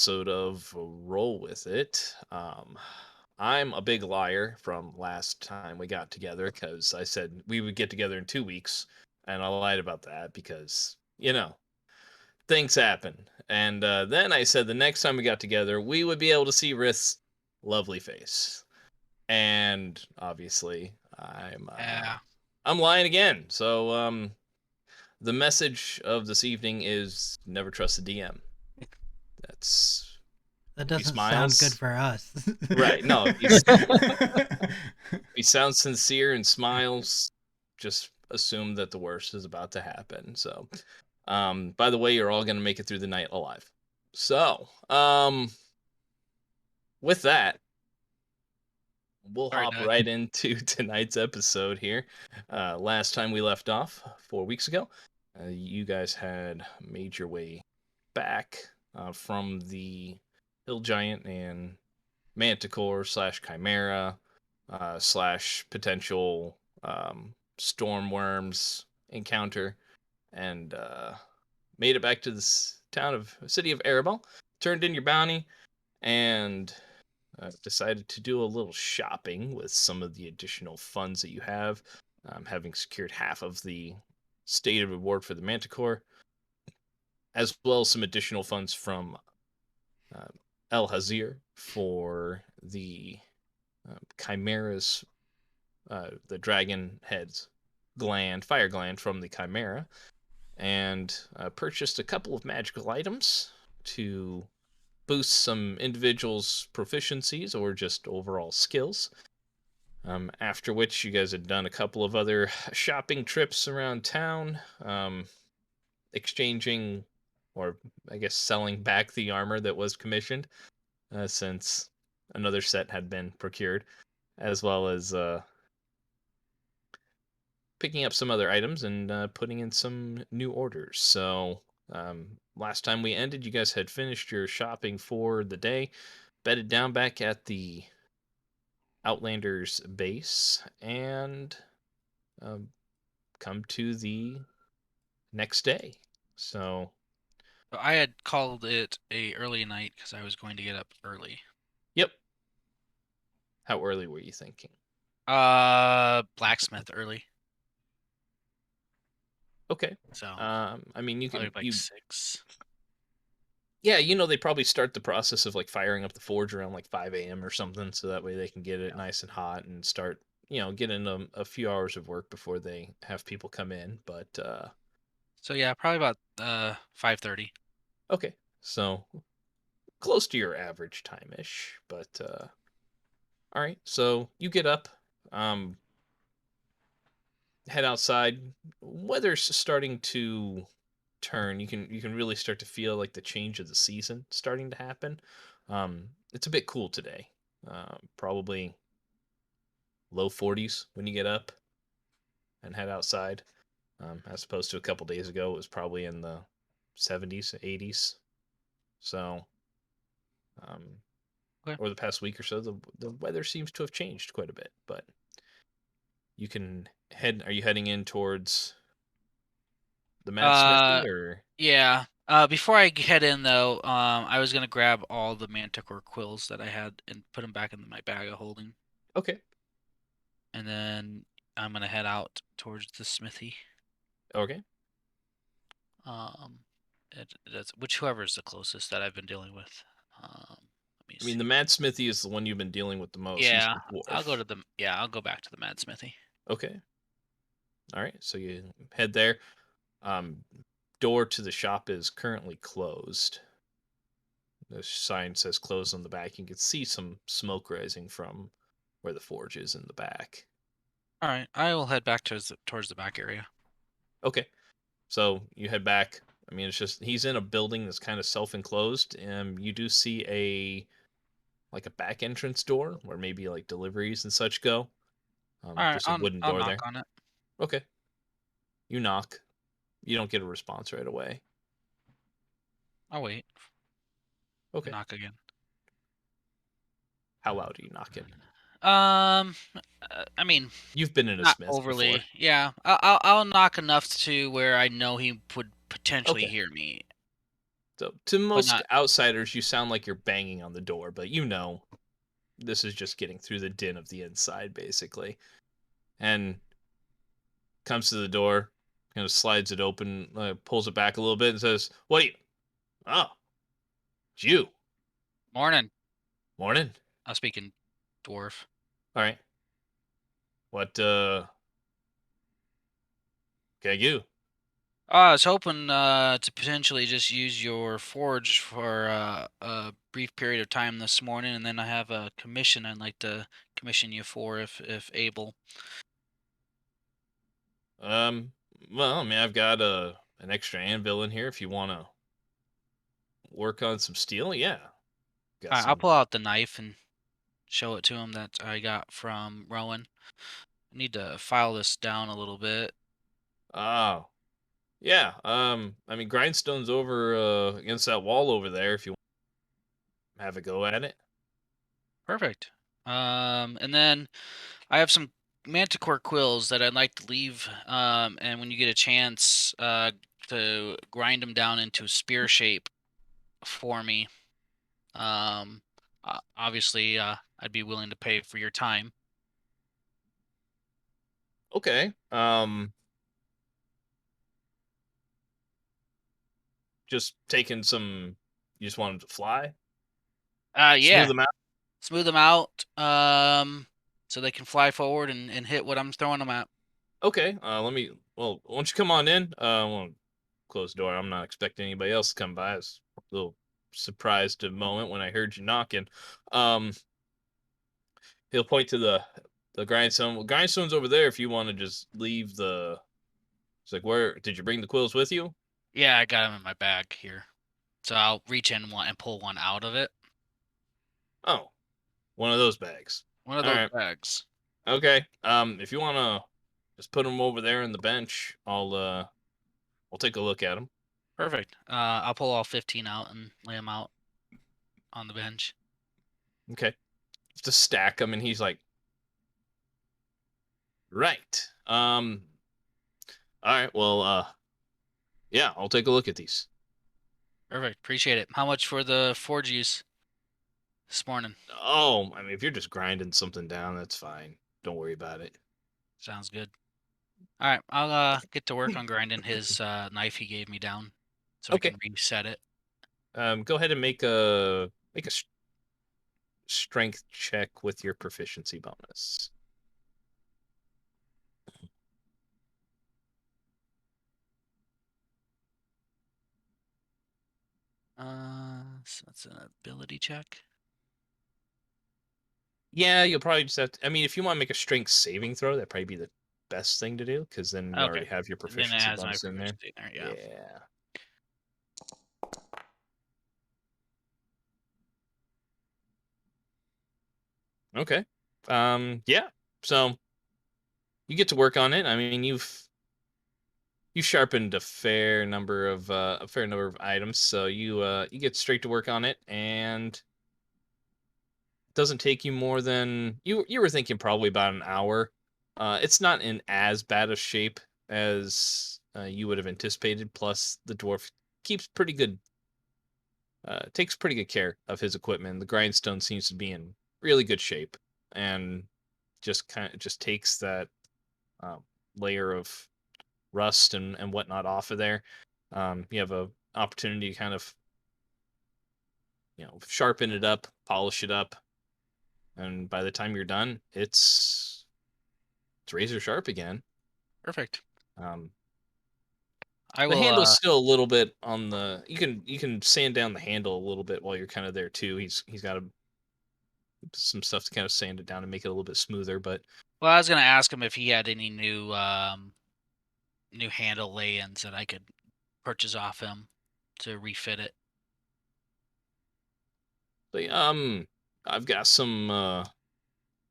episode of Roll With It. I'm a big liar from last time we got together because I said we would get together in 2 weeks, and I lied about that because, things happen. And then I said the next time we got together, we would be able to see Rith's lovely face. And obviously, Yeah, I'm lying again. So the message of this evening is never trust the DM. That's That if he doesn't sound good smiles. for us. Right. No, if he sounds sincere and smiles, just assume that the worst is about to happen. So, by the way, you're all gonna make it through the night alive. So, with that, we'll sorry, hop Doug. right into tonight's episode here. Last time we left off 4 weeks ago, you guys had made your way back from the hill giant and manticore slash chimera slash potential storm worms encounter, and made it back to this town of city of Arabelle. Turned in your bounty and decided to do a little shopping with some of the additional funds that you have, having secured half of the stated reward for the manticore, as well as some additional funds from uh, El Hazir for the chimeras, the dragon head's fire gland from the chimera, and purchased a couple of magical items to boost some individuals' proficiencies or just overall skills. After which, you guys had done a couple of other shopping trips around town, exchanging or I guess selling back the armor that was commissioned, since another set had been procured, as well as picking up some other items and putting in some new orders. So last time we ended, you guys had finished your shopping for the day, bedded down back at the Outlander's base, and um, come to the next day. So, So I had called it a early night because I was going to get up early. yep. How early were you thinking? Blacksmith early, Okay. so I mean, you probably can like 6. yeah, they probably start the process of like firing up the forge around like 5 a.m. or something, so that way they can get it Yeah. nice and hot and start, getting a few hours of work before they have people come in. But So yeah, probably about 5:30. okay, so close to your average time ish. But all right, so you get up, um, head outside. Weather's starting to turn. You can really start to feel like the change of the season starting to happen. It's a bit cool today. Probably low 40s when you get up and head outside, as opposed to a couple days ago. It was probably in the 70s, 80s. So, um, Okay. over the past week or so, the weather seems to have changed quite a bit. But you can head. Are you heading in towards the Mad Uh, Smithy or? yeah. Before I head in though, I was gonna grab all the manticore quills that I had and put them back in my bag of holding, Okay, and then I'm gonna head out towards the smithy. okay. Um, that's whoever's the closest that I've been dealing with. Let me I mean, see. the Mad Smithy is the one you've been dealing with the most. He's Yeah, the dwarf. I'll go back to the mad smithy. Okay. All right. So you head there. Um, door to the shop is currently closed. The sign says closed on the back. You can see some smoke rising from where the forge is in the back. All right, I will head back towards the back area. Okay. So you head back. I mean, it's just he's in a building that's kind of self-enclosed, and you do see a back entrance door where maybe like deliveries and such go. All right, Just a wooden I'll door knock there. on it. Okay. You knock. You don't get a response right away. I'll wait. Okay. Knock again. How loud are you knocking? Um, I mean, You've been in a not smith before. overly. Yeah, I'll knock enough to where I know he would potentially Okay. hear me. So to but most not outsiders, you sound like you're banging on the door, but this is just getting through the din of the inside, basically. And comes to the door, kind of slides it open, pulls it back a little bit, and says, "What? Are you? Oh, it's you. morning. Morning. I was speaking dwarf. All right. What can I do?" I was hoping to potentially just use your forge for a brief period of time this morning, and then I have a commission I'd like to commission you for, if able. Um. Well, I mean, I've got an extra anvil in here if you want to work on some steel. Yeah, got All right, I'll some. pull out the knife and show it to him that I got from Rowan. I need to file this down a little bit. Oh, yeah. I mean, grindstone's over against that wall over there. If you want to have a go at it. Perfect. And then I have some manticore quills that I'd like to leave. And when you get a chance, to grind them down into spear shape for me. Obviously, I'd be willing to pay for your time. Okay. Just taking some. You just want them to fly, smooth Yeah, them out. smooth them out. So they can fly forward and hit what I'm throwing them at. Okay. Let me. Well, why don't you come on in? I won't close the door. I'm not expecting anybody else to come by. I was a little surprised a moment when I heard you knocking. Um, he'll point to the grindstone. Well, grindstone's over there. If you want to just leave the. It's like, where did you bring the quills with you? Yeah, I got them in my bag here. So I'll reach in one and pull one out of it. Oh, one of those bags. One of All those right. bags. Okay. If you wanna just put them over there in the bench, I'll take a look at them. Perfect. I'll pull all 15 out and lay them out on the bench. Okay. Just stack them, and he's like, right. All right. Well, yeah, I'll take a look at these. Perfect. Appreciate it. How much for the forge use this morning? Oh, I mean, if you're just grinding something down, that's fine. Don't worry about it. Sounds good. All right, I'll get to work on grinding his knife he gave me down, so I Okay. can reset it. Go ahead and make a strength check with your proficiency bonus. So that's an ability check. Yeah, you'll probably just have to. I mean, if you want to make a strength saving throw, that'd probably be the best thing to do because then you Okay, already have your then it proficiency has my bonus in there. proficiency there. Yeah, Yeah. Okay. Yeah. So you get to work on it. I mean, you sharpened a fair number of items, so you get straight to work on it, and it doesn't take you more than you were thinking probably about an hour. It's not in as bad a shape as you would have anticipated. Plus, the dwarf keeps pretty good takes pretty good care of his equipment. The grindstone seems to be in really good shape, and just takes that layer of rust and whatnot off of there. You have a opportunity to kind of sharpen it up, polish it up, and by the time you're done, it's razor sharp again. perfect. Um, I the will. handle's still a little bit on the. You can sand down the handle a little bit while you're kind of there too. He's got some stuff to kind of sand it down and make it a little bit smoother. But Well, I was gonna ask him if he had any new handle lay-ins that I could purchase off him to refit it. I've got some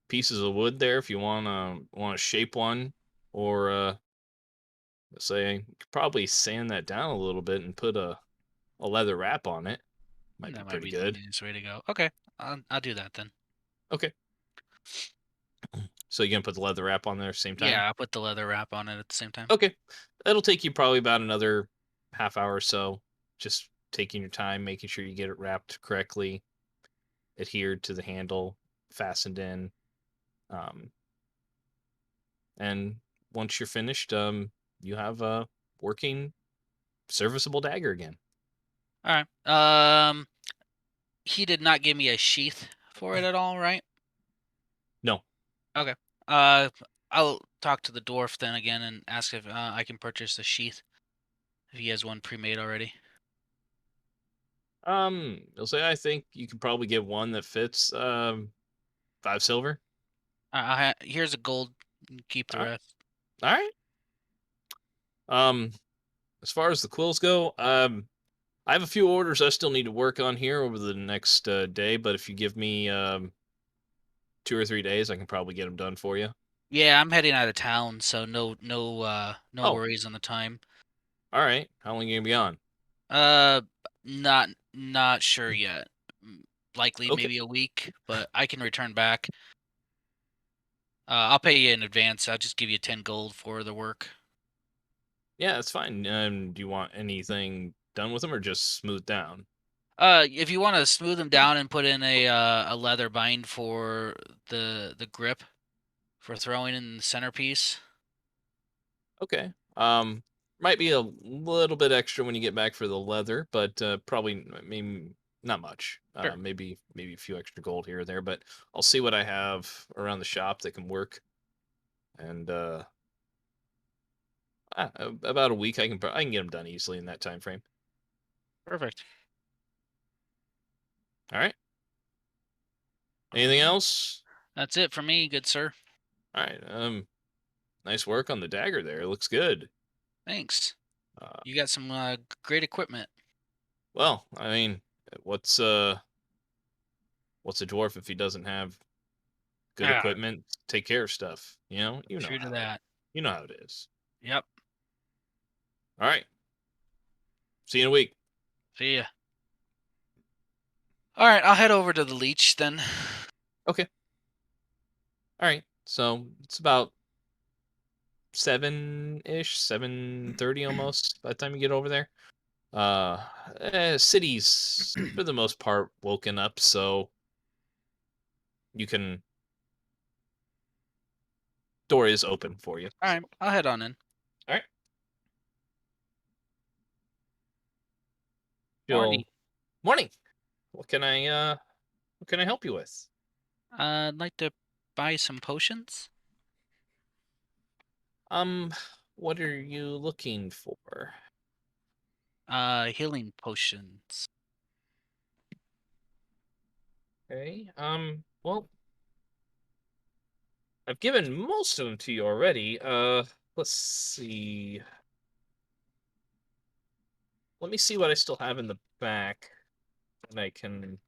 pieces of wood there if you wanna shape one, or let's say you could probably sand that down a little bit and put a leather wrap on it. Might be That might pretty be the good. easiest way to go. Okay, I'll do that then. Okay. So you gonna put the leather wrap on there at the same time? Yeah, I'll put the leather wrap on it at the same time. Okay. That'll take you probably about another half hour or so. Just taking your time, making sure you get it wrapped correctly, adhered to the handle, fastened in. Um, and once you're finished, you have a working, serviceable dagger again. All right. He did not give me a sheath for it at all, right? No. Okay. Uh, I'll talk to the dwarf then again and ask if I can purchase a sheath if he has one pre-made already. You'll say I think you could probably get one that fits 5 silver. Here's a gold. Keep the All right. rest. All right. Um, as far as the quills go, I have a few orders I still need to work on here over the next day, but if you give me 2 or 3 days, I can probably get them done for you. Yeah, I'm heading out of town, so no Oh, worries on the time. all right. How long are you gonna be on? Uh, not sure yet. Likely Okay. maybe a week, but I can return back. I'll pay you in advance. I'll just give you 10 gold for the work. Yeah, that's fine. Do you want anything done with them or just smooth down? If you want to smooth them down and put in a leather bind for the grip for throwing in the centerpiece. Okay. Might be a little bit extra when you get back for the leather, but probably maybe not much. Sure. Maybe a few extra gold here or there, but I'll see what I have around the shop that can work. And about a week, I can get them done easily in that time frame. Perfect. All right. All Anything right. else? That's it for me, good sir. All right. Nice work on the dagger there. It looks good. Thanks. Uh, You got some great equipment. well, I mean, what's what's a dwarf if he doesn't have good Ah, equipment? Take care of stuff. true to that. You know how it is. Yep. All right. See you in a week. See ya. All right, I'll head over to the leech then. Okay. All right. So it's about 7-ish, 7:30 almost by the time you get over there. Cities for the most part woken up, so you can door is open for you. All So right, I'll head on in. all right. Morning. You'll morning. What can I help you with? I'd like to buy some potions. Um, what are you looking for? Healing potions. Okay. Well, I've given most of them to you already. Let's see. Let me see what I still have in the back that I can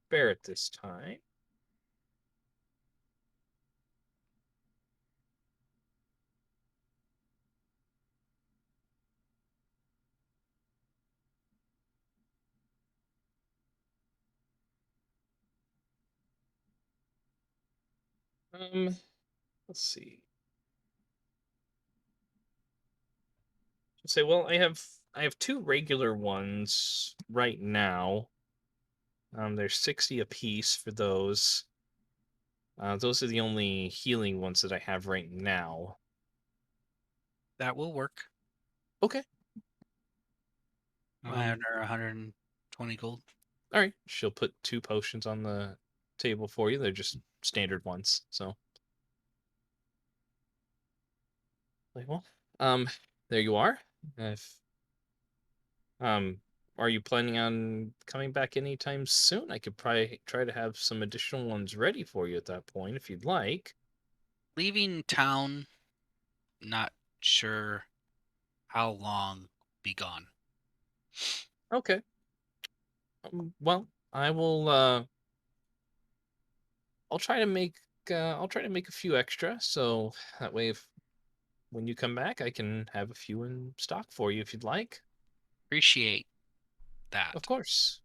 spare at this time. Um, let's see. Say, well, I have two regular ones right now. There's 60 a piece for those. Those are the only healing ones that I have right now. That will work. Okay. 100 or 120 gold. All right. She'll put two potions on the table for you. They're just standard ones. So, like, well, um, there you are. If um, are you planning on coming back anytime soon? I could probably try to have some additional ones ready for you at that point if you'd like. Leaving town, not sure how long be gone. Okay. Well, I will. I'll try to make. I'll try to make a few extra, so that way, if when you come back, I can have a few in stock for you if you'd like. Appreciate Of that. course.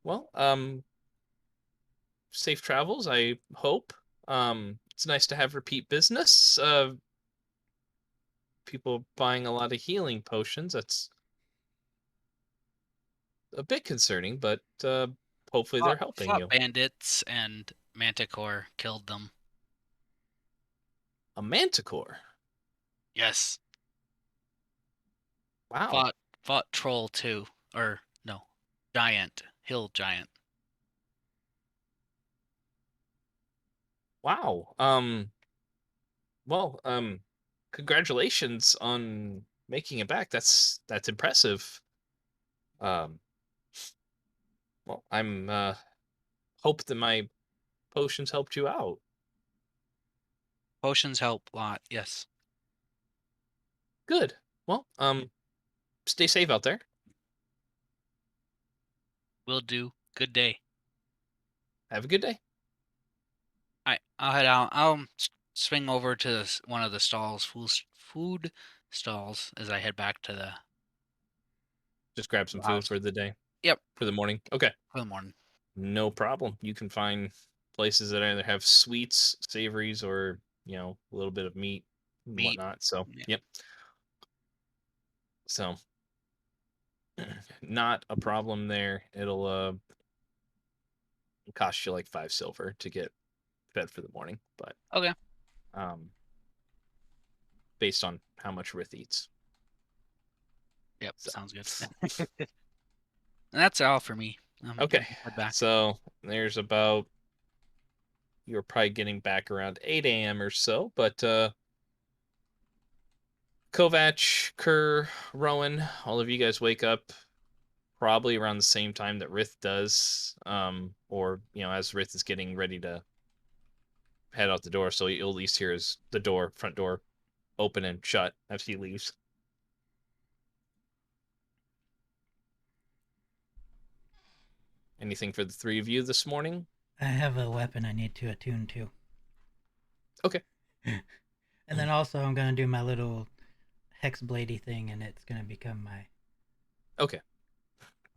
Well, safe travels. I hope. It's nice to have repeat business. people buying a lot of healing potions. That's a bit concerning, but hopefully they're helping Fought you. bandits and manticore killed them. A manticore. Yes. Wow. Fought troll too, or no, giant, hill giant. Wow. Well, congratulations on making it back. That's impressive. Um, well, I'm hope that my potions helped you out. Potions help a lot. Yes. Good. Well, stay safe out there. Will do. Good day. Have a good day. I'll head out. I'll swing over to one of the stalls, food stalls, as I head back to the Just grab some food house. for the day, Yep, for the morning. Okay. for the morning. No problem. You can find places that either have sweets, savories, or a little bit of meat and Meat. whatnot. So, Yeah. yep. So, not a problem there. It'll cost you like 5 silver to get fed for the morning, but Okay. um, based on how much Rith eats. Yep. So, Sounds good. And that's all for me. okay. Head back. So there's about you're probably getting back around 8 a.m. or so, but Kovac, Kerr, Rowan, all of you guys wake up probably around the same time that Rith does, or as Rith is getting ready to head out the door. So you'll at least hear his front door, open and shut as he leaves. Anything for the three of you this morning? I have a weapon I need to attune to. Okay. And then also I'm gonna do my little hex bladey thing, and it's gonna become Okay.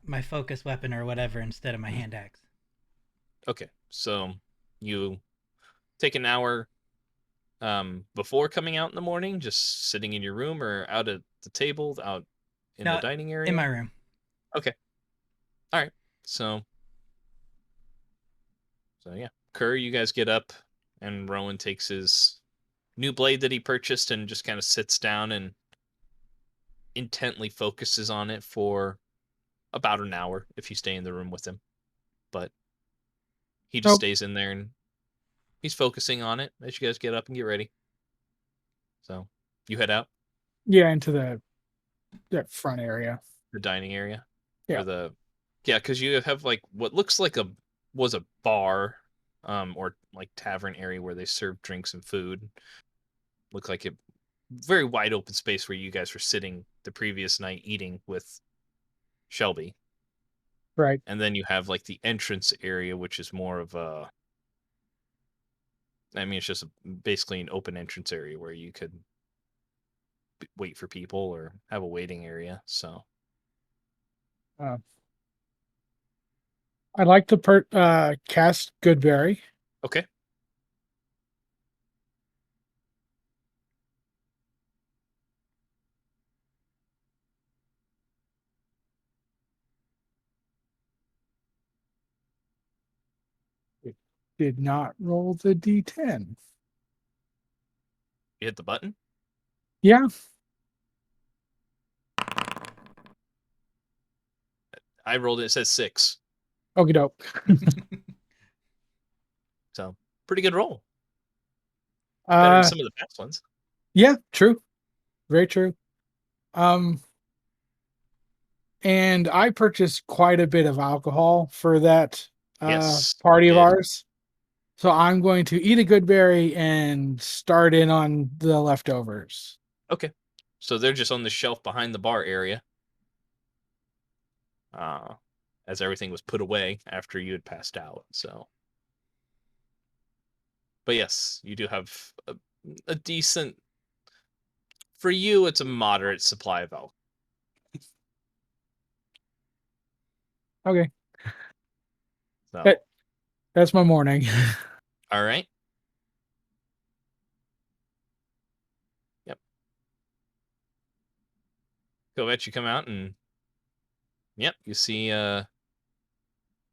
my focus weapon or whatever instead of my hand axe. Okay. So you take an hour before coming out in the morning, just sitting in your room or out at the table, out in the No, dining in my area? room. Okay. All right. So yeah. Kerr, you guys get up and Rowan takes his new blade that he purchased and just kind of sits down and intently focuses on it for about an hour if you stay in the room with him. But he just So stays in there and he's focusing on it as you guys get up and get ready. So you head out yeah, into that front area. the dining area Yeah. or because you have like what looks like a bar or like tavern area where they serve drinks and food. Look like a very wide open space where you guys were sitting the previous night eating with Shelby. Right. And then you have like the entrance area, which is more of it's just basically an open entrance area where you could wait for people or have a waiting area. So, Uh, I'd like to cast Goodberry. okay. It did not roll the D10. You hit the button. Yeah. I rolled it. It says 6. Okie doke. So, pretty good roll. Better than Uh, some of the past ones. yeah, true. Very true. Um, and I purchased quite a bit of alcohol for that Yes, you party of did. ours. So I'm going to eat a Goodberry and start in on the leftovers. Okay. So they're just on the shelf behind the bar area. As everything was put away after you had passed out. So, but yes, you do have a decent. For you, it's a moderate supply of alcohol. Okay. So, That, that's my morning. all right. Yep. Kovetch, you come out and yep, you see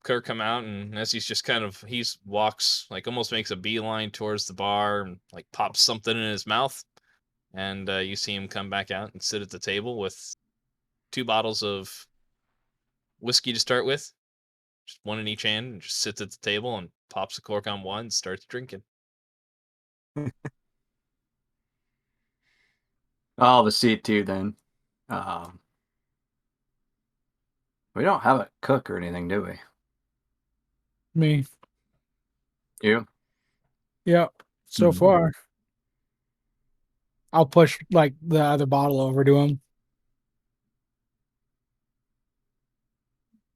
Kerr come out, and as he's just he's walks like almost makes a beeline towards the bar and like pops something in his mouth, and you see him come back out and sit at the table with 2 bottles of whiskey to start with, just one in each hand, and just sits at the table and pops a cork on one and starts drinking. I'll have a seat too then. We don't have a cook or anything, do we? Me. You? Yep. So Mhm. far. I'll push like the other bottle over to him.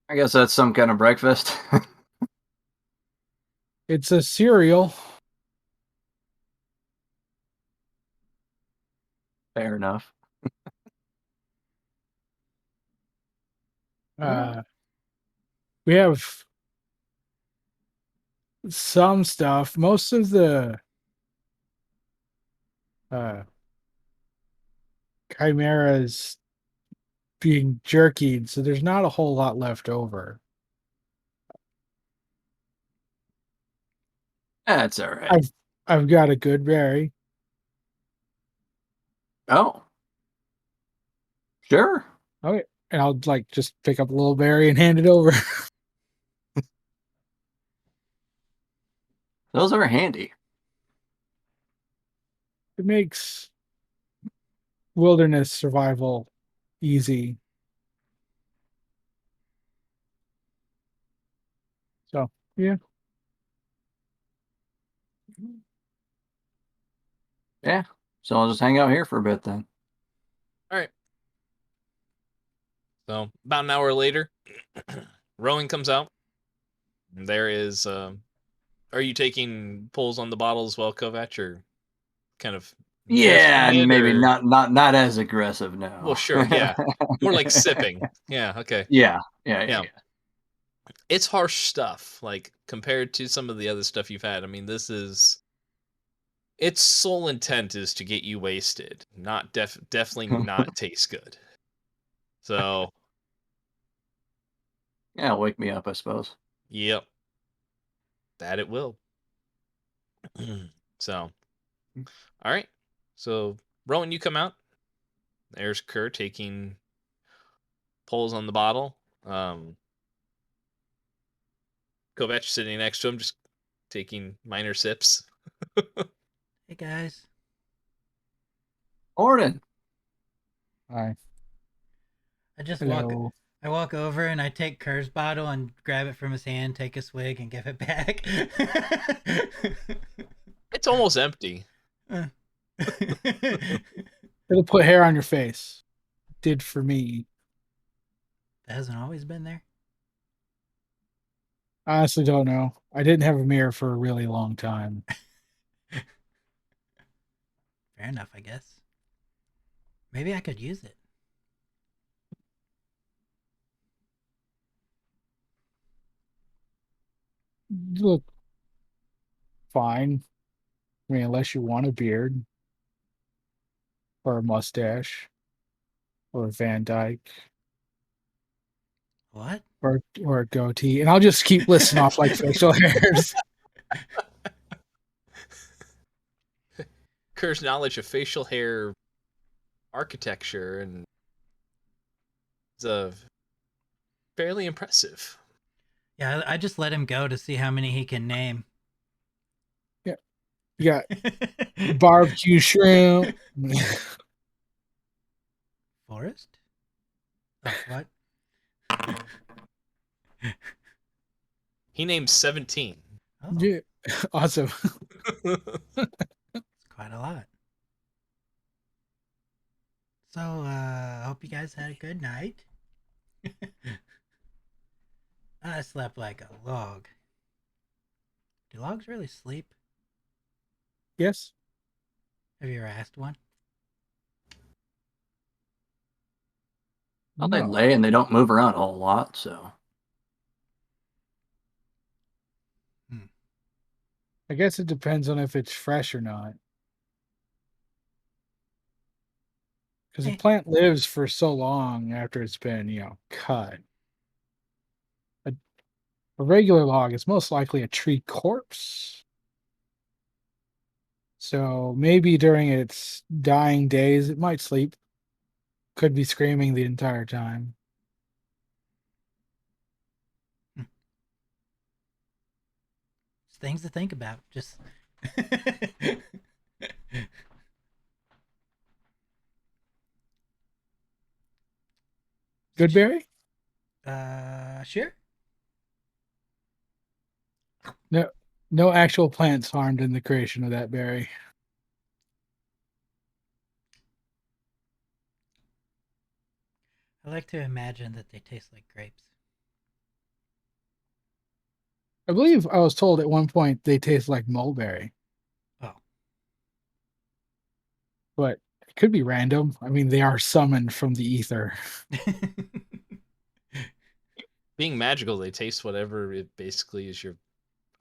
I guess that's some kind of breakfast. It's a cereal. Fair enough. We have some stuff. Most of the chimeras being jerkied, so there's not a whole lot left over. That's all right. I've got a good berry. Oh. Sure. Okay. And I'll like just pick up a little berry and hand it over. Those are handy. It makes wilderness survival easy. So yeah. Yeah. So I'll just hang out here for a bit then. All right. So about an hour later, Rowan comes out. And there is. Are you taking pulls on the bottle as well, Kovac, or kind of Yeah, gesturing it, maybe or... not as aggressive, no. Well, sure, yeah, more like sipping. Yeah, okay. Yeah. It's harsh stuff, like compared to some of the other stuff you've had. I mean, this is... its sole intent is to get you wasted, not definitely not taste good. So, Yeah, wake me up, I suppose. yep, that it will. So, all right. So, Rowan, you come out. There's Kerr taking pulls on the bottle. Kovac sitting next to him, just taking minor sips. Hey guys. Morning. Hi. I just Hello. I walk over and I take Kerr's bottle and grab it from his hand, take a swig, and give it back. It's almost empty. It'll put hair on your face. Did for me. That hasn't always been there. I honestly don't know. I didn't have a mirror for a really long time. Fair enough, I guess. Maybe I could use it. You look fine. I mean, unless you want a beard or a mustache or a Van Dyke What? or a goatee, and I'll just keep listing off like facial hairs. Kerr's knowledge of facial hair architecture and is fairly impressive. Yeah, I just let him go to see how many he can name. Yeah, you got barbecue shrimp. Forest? Oh, what? He named 17. Oh, Yeah, awesome. it's quite a lot. So, I hope you guys had a good night. I slept like a log. Do logs really sleep? Yes. Have you ever asked one? Well, they No. lay and they don't move around a whole lot, so. I guess it depends on if it's fresh or not. Because a plant lives for so long after it's been, cut. A, a regular log is most likely a tree corpse. So maybe during its dying days, it might sleep. Could be screaming the entire time. Things to think about. Just Goodberry? Sure. No actual plants harmed in the creation of that berry. I like to imagine that they taste like grapes. I believe I was told at one point they taste like mulberry, Oh. but it could be random. I mean, they are summoned from the ether. Being magical, they taste whatever it basically is your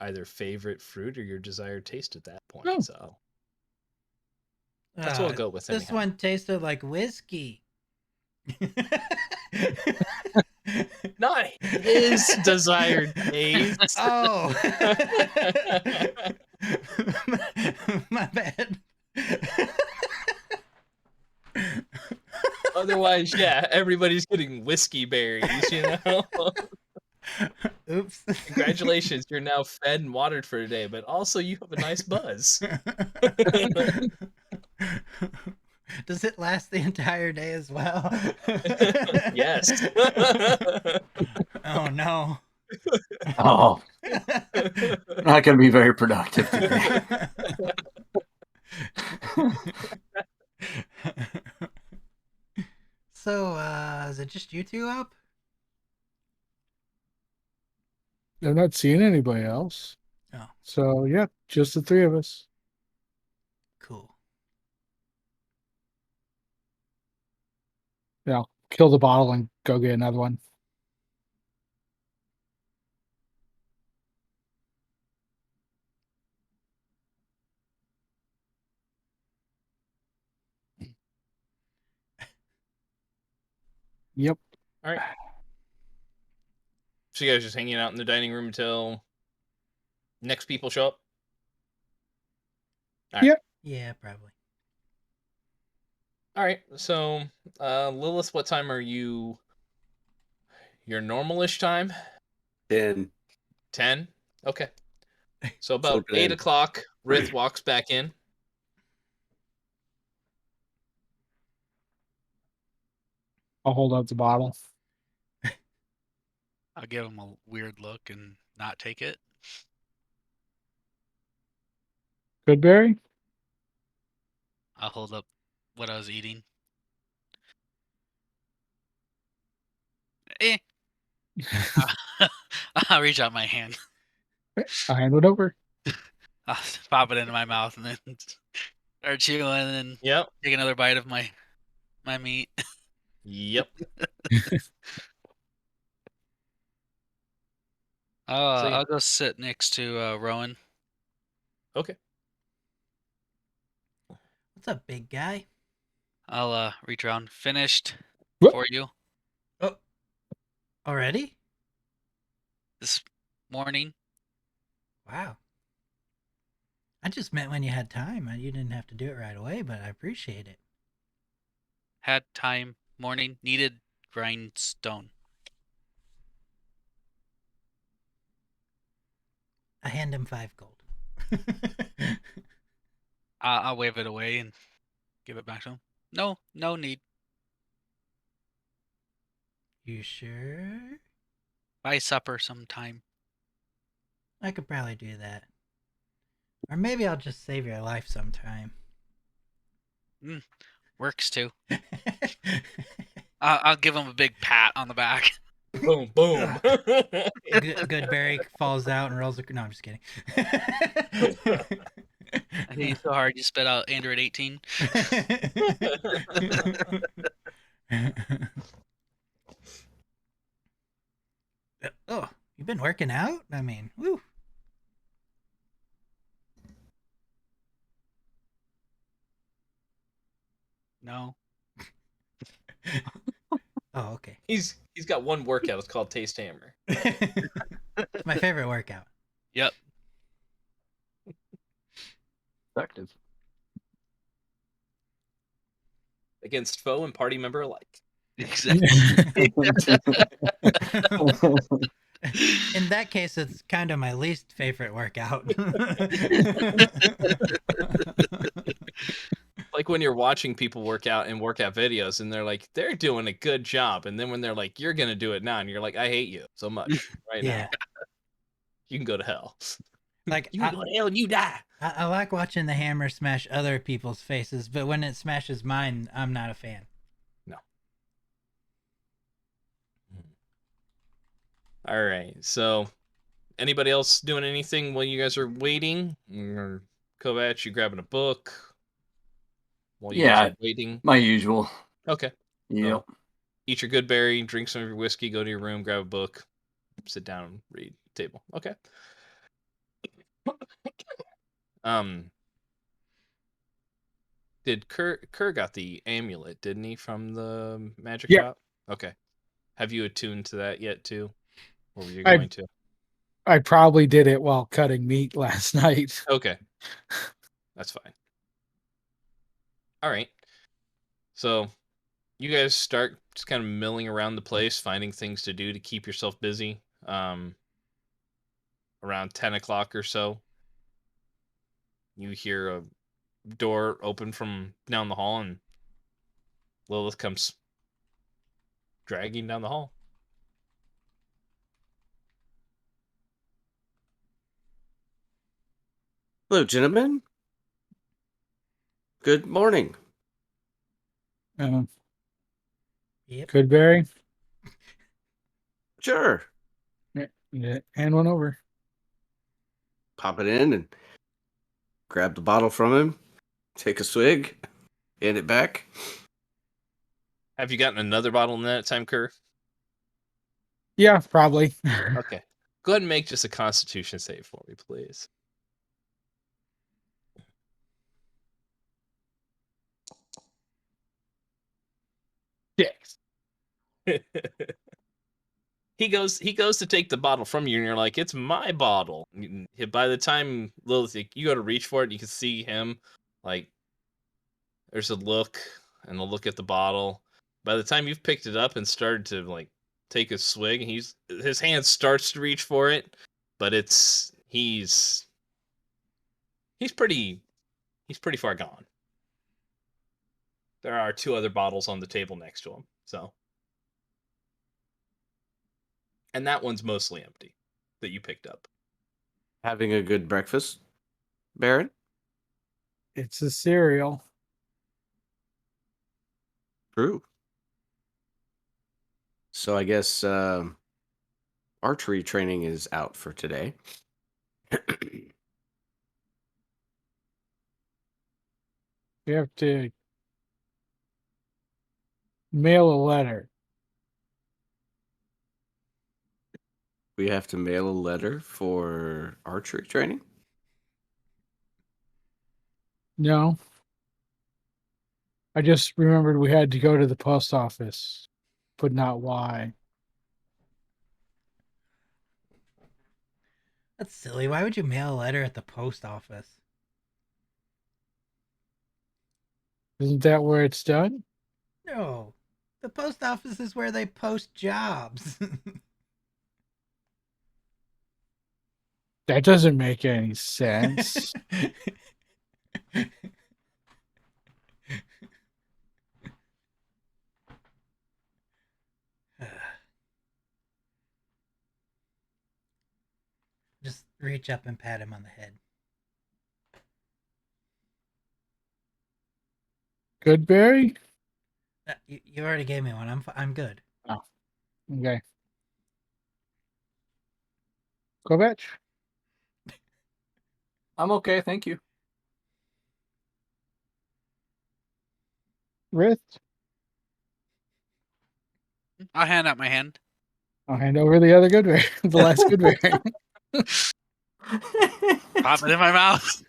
either favorite fruit or your desired taste at that point. Oh. So that's what we'll go with. This anyhow. one tasted like whiskey. Not his desired taste. Oh. My bad. Otherwise, yeah, everybody's getting whiskey berries, you know? Oops. Congratulations, you're now fed and watered for a day, but also you have a nice buzz. Does it last the entire day as well? Yes. Oh no. Oh, not going to be very productive today. So, is it just you two up? I'm not seeing anybody else. Oh, So, yeah, just the three of us. cool. Yeah, I'll kill the bottle and go get another one. Yep. All right. So you guys just hanging out in the dining room until next people show up? All right. Yep. Yeah, probably. All right. So, Lilith, what time are you? Your normalish time? 10. 10? Okay. So about Sleeping 8 in. o'clock, Rith walks back in. I'll hold out the bottle. I'll give him a weird look and not take it. Goodberry? I'll hold up what I was eating. I'll reach out my hand. I'll hand it over. I'll pop it into my mouth and then start chewing and then Yep. take another bite of my meat. Yep. Oh, yeah. I'll go sit next to Rowan. Okay. What's up, big guy? I'll reach around. Finished What? for you Oh, already? this morning. Wow. I just meant when you had time. You didn't have to do it right away, but I appreciate it. Had time. Morning. Needed grindstone. I hand him 5 gold. I'll wave it away and give it back to him. No need. You sure? Buy supper sometime. I could probably do that. Or maybe I'll just save your life sometime. Works too. I'll give him a big pat on the back. Boom, boom. Goodberry falls out and rolls. No, I'm just kidding. I hit you so hard you spit out Android 18. Oh, you've been working out? I mean, woo. No. Oh, okay. He's got one workout. It's called Taste Hammer. It's my favorite workout. Yep. Effective. Against foe and party member alike. Exactly. In that case, it's kind of my least favorite workout. Like when you're watching people work out in workout videos and they're like, they're doing a good job. And then when they're like, you're going to do it now. And you're like, I hate you so much right Yeah. now. You can go to hell. Like You can go to hell and you die. I like watching the hammer smash other people's faces, but when it smashes mine, I'm not a fan. No. All right. So, anybody else doing anything while you guys are waiting? Or Kovac, you grabbing a book while you guys Yeah. are waiting? My usual. Okay. Yep. Eat your good berry, drink some of your whiskey, go to your room, grab a book, sit down, and read. Table. Okay. Did Kerr got the amulet, didn't he, from the magic Yeah. shop? Okay. Have you attuned to that yet too? Or were you I- going to? I probably did it while cutting meat last night. Okay. That's fine. All right. So you guys start just kind of milling around the place, finding things to do to keep yourself busy. Around 10 o'clock or so, you hear a door open from down the hall, and Lilith comes dragging down the hall. Hello, gentlemen. Good morning. Yep. Goodberry, Sure. hand one over. Pop it in and grab the bottle from him, take a swig, hand it back. Have you gotten another bottle in that time, Kerr? Yeah, probably. Okay. Go ahead and make just a Constitution save for me, please. Yes. He goes to take the bottle from you, and you're like, it's my bottle. By the time Lilith, you go to reach for it, you can see him, like, there's a look and a look at the bottle. By the time you've picked it up and started to, like, take a swig, his hand starts to reach for it, but he's pretty far gone. There are two other bottles on the table next to him, so. And that one's mostly empty that you picked up. Having a good breakfast, Baron? It's a cereal. True. So I guess archery training is out for today. You have to mail a letter. We have to mail a letter for archery training? No. I just remembered we had to go to the post office, but not why. That's silly. Why would you mail a letter at the post office? Isn't that where it's done? No. The post office is where they post jobs. That doesn't make any sense. Just reach up and pat him on the head. Goodberry? You already gave me one. I'm good. Okay. Kovac? I'm okay, thank you. Rith? I'll hand out my hand. I'll hand over the other Goodberry. The last Goodberry. Pop it in my mouth.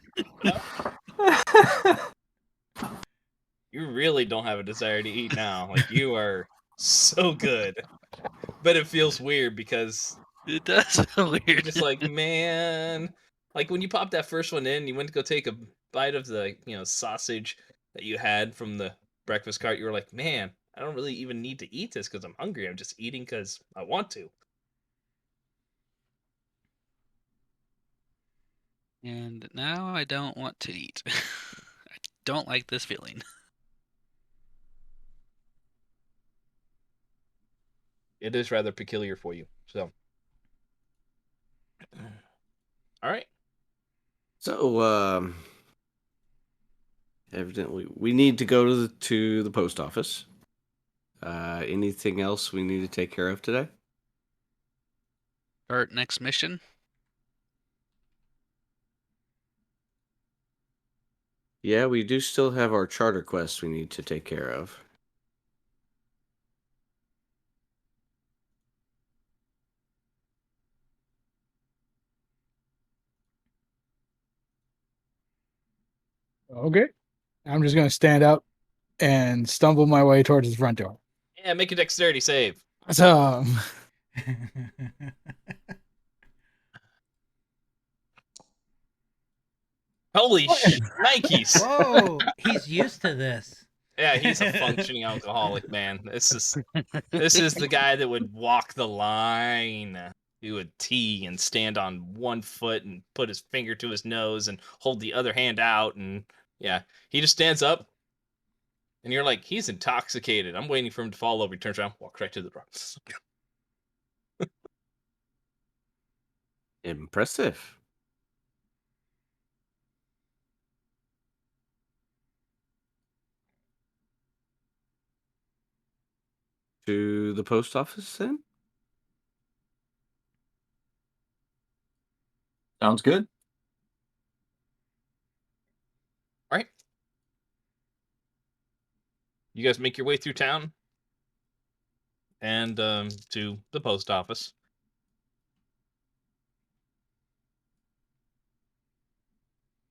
You really don't have a desire to eat now. Like, you are so good. But it feels weird because It does feel you're weird. just like, man. Like, when you popped that first one in, you went to go take a bite of the, sausage that you had from the breakfast cart. You were like, man, I don't really even need to eat this because I'm hungry. I'm just eating because I want to. And now I don't want to eat. I don't like this feeling. It is rather peculiar for you. So, all right. So, evidently, we need to go to the post office. Anything else we need to take care of today? Our next mission. Yeah, we do still have our charter quest we need to take care of. Okay. I'm just gonna stand up and stumble my way towards the front door. Yeah, make a dexterity save. So Holy Nikes. Whoa, he's used to this. Yeah, he's a functioning alcoholic, man. This is the guy that would walk the line, do a T and stand on one foot and put his finger to his nose and hold the other hand out, and yeah, he just stands up and you're like, he's intoxicated. I'm waiting for him to fall over. He turns around, walks right to the door. Impressive. To the post office then? Sounds good. All right. You guys make your way through town and to the post office.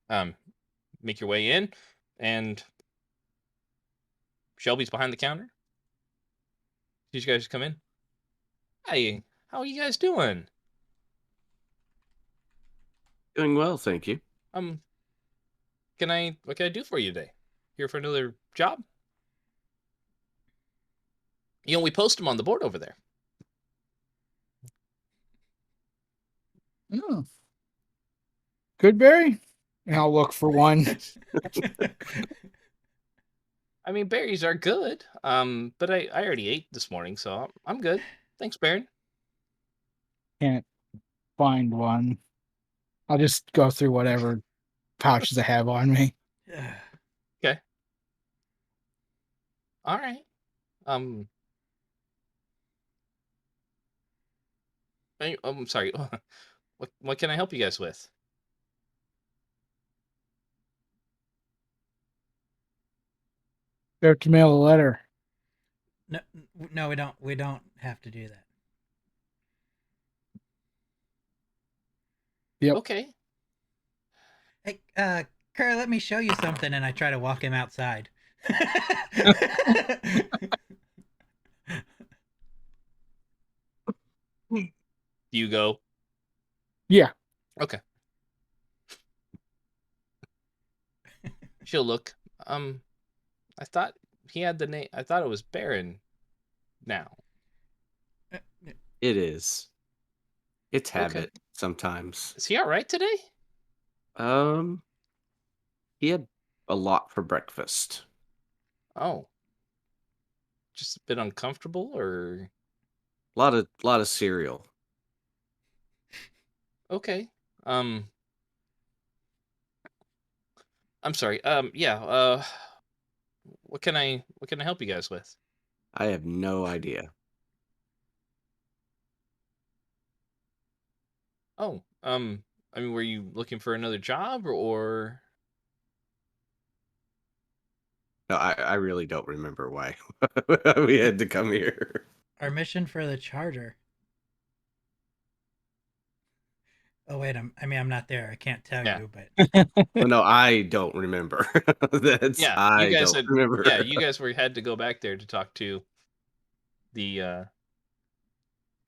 Make your way in, and Shelby's behind the counter. Did you guys come in? Hey, how are you guys doing? Doing well, thank you. What can I do for you today? Here for another job? We post them on the board over there. oh. Good berry? And I'll look for one. I mean, berries are good. But I already ate this morning, so I'm good. Thanks, Baron. Can't find one. I'll just go through whatever pouches I have on me. Okay. All right. I'm sorry. What can I help you guys with? We have to mail a letter. No, we don't. We don't have to do that. Yep. Okay. Hey, Kerr, let me show you something, and I try to walk him outside. Do you go? Yeah. Okay. She'll look. I thought he had the name. I thought it was Baron. Now. It is. It's Okay. habit sometimes. Is he all right today? He had a lot for breakfast. Oh. Just a bit uncomfortable, or A lot of cereal. okay. I'm sorry. Yeah. What can I help you guys with? I have no idea. Oh. I mean, were you looking for another job, or? No, I really don't remember why we had to come here. Our mission for the charter. Oh wait, I'm not there. I can't tell Yeah. you, but Well, no, I don't remember. Yeah, I don't remember. yeah, you guys had to go back there to talk to the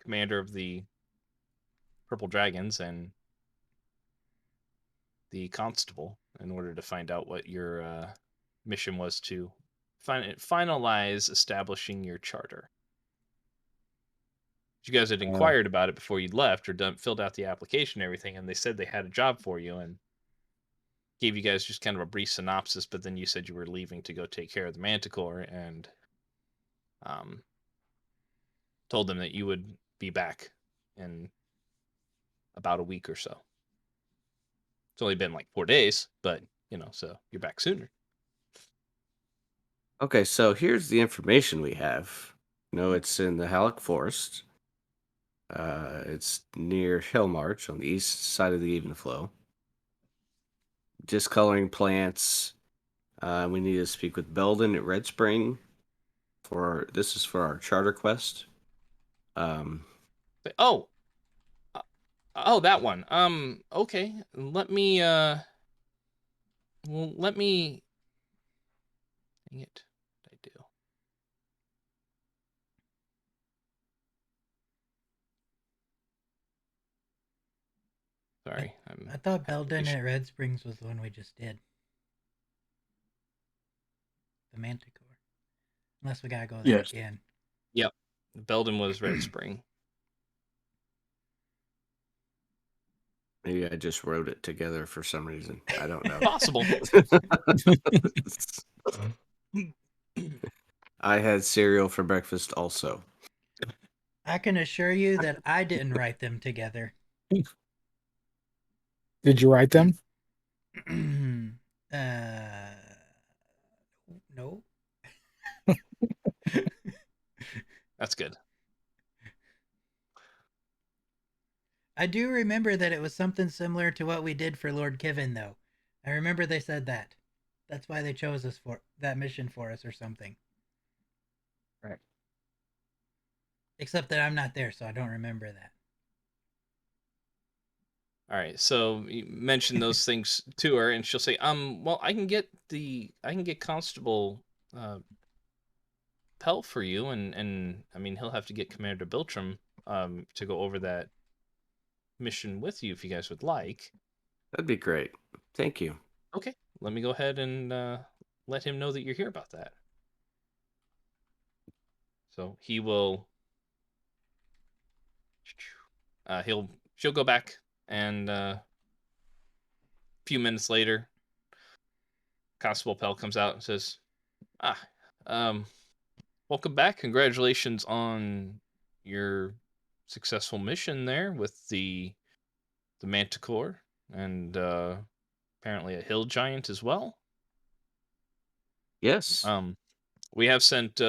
commander of the Purple Dragons and the constable in order to find out what your mission was to finalize establishing your charter. You guys had inquired about it before you'd left or filled out the application and everything, and they said they had a job for you and gave you guys just kind of a brief synopsis, but then you said you were leaving to go take care of the manticore and um, told them that you would be back in about a week or so. It's only been like 4 days, but so you're back sooner. Okay, so here's the information we have. It's in the Halleck Forest. It's near Hillmarch on the east side of the Evenflow. Discoloring plants. We need to speak with Belden at Red Spring. This is for our charter quest. Oh, that one. Okay. Let me. Well, let me. Dang it! What did I do? Sorry, I thought Belden application- at Red Springs was the one we just did. The Manticore. Unless we gotta go there Yes. again. Yep, Belden was Red Spring. Maybe I just wrote it together for some reason. I don't know. Possible. I had cereal for breakfast also. I can assure you that I didn't write them together. Did you write them? No. That's good. I do remember that it was something similar to what we did for Lord Kivin, though. I remember they said that. That's why they chose us for that mission for us or something. Right. Except that I'm not there, so I don't remember that. All right, so you mention those things to her, and she'll say, well, I can get Constable Pell for you, and I mean, he'll have to get Commander Biltram to go over that mission with you if you guys would like. That'd be great. Thank you. Okay, let me go ahead and let him know that you're here about that. So he will. She'll go back, and a few minutes later, Constable Pell comes out and says, welcome back. Congratulations on your successful mission there with the manticore and apparently a hill giant as well. Yes. We have sent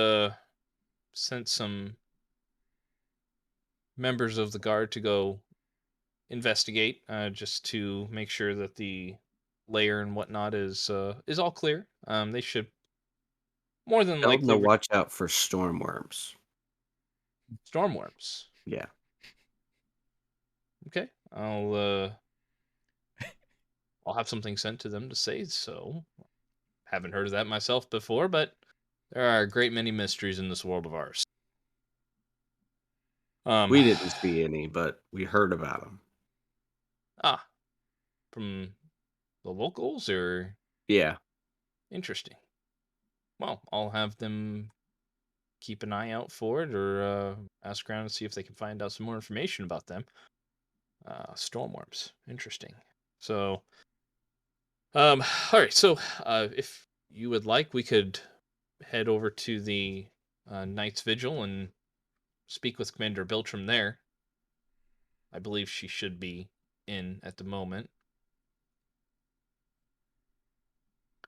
some members of the guard to go investigate, just to make sure that the layer and whatnot is all clear. They should more than Tell them to likely watch out for stormworms. stormworms. Yeah. Okay, I'll have something sent to them to say so. Haven't heard of that myself before, but there are a great many mysteries in this world of ours. We didn't see any, but we heard about them. From the locals, or Yeah. interesting. Well, I'll have them keep an eye out for it, or ask around and see if they can find out some more information about them. Stormworms, interesting. So, all right. So, if you would like, we could head over to the Knight's Vigil and speak with Commander Biltram there. I believe she should be in at the moment.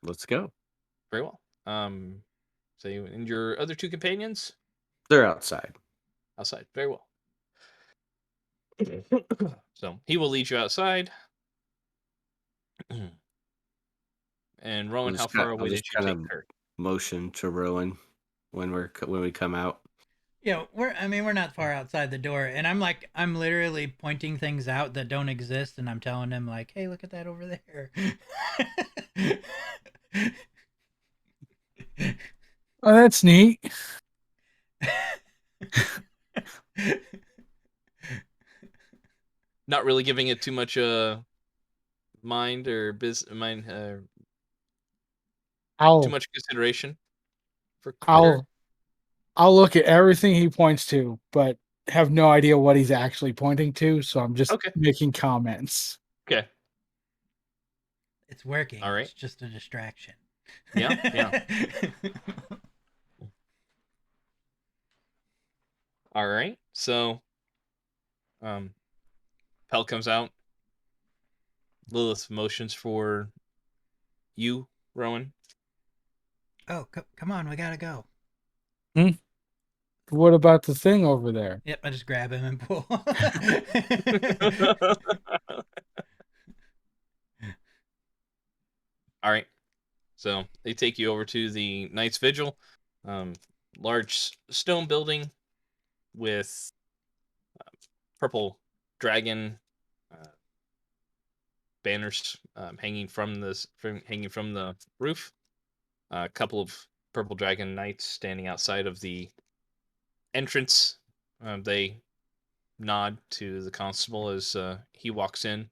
Let's go. Very well. So you and your other two companions They're outside. outside. Very well. So he will lead you outside. And Rowan, how far I'll away just did you kind take of her? motion to Rowan when we come out. we're not far outside the door, and I'm literally pointing things out that don't exist, and I'm telling him like, hey, look at that over there. Oh, that's neat. Not really giving it too much mind or mind too I'll much consideration for Critter. I'll look at everything he points to, but have no idea what he's actually pointing to, so I'm just Okay. making comments. Okay. It's working. All right. It's just a distraction. Yeah. All right. So, Pell comes out. Lilith motions for you, Rowan. Oh, come on, we gotta go. What about the thing over there? Yep, I just grab him and pull. All right. So they take you over to the Knight's Vigil, large stone building with purple dragon banners hanging from the roof. A couple of purple dragon knights standing outside of the entrance. They nod to the constable as he walks in.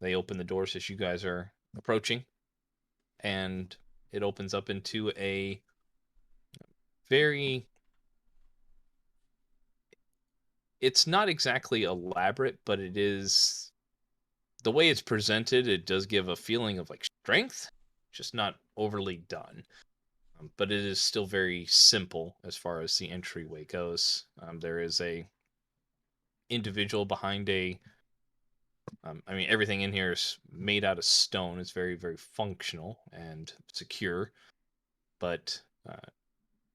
They open the doors as you guys are approaching, and it opens up into a very. It's not exactly elaborate, but it is the way it's presented. It does give a feeling of like strength, just not overly done. But it is still very simple as far as the entryway goes. There is a individual behind a. I mean, everything in here is made out of stone. It's very, very functional and secure. But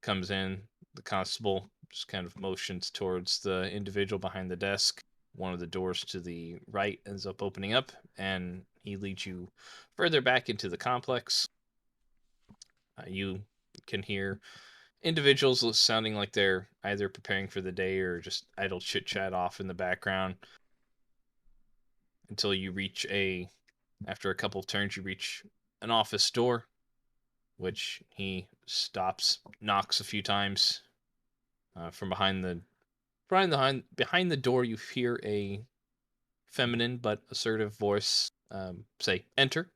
comes in, the constable just kind of motions towards the individual behind the desk. One of the doors to the right ends up opening up, and he leads you further back into the complex. You can hear individuals sounding like they're either preparing for the day or just idle chit chat off in the background until you reach after a couple of turns, you reach an office door, which he stops, knocks a few times. From behind the door, you hear a feminine but assertive voice say, "Enter."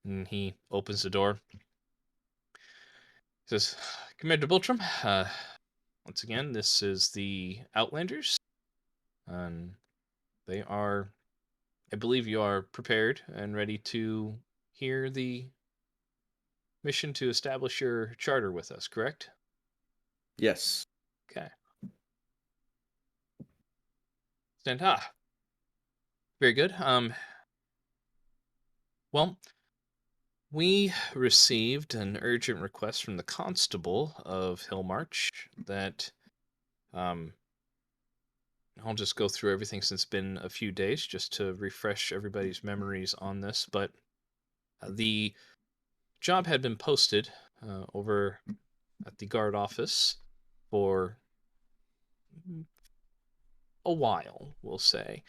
And he opens the door. He says, "Commander Bultram, once again, this is the Outlanders. And they are, I believe you are prepared and ready to hear the mission to establish your charter with us, correct?" Yes. Okay. Stand. Very good. Well, we received an urgent request from the constable of Hillmarch that um, I'll just go through everything since it's been a few days just to refresh everybody's memories on this. But the job had been posted over at the guard office for a while, we'll say.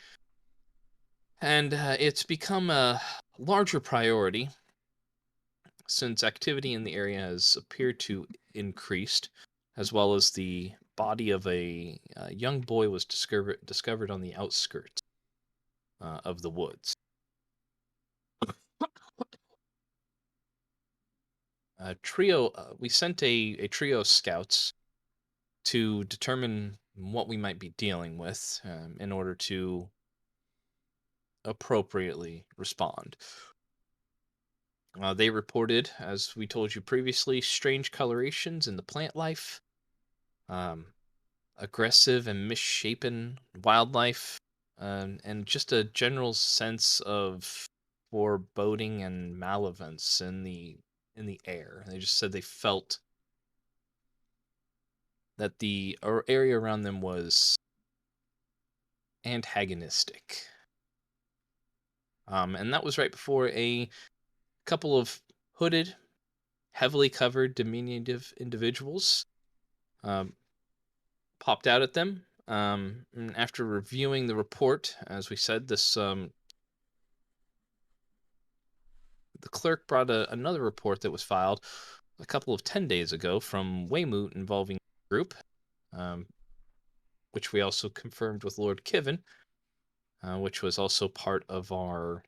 And it's become a larger priority since activity in the area has appeared to increased, as well as the body of a young boy was discovered on the outskirts of the woods. We sent a trio of scouts to determine what we might be dealing with in order to appropriately respond. They reported, as we told you previously, strange colorations in the plant life, aggressive and misshapen wildlife, and just a general sense of foreboding and malevolence in the air. They just said they felt that the area around them was antagonistic. And that was right before a couple of hooded, heavily covered, diminutive individuals popped out at them. And after reviewing the report, as we said, the clerk brought another report that was filed a couple of 10 days ago from Weymouth involving the group, which we also confirmed with Lord Kiven, which was also part of our,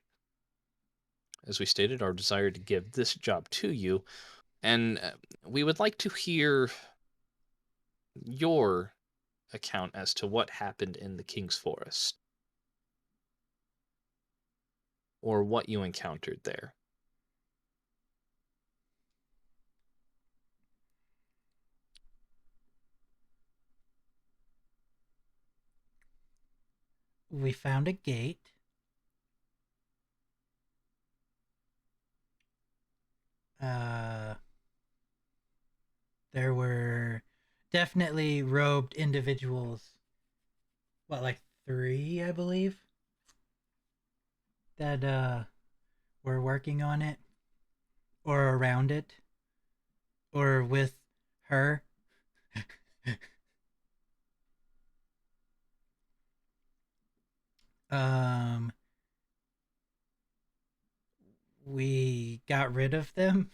as we stated, our desire to give this job to you. And we would like to hear your account as to what happened in the King's Forest, or what you encountered there. We found a gate. There were definitely robed individuals. What, like 3, I believe, that were working on it, or around it, or with her. um we got rid of them.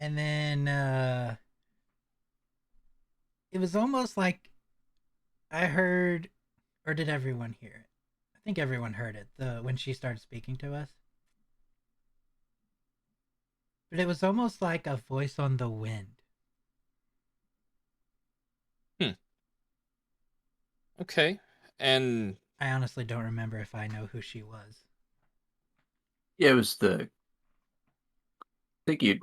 And then it was almost like I heard, or did everyone hear it? I think everyone heard it, when she started speaking to us. But it was almost like a voice on the wind. Okay. And I honestly don't remember if I know who she was. Yeah, it was I think you.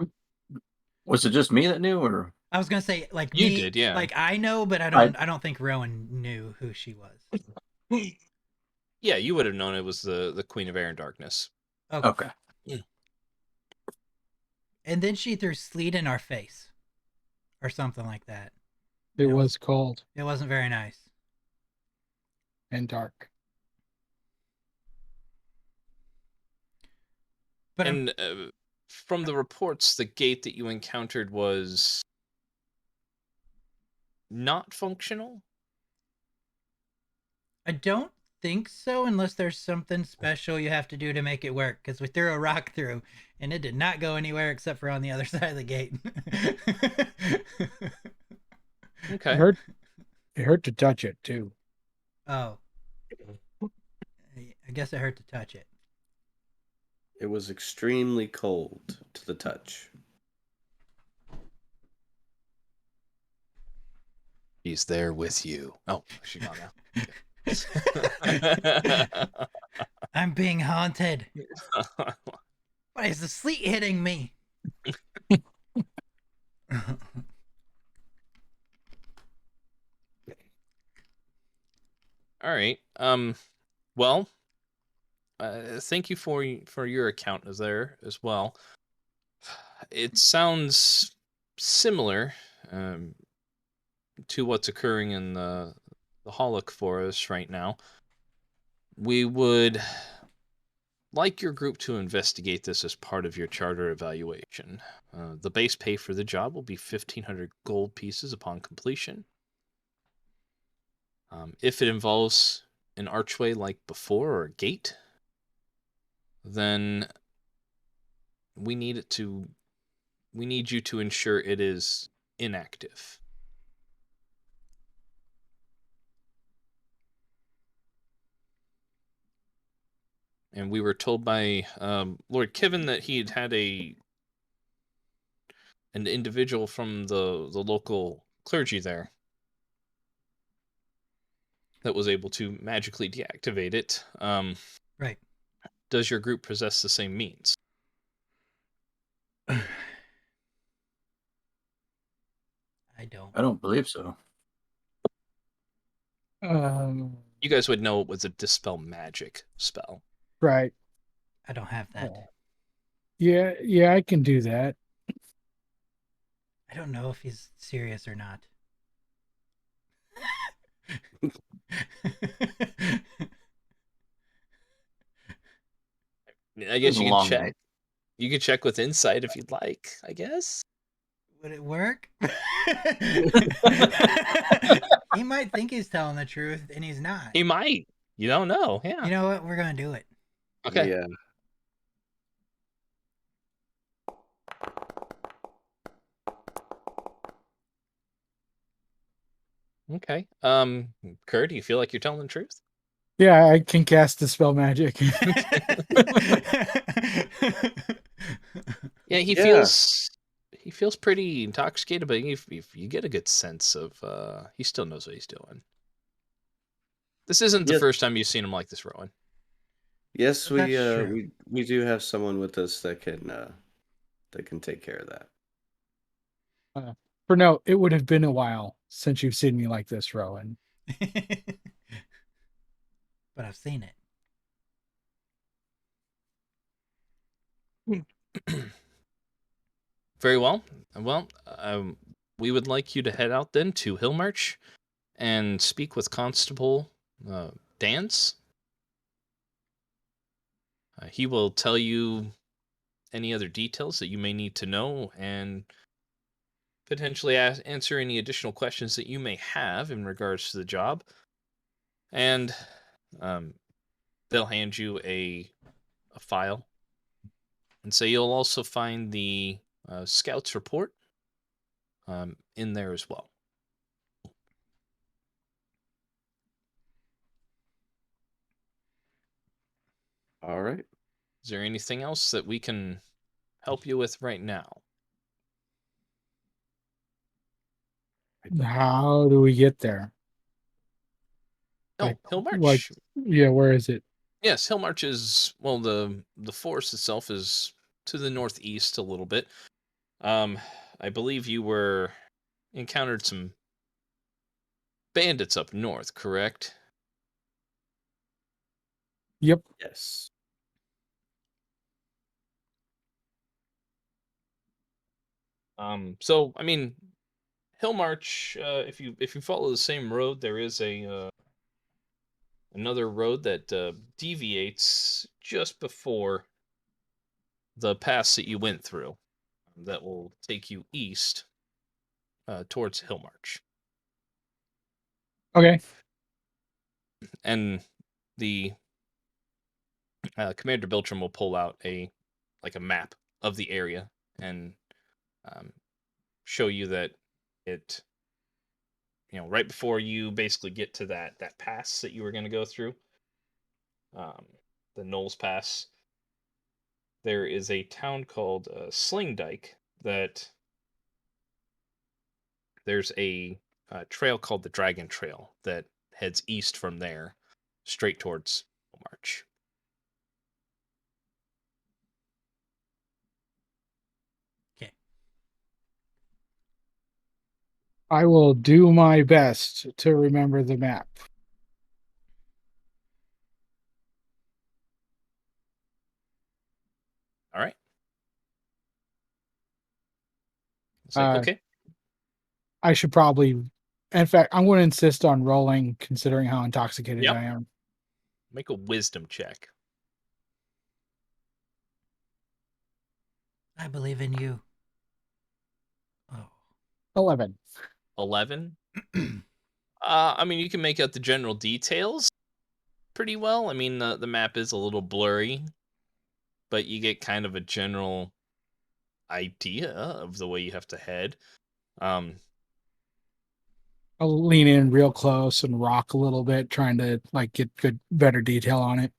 Was it just me that knew, or I was gonna say, like, you me, did, yeah. like, I know, but I I- don't think Rowan knew who she was. Yeah, you would have known it was the Queen of Air and Darkness. okay? And then she threw sleet in our face, or something like that. It was cold It wasn't very nice. and dark. But And from the reports, the gate that you encountered was not functional? I don't think so, unless there's something special you have to do to make it work. Because we threw a rock through, and it did not go anywhere except for on the other side of the gate. Okay. It hurt to touch it too. Oh, I guess it hurt to touch it. It was extremely cold to the touch. He's there with you. Oh, she's gone now. I'm being haunted. Why is the sleet hitting me? All right. Well, thank you for your account as there as well. It sounds similar to what's occurring in the Holic Forest right now. We would like your group to investigate this as part of your charter evaluation. The base pay for the job will be 1,500 gold pieces upon completion. If it involves an archway like before, or a gate, then we need you to ensure it is inactive. And we were told by Lord Kiven that he had an individual from the local clergy there that was able to magically deactivate it. Right. Does your group possess the same means? I don't. I don't believe so. You guys would know it was a dispel magic spell. Right. I don't have that. Yeah, I can do that. I don't know if he's serious or not. I guess It's a you can long check. night. You can check with insight if you'd like, I guess. Would it work? He might think he's telling the truth, and he's not. He might. You don't know. Yeah. You know what? We're gonna do it. Okay. Yeah. Okay. Kurt, do you feel like you're telling the truth? Yeah, I can cast Dispel Magic. Yeah, he Yeah. feels pretty intoxicated, but if you get a good sense of he still knows what he's doing. This isn't the Yes. first time you've seen him like this, Rowan. Yes, That's true. we do have someone with us that can take care of that. For no, it would have been a while since you've seen me like this, Rowan. But I've seen it. Very well. Well, we would like you to head out then to Hillmarch and speak with Constable Dance. He will tell you any other details that you may need to know and potentially answer any additional questions that you may have in regards to the job. And they'll hand you a file. And so you'll also find the Scouts report in there as well. All right. Is there anything else that we can help you with right now? How do we get there? No, Like, Hillmarch. yeah, where is it? Yes, Hillmarch is, well, the forest itself is to the northeast a little bit. I believe you encountered some bandits up north, correct? Yep. Yes. So I mean, Hillmarch, if you follow the same road, there is another road that deviates just before the pass that you went through that will take you east towards Hillmarch. Okay. And the Commander Biltram will pull out a map of the area and show you that it, right before you basically get to that pass that you were going to go through, the Knowles Pass, there is a town called Sling Dyke that there's a trail called the Dragon Trail that heads east from there, straight towards March. Okay. I will do my best to remember the map. All right. It's like, okay. I should probably, in fact, I'm going to insist on rolling considering how intoxicated Yep. I am. Make a wisdom check. I believe in you. Oh. 11. 11. I mean, you can make out the general details pretty well. I mean, the map is a little blurry, but you get kind of a general idea of the way you have to head. I'll lean in real close and rock a little bit, trying to get better detail on it.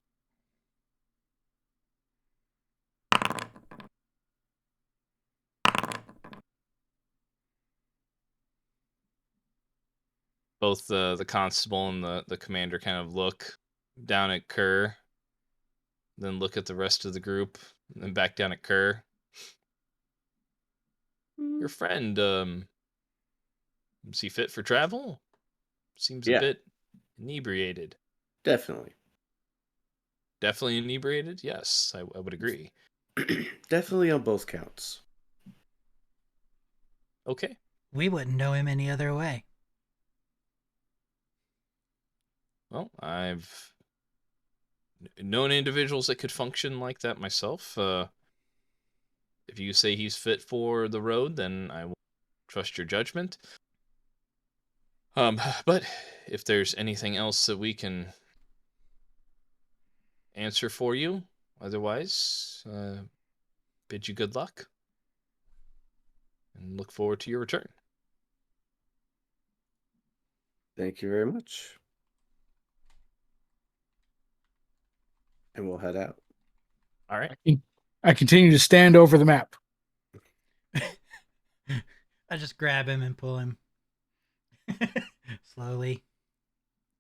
Both the constable and the commander kind of look down at Kerr, then look at the rest of the group, and then back down at Kerr. Your friend, is he fit for travel? Seems a Yeah. bit inebriated. Definitely. Definitely inebriated? Yes, I would agree. Definitely on both counts. Okay. We wouldn't know him any other way. Well, I've known individuals that could function like that myself. If you say he's fit for the road, then I will trust your judgment. But if there's anything else that we can answer for you, otherwise, bid you good luck and look forward to your return. Thank you very much. And we'll head out. All right. I continue to stand over the map. I just grab him and pull him slowly.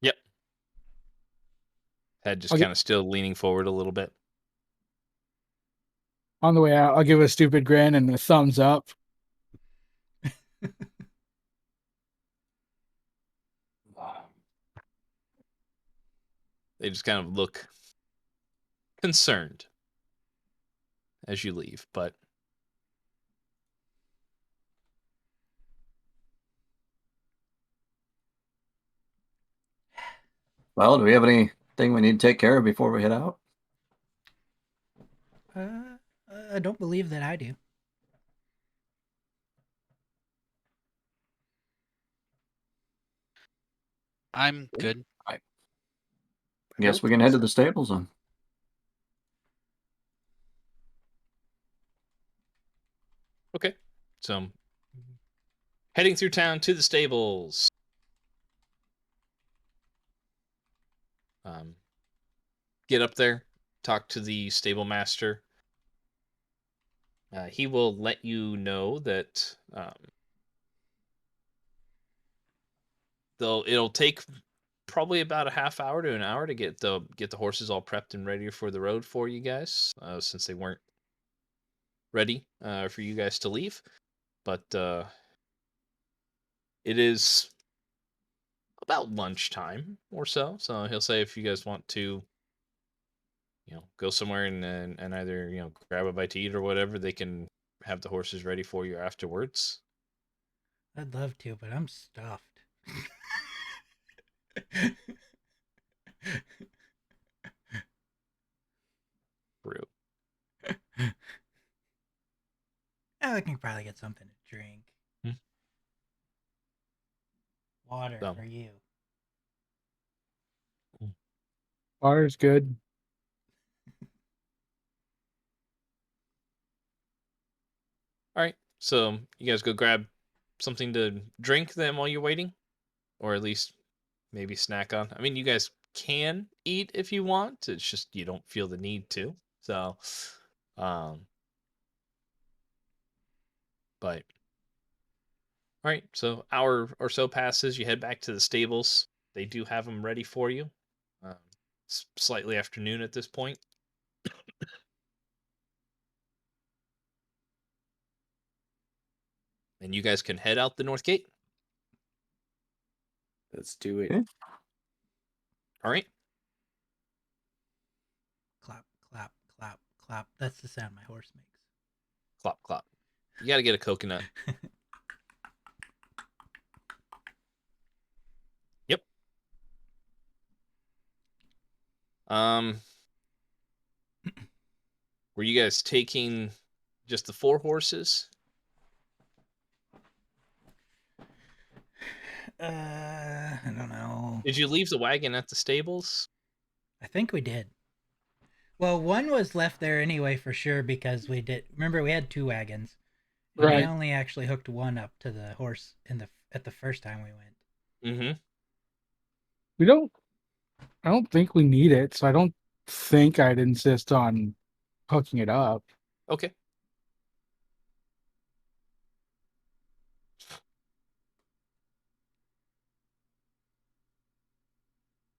Yep. Head just Okay. kind of still leaning forward a little bit. On the way out, I'll give a stupid grin and a thumbs up. They just kind of look concerned as you leave, but Well, do we have anything we need to take care of before we head out? I don't believe that I do. I'm good. I guess we can head to the stables then. okay. So heading through town to the stables. Get up there, talk to the stable master. He will let you know that it'll take probably about a half hour to an hour to get the horses all prepped and ready for the road for you guys, since they weren't ready for you guys to leave. But it is about lunchtime or so. So he'll say if you guys want to, go somewhere and either grab a bite to eat or whatever, they can have the horses ready for you afterwards. I'd love to, but I'm stuffed. True. I can probably get something to drink. Water So. for you. Water's good. All right. So you guys go grab something to drink then while you're waiting, or at least maybe snack on. I mean, you guys can eat if you want. It's just you don't feel the need to. So, but all right. So hour or so passes. You head back to the stables. They do have them ready for you. It's slightly afternoon at this point. And you guys can head out the north gate. Let's do it. Okay. All right. Clap, clap, clap, clap. That's the sound my horse makes. Clop, clop. You got to get a coconut. Yep. Were you guys taking just the 4 horses? I don't know. Did you leave the wagon at the stables? I think we did. Well, one was left there anyway for sure because we did. Remember, we had 2 wagons. And Right. we only actually hooked one up to the horse at the first time we went. Mm-hmm. I don't think we need it, so I don't think I'd insist on hooking it up. Okay.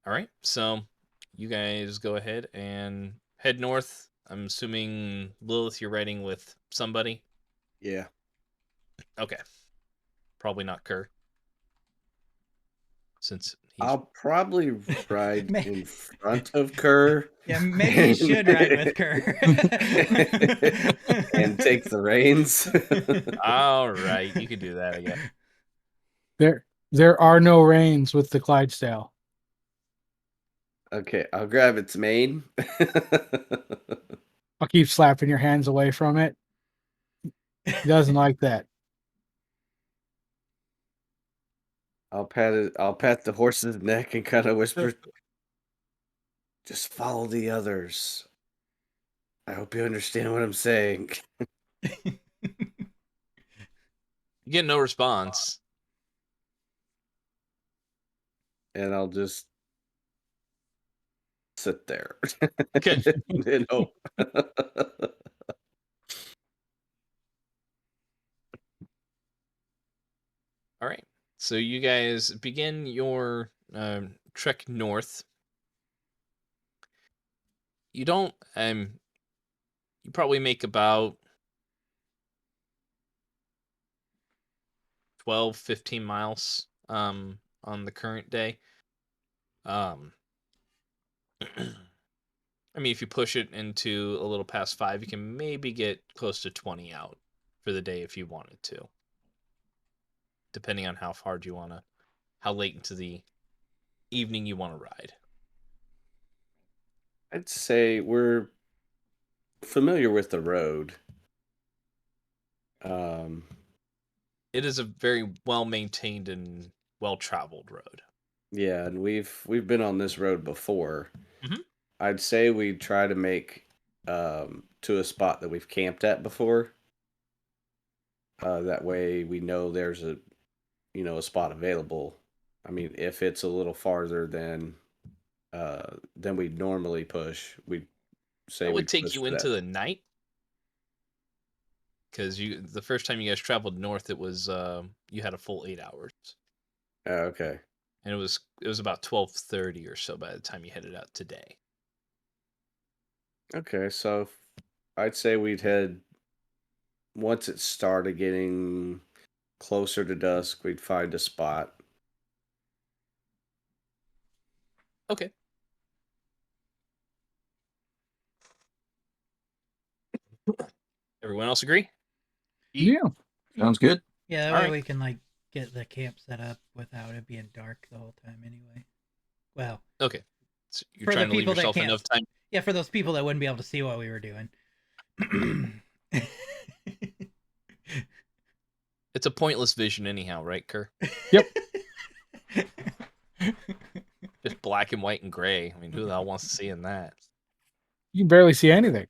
All right. So you guys go ahead and head north. I'm assuming, Lilith, you're riding with somebody? Yeah. Okay. Probably not Kerr. Since he's... I'll probably ride May- in front of Kerr. Yeah, maybe you should ride with Kerr. And take the reins. All right. You could do that, I guess. There are no reins with the Clydesdale. Okay, I'll grab its mane. I'll keep slapping your hands away from it. He doesn't like that. I'll pat the horse's neck and kind of whisper, "Just follow the others. I hope you understand what I'm saying." You get no response. And I'll just sit there Okay. and hope. All right. So you guys begin your trek north. You don't you probably make about 12, 15 miles on the current day. Um I mean, if you push it into a little past 5, you can maybe get close to 20 out for the day if you wanted to, depending on how late into the evening you want to ride. I'd say we're familiar with the road. Um, It is a very well maintained and well traveled road. yeah, and we've been on this road before. Mhm. I'd say we try to make to a spot that we've camped at before. That way we know there's a spot available. I mean, if it's a little farther than we normally push, we'd say That would we'd take push you for into that. the night because the first time you guys traveled north, it was you had a full 8 hours, Okay. and it was about 12:30 or so by the time you headed out today. Okay, so I'd say we'd head once it started getting closer to dusk, we'd find a spot. Okay. Everyone else agree? Yeah. Sounds good. Yeah, that All way right. we can like get the camp set up without it being dark the whole time anyway. Well, Okay. So you're for the trying to leave people that yourself can't enough time. yeah, for those people that wouldn't be able to see what we were doing. It's a pointless vision anyhow, right, Kerr? Yep. Just black and white and gray. I mean, who the hell wants to see in that? You can barely see anything.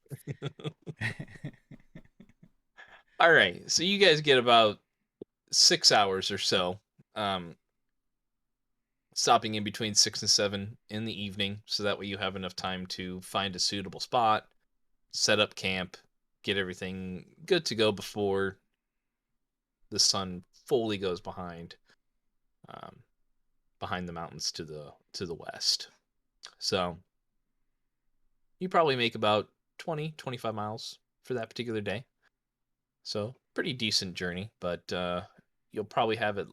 All right. So you guys get about 6 hours or so. Stopping in between 6 and 7 in the evening, so that way you have enough time to find a suitable spot, set up camp, get everything good to go before the sun fully goes um, behind the mountains to the west. So you probably make about 20, 25 miles for that particular day. So pretty decent journey, but you'll probably have at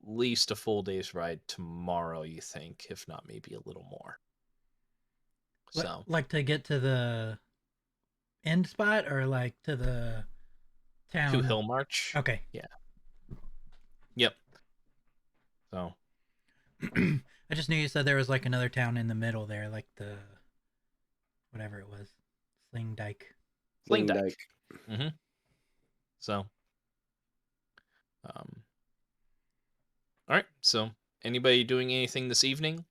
least a full day's ride tomorrow, you think, if not maybe a little more. So like to get to the end spot or like to the town? to Hill March. Okay. Yeah. Yep. So I just knew you said there was like another town in the middle there, like the whatever it was, Sling Dyke. Sling Dyke. Dyke. Mm-hmm. So, all right. So, anybody doing anything this evening?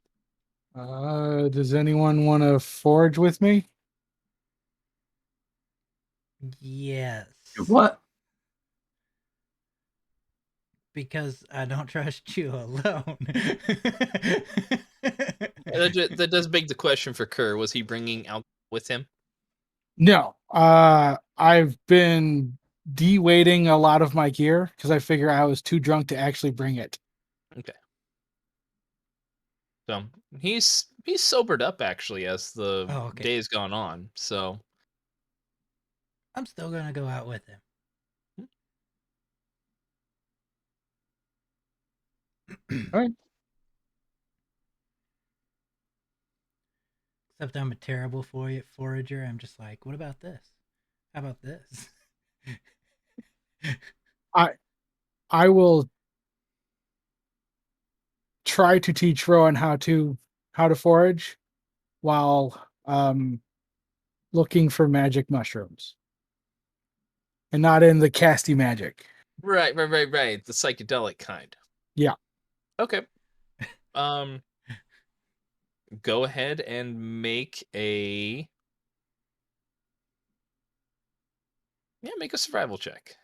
Does anyone want to forage with me? Yes. What? Because I don't trust you alone. That does beg the question for Kerr. Was he bringing alcohol with him? No. I've been de-weighting a lot of my gear because I figure I was too drunk to actually bring it. Okay. So he's sobered up actually as the okay. day's gone on. So I'm still gonna go out with him. All right. Except I'm a terrible forager. I'm just like, what about this? How about this? I will try to teach Rowan how to forage while looking for magic mushrooms. And not in the casty magic. right. The psychedelic kind. Yeah. Okay. Go ahead and make a make a survival check.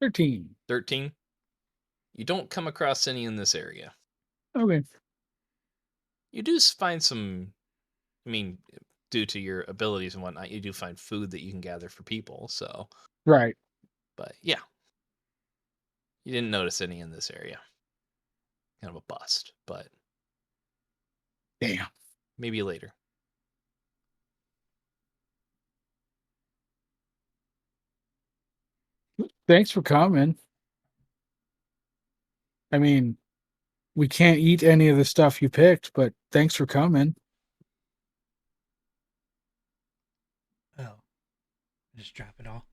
13. 13. You don't come across any in this area. Okay. You do find some. I mean, due to your abilities and whatnot, you do find food that you can gather for people. So, Right. but yeah, you didn't notice any in this area. Kind of a bust, but Damn. maybe later. Thanks for coming. I mean, we can't eat any of the stuff you picked, but thanks for coming. Oh, just drop it all.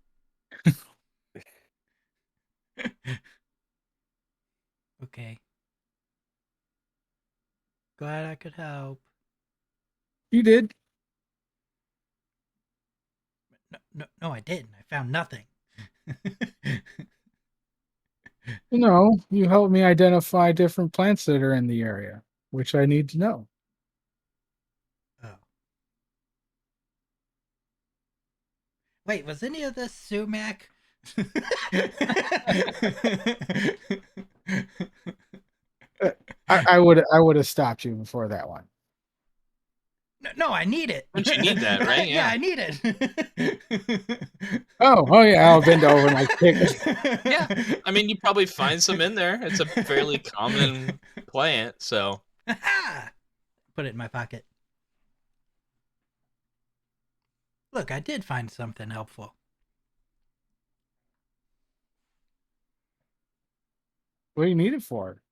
Okay. Glad I could help. You did. No, I didn't. I found nothing. No, you helped me identify different plants that are in the area, which I need to know. Oh. Wait, was any of this sumac? I would have stopped you before that one. No, I need it. Don't you need that, right? Yeah, Yeah. I need it. Oh yeah, I'll bend over and like pick it. Yeah. I mean, you probably find some in there. It's a fairly common plant, so. Put it in my pocket. Look, I did find something helpful. What do you need it for?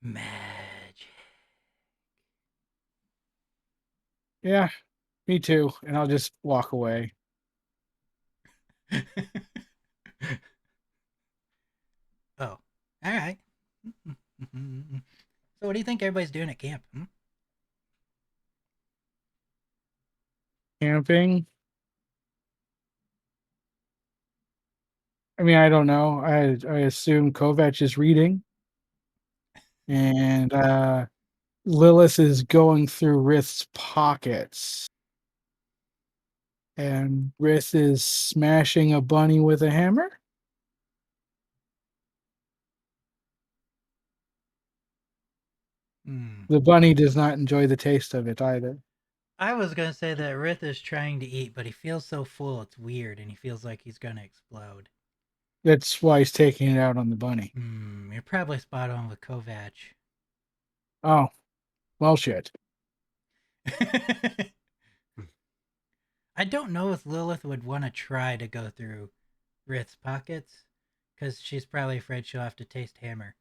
Magic. Yeah, me too. And I'll just walk away. Oh, all right. So, what do you think everybody's doing at camp? Camping. I mean, I don't know. I assume Kovac is reading, and Lilith is going through Rith's pockets, and Rith is smashing a bunny with a hammer. The bunny does not enjoy the taste of it either. I was gonna say that Rith is trying to eat, but he feels so full it's weird, and he feels like he's gonna explode. That's why he's taking it out on the bunny. You're probably spot on with Kovac. Oh, well, shit. I don't know if Lilith would want to try to go through Rith's pockets, because she's probably afraid she'll have to taste hammer.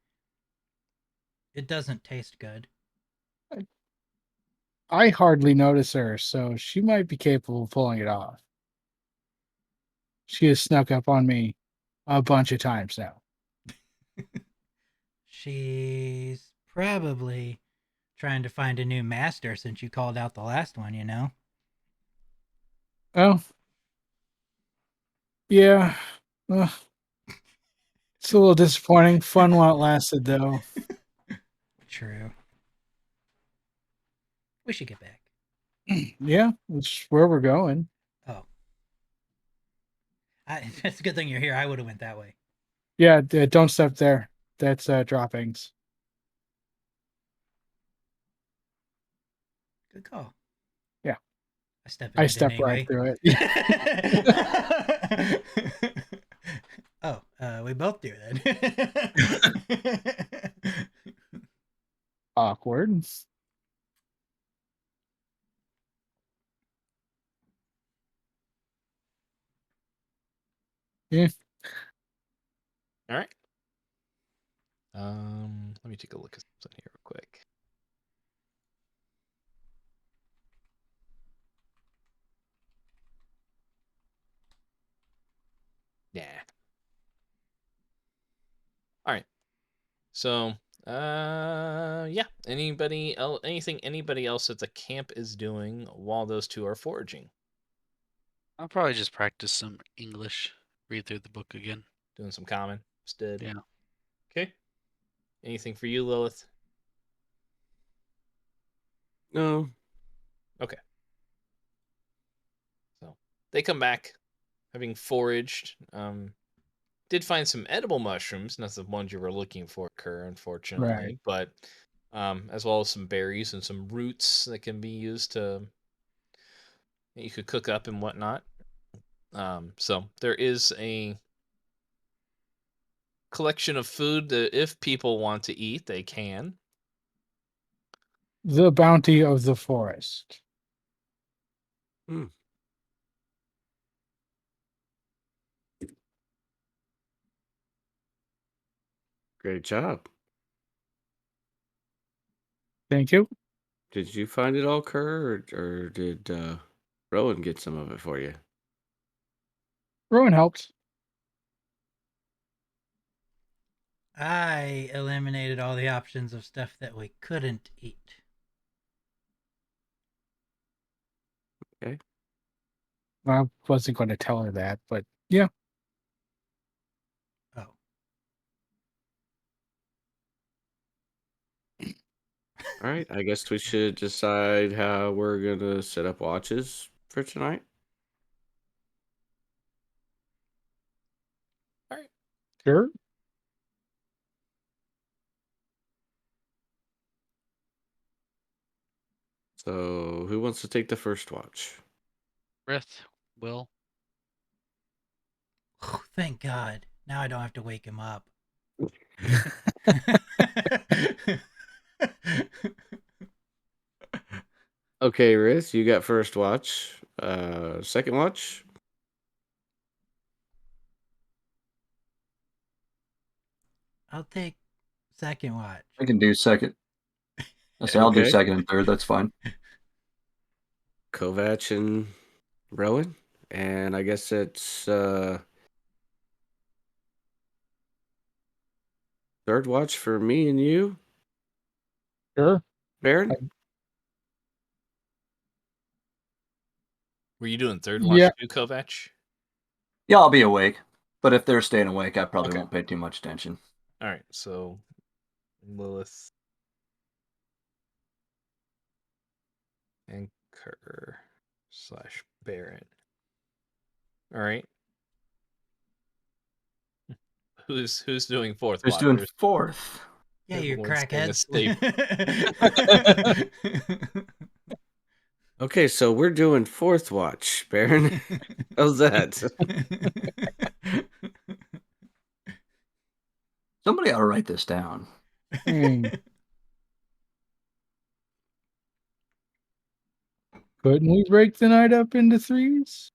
It doesn't taste good. I hardly notice her, so she might be capable of pulling it off. She has snuck up on me a bunch of times now. She's probably trying to find a new master since you called out the last one, you know? Oh, yeah. It's a little disappointing. Fun while it lasted, though. True. We should get back. Yeah, that's where we're going. Oh. It's a good thing you're here. I would have went that way. Yeah, don't step there. That's droppings. Good call. Yeah. I I step stepped right through it. Oh, we both do then. Awkward. Yeah. All right. Let me take a look at something here real quick. Yeah. All right. So, yeah. Anything anybody else at the camp is doing while those two are foraging? I'll probably just practice some English. Read through the book again. Doing some common instead. Yeah. Okay. Anything for you, Lilith? No. Okay. So they come back, having foraged. Did find some edible mushrooms, not the ones you were looking for, Kerr, unfortunately, but as well as some berries and some roots that can be used that you could cook up and whatnot. So there is a collection of food that if people want to eat, they can. The bounty of the forest. Hmm. Great job. Thank you. Did you find it all, Kerr, or did Rowan get some of it for you? Rowan helped. I eliminated all the options of stuff that we couldn't eat. Okay. I wasn't going to tell her that, but yeah. Oh. All right. I guess we should decide how we're gonna set up watches for tonight. All right. Sure. So, who wants to take the first watch? Rith, Will. Thank God. Now I don't have to wake him up. Okay, Riz, you got first watch. Second watch. I'll take second watch. I can do second. I say I'll do Okay. second and third. That's fine. Kovac and Rowan, and I guess it's third watch for me and you, Sure. Baron. Were you doing third Yeah. watch too, Kovac? Yeah, I'll be awake. But if they're staying awake, I probably Okay. won't pay too much attention. All right. So Lilith and Kerr / Baron. All right. Who's doing fourth Who's watch? doing fourth? Yeah, you Everyone's staying crackheads. Okay, so we're doing fourth watch, Baron. How's that? Somebody ought to write this down. Hmm. Couldn't we break the night up into threes?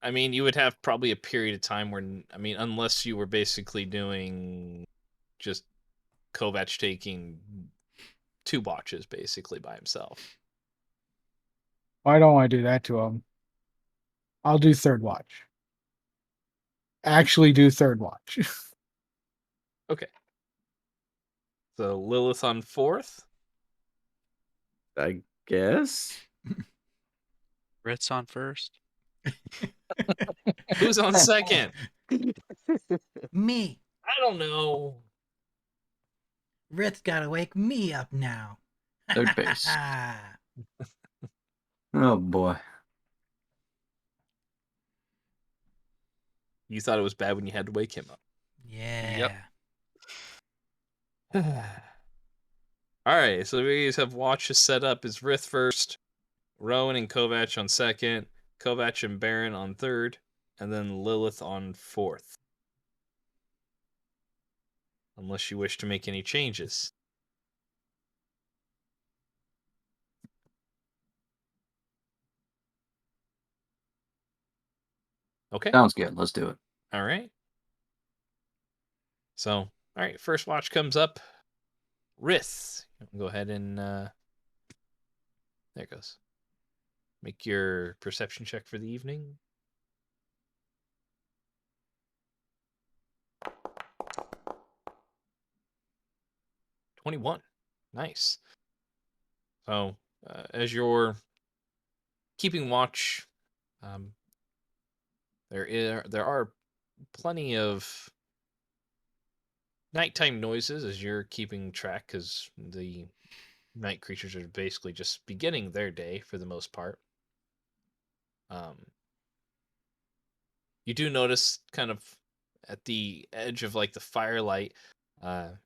I mean, you would have probably a period of time where, I mean, unless you were basically doing just Kovac taking 2 watches basically by himself. Why don't I do that to him? I'll do third watch. Actually do third watch. Okay. So Lilith on fourth. I guess. Rith's on first. Who's on second? Me. I don't know. Rit's gotta wake me up now. Third base. Oh boy. You thought it was bad when you had to wake him up. Yeah. All right, so we have watches set up as Rith first, Rowan and Kovac on second, Kovac and Baron on third, and then Lilith on fourth. Unless you wish to make any changes. Okay. Sounds good. Let's do it. All right. So, all right, first watch comes up. Rith. Go ahead and there it goes. Make your perception check for the evening. 21. Nice. So, as you're keeping watch. There are plenty of nighttime noises as you're keeping track, because the night creatures are basically just beginning their day for the most part. You do notice kind of at the edge of like the firelight, you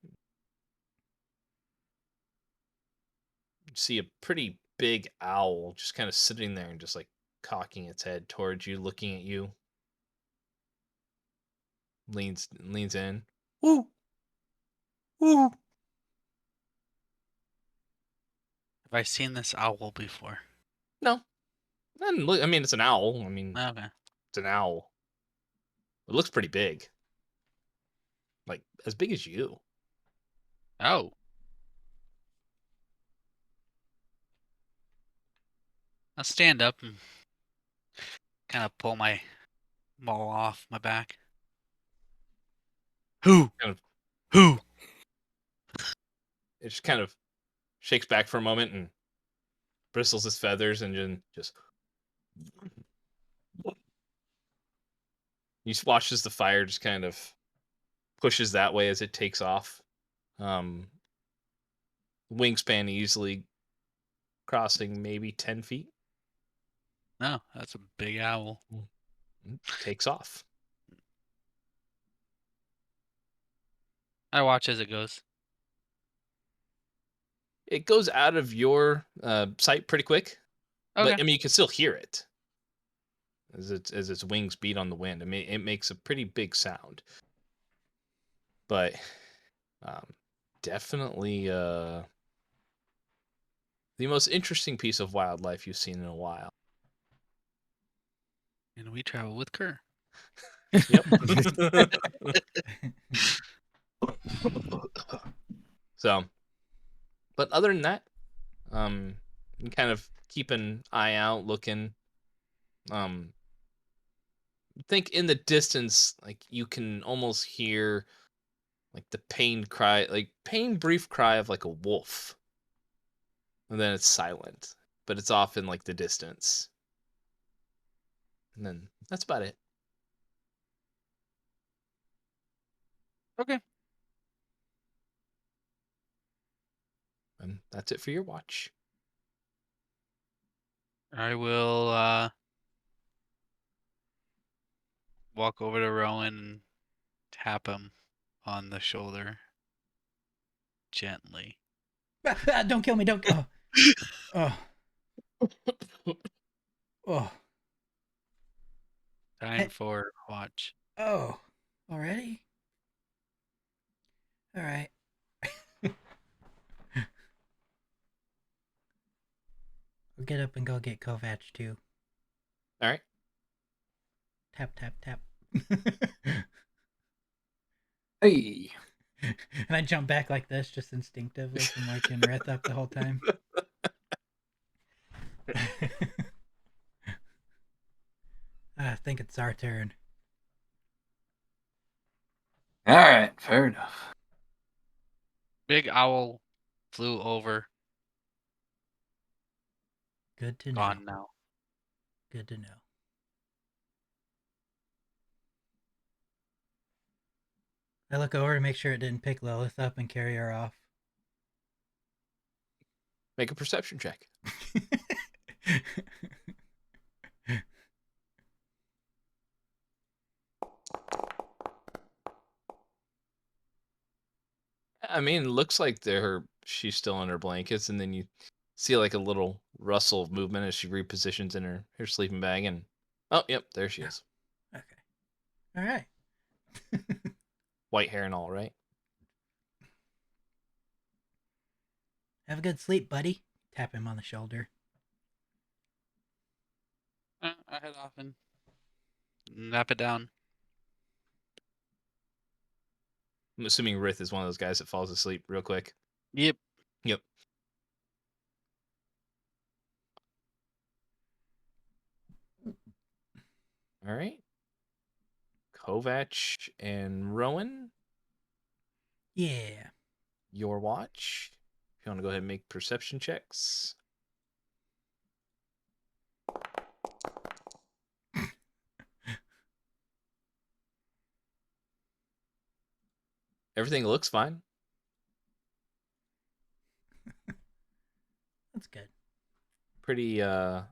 see a pretty big owl just kind of sitting there and just like cocking its head towards you, looking at you. Leans in. Woo! Woo! Have I seen this owl before? No. I mean, it's an owl. I mean, Okay. it's an owl. It looks pretty big. Like, as big as you. Oh. I'll stand up and kind of pull my maul off my back. Who? Kind of, Who? it just kind of shakes back for a moment and bristles its feathers and then just. You watch as the fire just kind of pushes that way as it takes off. Wingspan easily crossing maybe 10 feet. No, that's a big owl. Takes off. I watch as it goes. It goes out of your sight pretty quick, Okay. but I mean you can still hear it as its wings beat on the wind. I mean it makes a pretty big sound, but definitely the most interesting piece of wildlife you've seen in a while. And we travel with Kerr. Yep. So, but other than that, you kind of keep an eye out, looking. Think in the distance, like you can almost hear, like the pained cry, like pain brief cry of like a wolf, and then it's silent, but it's off in like the distance, and then that's about it. Okay. And that's it for your watch. I will walk over to Rowan and tap him on the shoulder gently. Don't kill me! Don't. Oh. Oh. Time for watch. Oh. Already? All right. I'll get up and go get Kovac too. All right. Tap, tap, tap. Hey. And I jump back like this, just instinctively from waking Rith up the whole time. I think it's our turn. All right, fair enough. Big owl flew over. Good to know. Gone now. Good to know. I look over to make sure it didn't pick Lilith up and carry her off. Make a perception check. I mean, it looks like she's still in her blankets, and then you see like a little rustle of movement as she repositions in her sleeping bag, and oh, yep, there she is. Okay. All right. White hair and all, right? Have a good sleep, buddy. Tap him on the shoulder. I head off and nap it down. I'm assuming Rith is one of those guys that falls asleep real quick. Yep. Yep. All right. Kovac and Rowan, Yeah. your watch. If you want to go ahead and make perception checks. Everything looks fine. That's good. Pretty see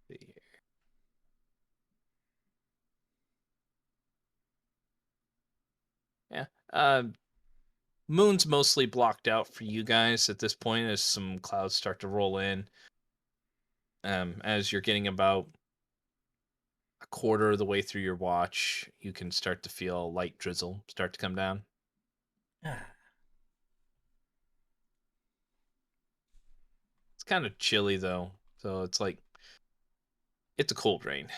here. Yeah. Moon's mostly blocked out for you guys at this point as some clouds start to roll in. As you're getting about a quarter of the way through your watch, you can start to feel light drizzle start to come down. Ah, It's kind of chilly though, so it's like it's a cold rain.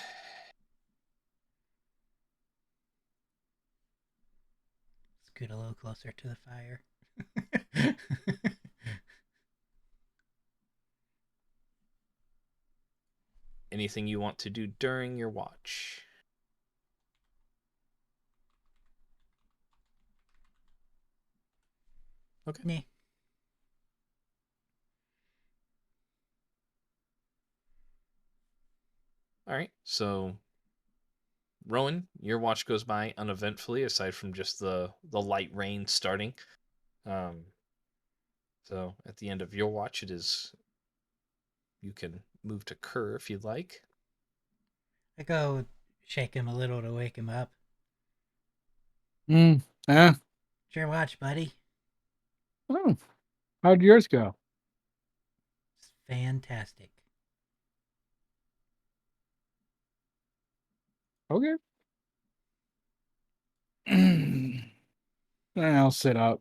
scoot a little closer to the fire. Anything you want to do during your watch? Okay. Nah. All right. So, Rowan, your watch goes by uneventfully, aside from just the light rain starting. Um, so at the end of your watch, it is you can move to Kerr if you'd like. I go shake him a little to wake him up. Yeah. It's your watch, buddy. Oh, how'd yours go? It's fantastic. Okay. I'll sit up.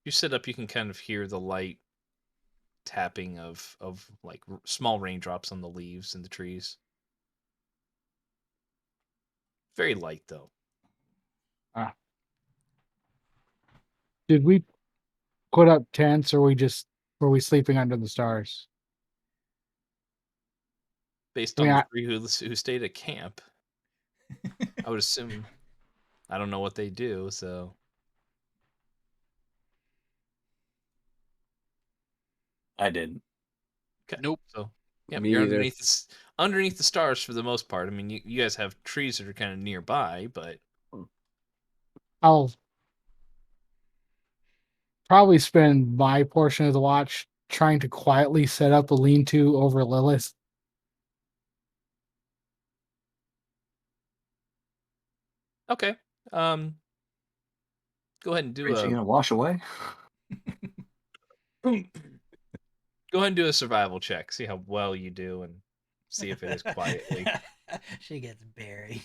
You sit up, you can kind of hear the light tapping of like small raindrops on the leaves in the trees. Very light though. Ah. Did we put up tents, or were we sleeping under the stars? Based I on mean, the I, three who stayed at camp, I would assume. I don't know what they do, so I didn't. okay. Nope. So yep, Me you're either. underneath the stars for the most part. I mean, you guys have trees that are kind of nearby, but I'll probably spend my portion of the watch trying to quietly set up a lean-to over Lilith. okay. Um, go ahead and do Is she a gonna wash away? go ahead and do a survival check. See how well you do, and see if it is quietly. She gets buried.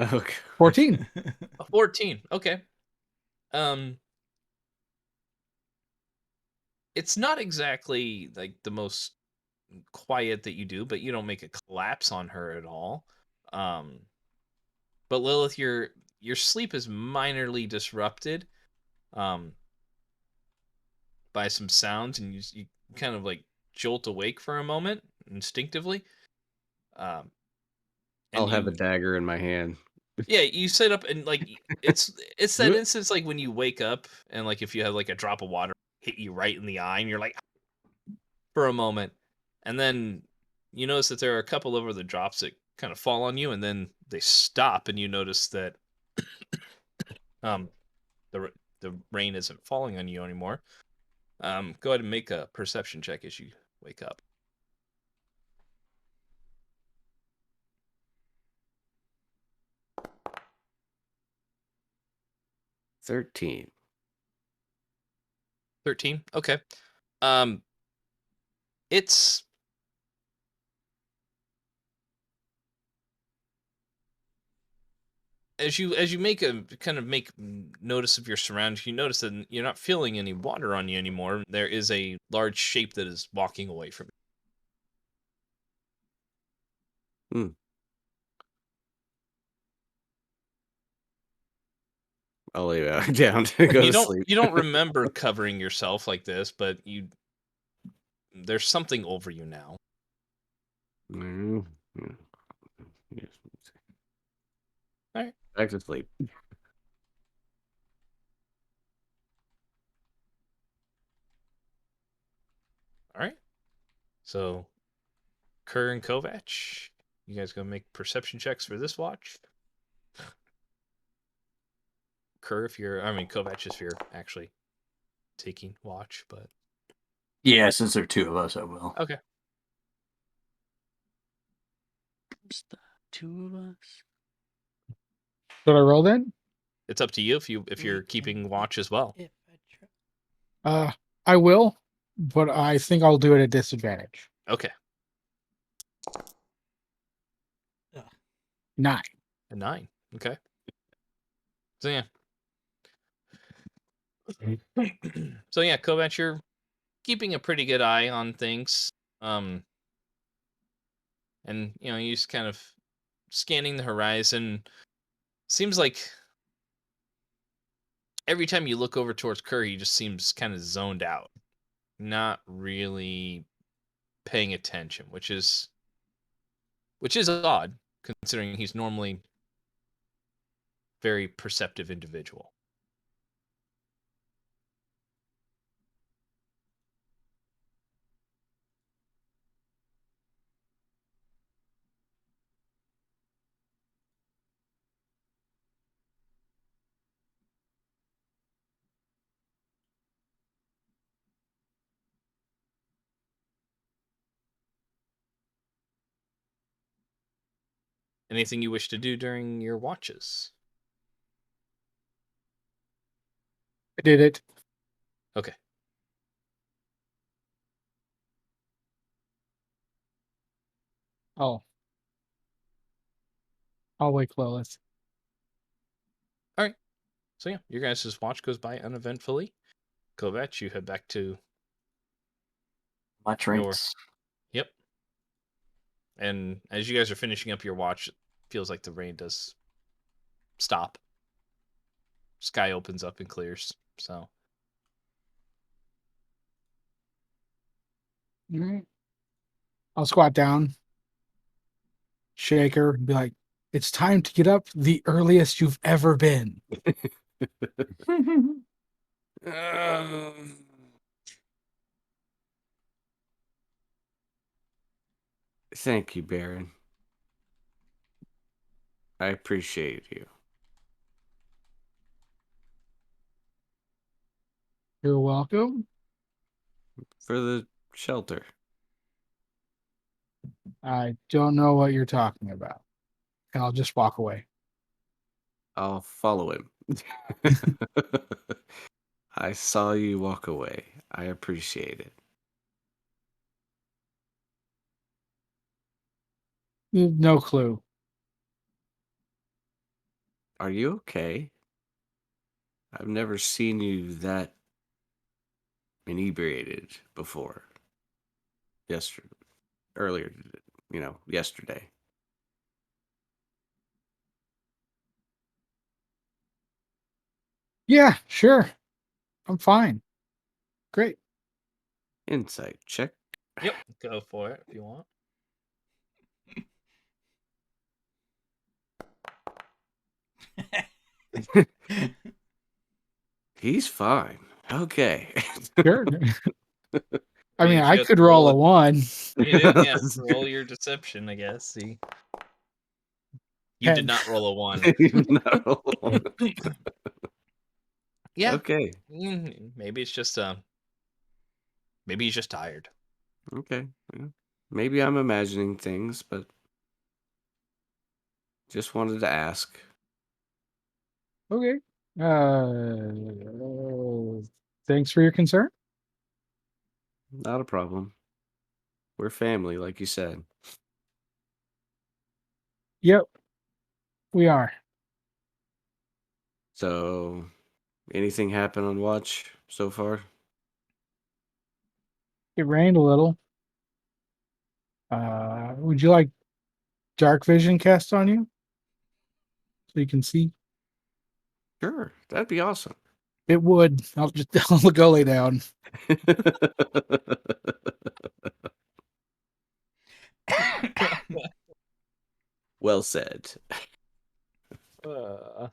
Okay. 14. A 14. Okay. Um, it's not exactly like the most quiet that you do, but you don't make a collapse on her at all. Um, but Lilith, your sleep is minorly disrupted um by some sounds, and you kind of like jolt awake for a moment instinctively. Um, I'll and have a you dagger in my hand. yeah, you sit up and like it's that Ugh. instance like when you wake up and like if you have like a drop of water hit you right in the eye and you're like for a moment, and then you notice that there are a couple of other drops that kind of fall on you, and then they stop, and you notice that um the rain isn't falling on you anymore. Go ahead and make a perception check as you wake up. 13. 13. Okay. Um, it's as you make a kind of make notice of your surroundings, you notice that you're not feeling any water on you anymore. There is a large shape that is walking away from Hmm. I'll lay down to you. go You to don't sleep. you don't remember covering yourself like this, but there's something over you now. Mm, mm, yes. All right. Back to sleep. All right. So Kerr and Kovac. You guys gonna make perception checks for this watch? Kerr, Kovac, if you're actually taking watch, but Yeah, since there are two of us, I will. okay. Just the two of us. Should I roll then? It's up to you if you're keeping watch as well. If I try. I will, but I think I'll do it at disadvantage. Okay. Ugh. 9. A 9. Okay. So yeah. So yeah, Kovac, you're keeping a pretty good eye on things. And you're just kind of scanning the horizon. Seems like every time you look over towards Curry, he just seems kind of zoned out, not really paying attention, which is odd considering he's normally very perceptive individual. Anything you wish to do during your watches? I did it. Okay. Oh. I'll wake Lilith. All right. So yeah, your guys' watch goes by uneventfully. Kovac, you head back to My traits. Yep. And as you guys are finishing up your watch, it feels like the rain does stop. Sky opens up and clears. So All right. I'll squat down, shake her, and be like, "It's time to get up the earliest you've ever been." Thank you, Baron. I appreciate you. You're welcome. For the shelter. I don't know what you're talking about. And I'll just walk away. I'll follow him. I saw you walk away. I appreciate it. No clue. Are you okay? I've never seen you that inebriated before. Earlier, yesterday. Yeah, sure. I'm fine. Great. Insight check. yep, go for it if you want. He's fine. Okay. Sure. I mean, if I you have could to roll a it- 1. Yeah, roll your deception, I guess. See, you did 10. not roll a 1. No. Yeah. Okay. Maybe it's just maybe he's just tired. Okay. Yeah. Maybe I'm imagining things, but just wanted to ask. Okay. Thanks for your concern. Not a problem. We're family, like you said. Yep. We are. So, anything happen on watch so far? It rained a little. Would you like dark vision cast on you? So you can see? Sure, that'd be awesome. It would. I'll go lay down. Well said. Yeah,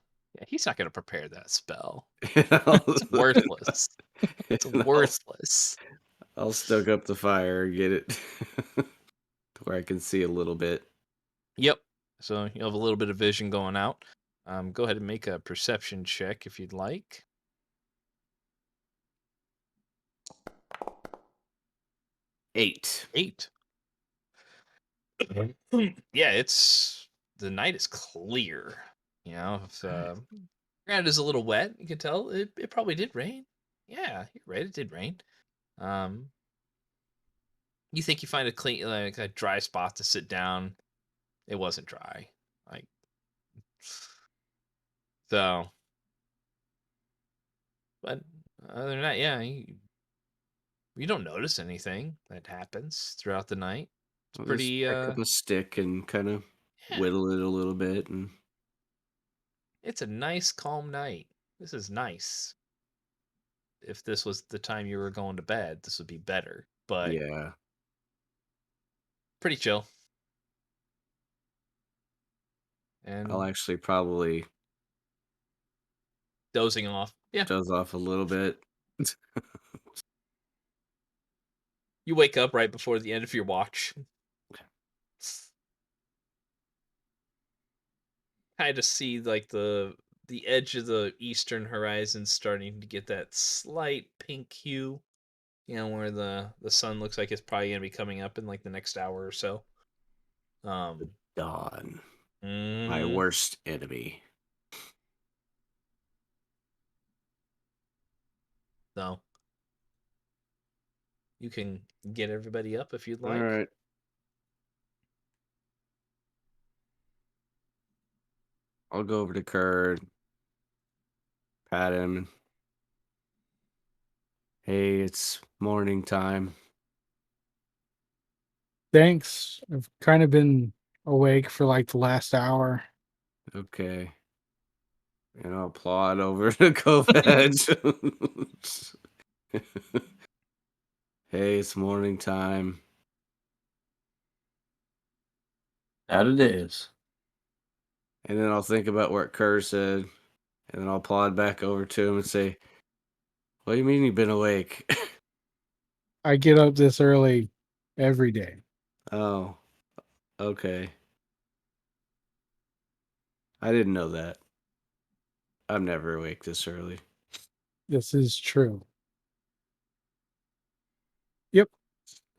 he's not going to prepare that spell. I'll, It's worthless. It's worthless. I'll stoke up the fire and get it to where I can see a little bit. Yep. So you have a little bit of vision going out. Go ahead and make a perception check if you'd like. 8. 8. Yeah, the night is clear. You know, if, granted, it's a little wet. You can tell it probably did rain. Yeah, you're right. It did rain. Um, you think you find a clean, like a dry spot to sit down. It wasn't dry. Like so, but other than that, yeah, you don't notice anything that happens throughout the night. It's I'll just pretty. pick up a stick and kind of Yeah, whittle it a little bit, and it's a nice, calm night. This is nice. If this was the time you were going to bed, this would be better. But yeah, pretty chill. I'll And actually probably dozing off. Yeah. doze off a little bit. You wake up right before the end of your watch. Kind of see like the edge of the eastern horizon starting to get that slight pink hue. You know, where the sun looks like it's probably gonna be coming up in like the next hour or so. Dawn, my Mhm. worst enemy. So you can get everybody up if you'd All like. right. I'll go over to Kurt, pat him. Hey, it's morning time. Thanks. I've kind of been awake for like the last hour. Okay. And I'll plod over to Kovach. Hey, it's morning time. That it is. And then I'll think about what Kerr said. And then I'll plod back over to him and say, what do you mean you've been awake? I get up this early every day. Oh, okay. I didn't know that. I'm never awake this early. This is true. Yep.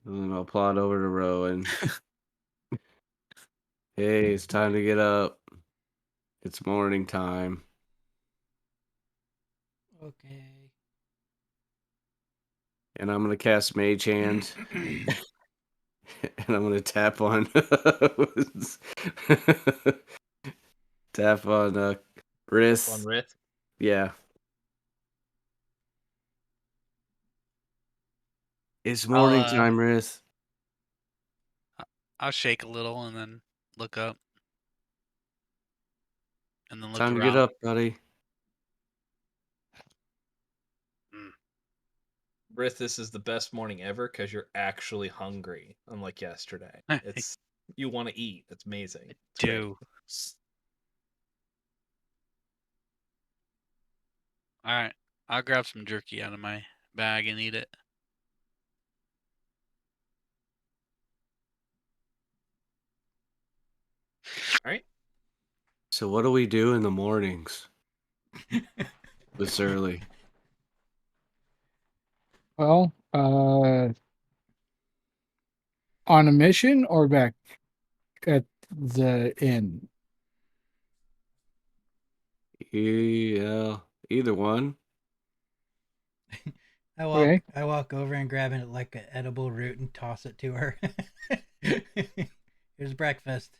And then I'll plod over to Rowan. Hey, it's time to get up. It's morning time. Okay. And I'm going to cast Mage Hand. And I'm going to tap on... tap on On Rith. Rith. Yeah. It's morning time, Rith. I'll shake a little and then look up. And then look Time to get around. up, buddy. Rith, this is the best morning ever because you're actually hungry, unlike yesterday. It's you want to eat. It's amazing. It's great. Do. All right. I'll grab some jerky out of my bag and eat it. All right. So what do we do in the mornings this early? Well, on a mission or back at the inn? Yeah, either one. Okay. I walk over and grab it like an edible root and toss it to her. Here's breakfast.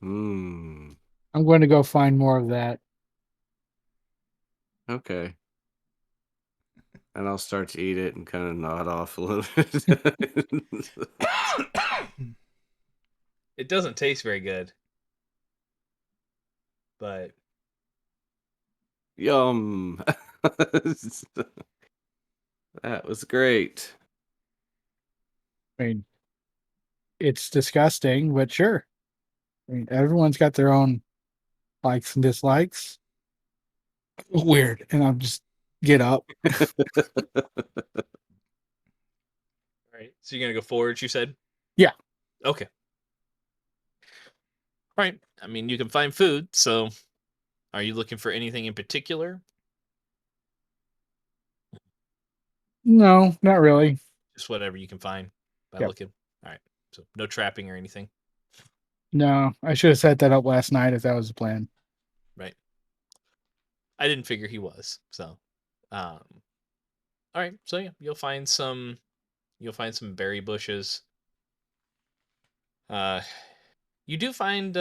Hmm. I'm going to go find more of that. Okay. And I'll start to eat it and kind of nod off a little bit. It doesn't taste very good, but Yum. That was great. I mean, it's disgusting, but sure. I mean, everyone's got their own likes and dislikes. Weird. And I'll just get up. all right. So you're gonna go forward, you said? Yeah. Okay. right. I mean, you can find food. So, are you looking for anything in particular? No, not really. Just whatever you can find by Yep. looking. All right. So, no trapping or anything. No, I should have set that up last night if that was the plan. Right. I didn't figure he was. So, all right. So yeah, you'll find some berry bushes. Uh, you do find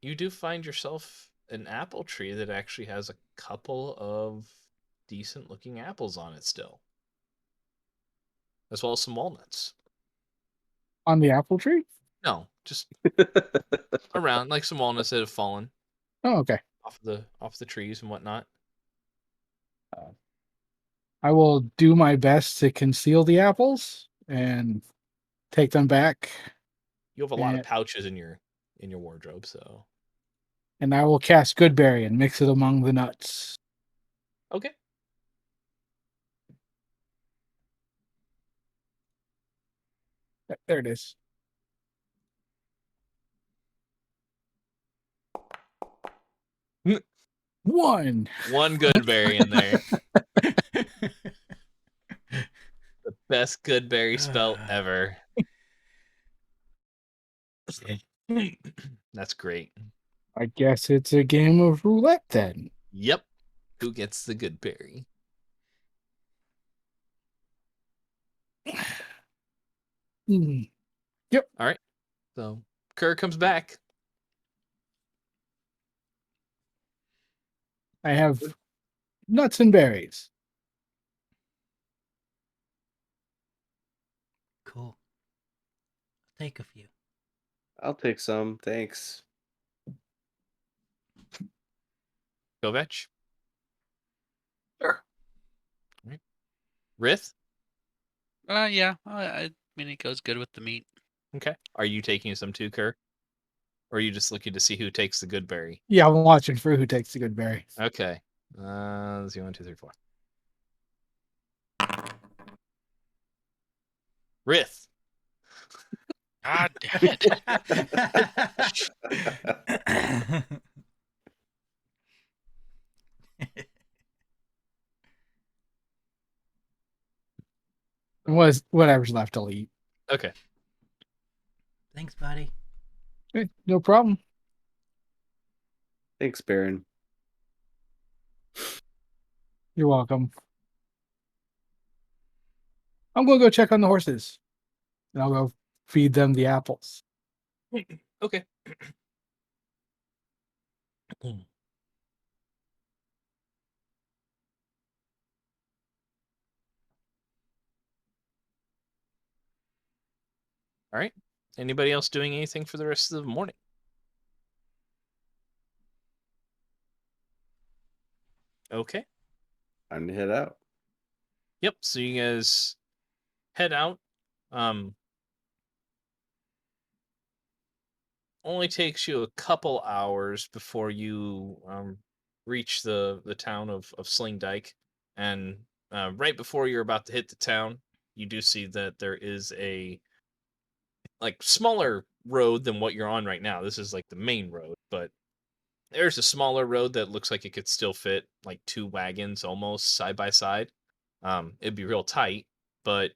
yourself an apple tree that actually has a couple of decent looking apples on it still, as well as some walnuts. On the apple tree? No, just around, like some walnuts that have fallen Oh, okay. off the trees and whatnot. I will do my best to conceal the apples and take them back, You have a lot of and, pouches in your wardrobe, so and I will cast Goodberry and mix it among the nuts. okay. There it is. One. One good berry in there. The best good berry spell ever. That's great. I guess it's a game of roulette then. Yep. Who gets the good berry? Hmm. All right. So Kerr comes back. I have nuts and berries. Cool. I'll take a few. I'll take some. Thanks. Govech. Sure. Rith. Yeah. I mean, it goes good with the meat. Okay. Are you taking some too, Kerr? Or are you just looking to see who takes the good berry? Yeah, I'm watching for who takes the good berry. Okay. Let's see. 1, 2, 3, 4. Rith. God damn it. Whatever's left, I'll eat. Okay. Thanks, buddy. Okay, no problem. Thanks, Baron. You're welcome. I'm gonna go check on the horses, and I'll go feed them the apples. Okay. All right. Anybody else doing anything for the rest of the morning? Okay. Time to head out. Yep. So you guys head out. Only takes you a couple hours before you reach the town of Sling Dyke, and right before you're about to hit the town, you do see that there is a like smaller road than what you're on right now. This is like the main road, but there's a smaller road that looks like it could still fit like 2 wagons almost side by side. It'd be real tight, but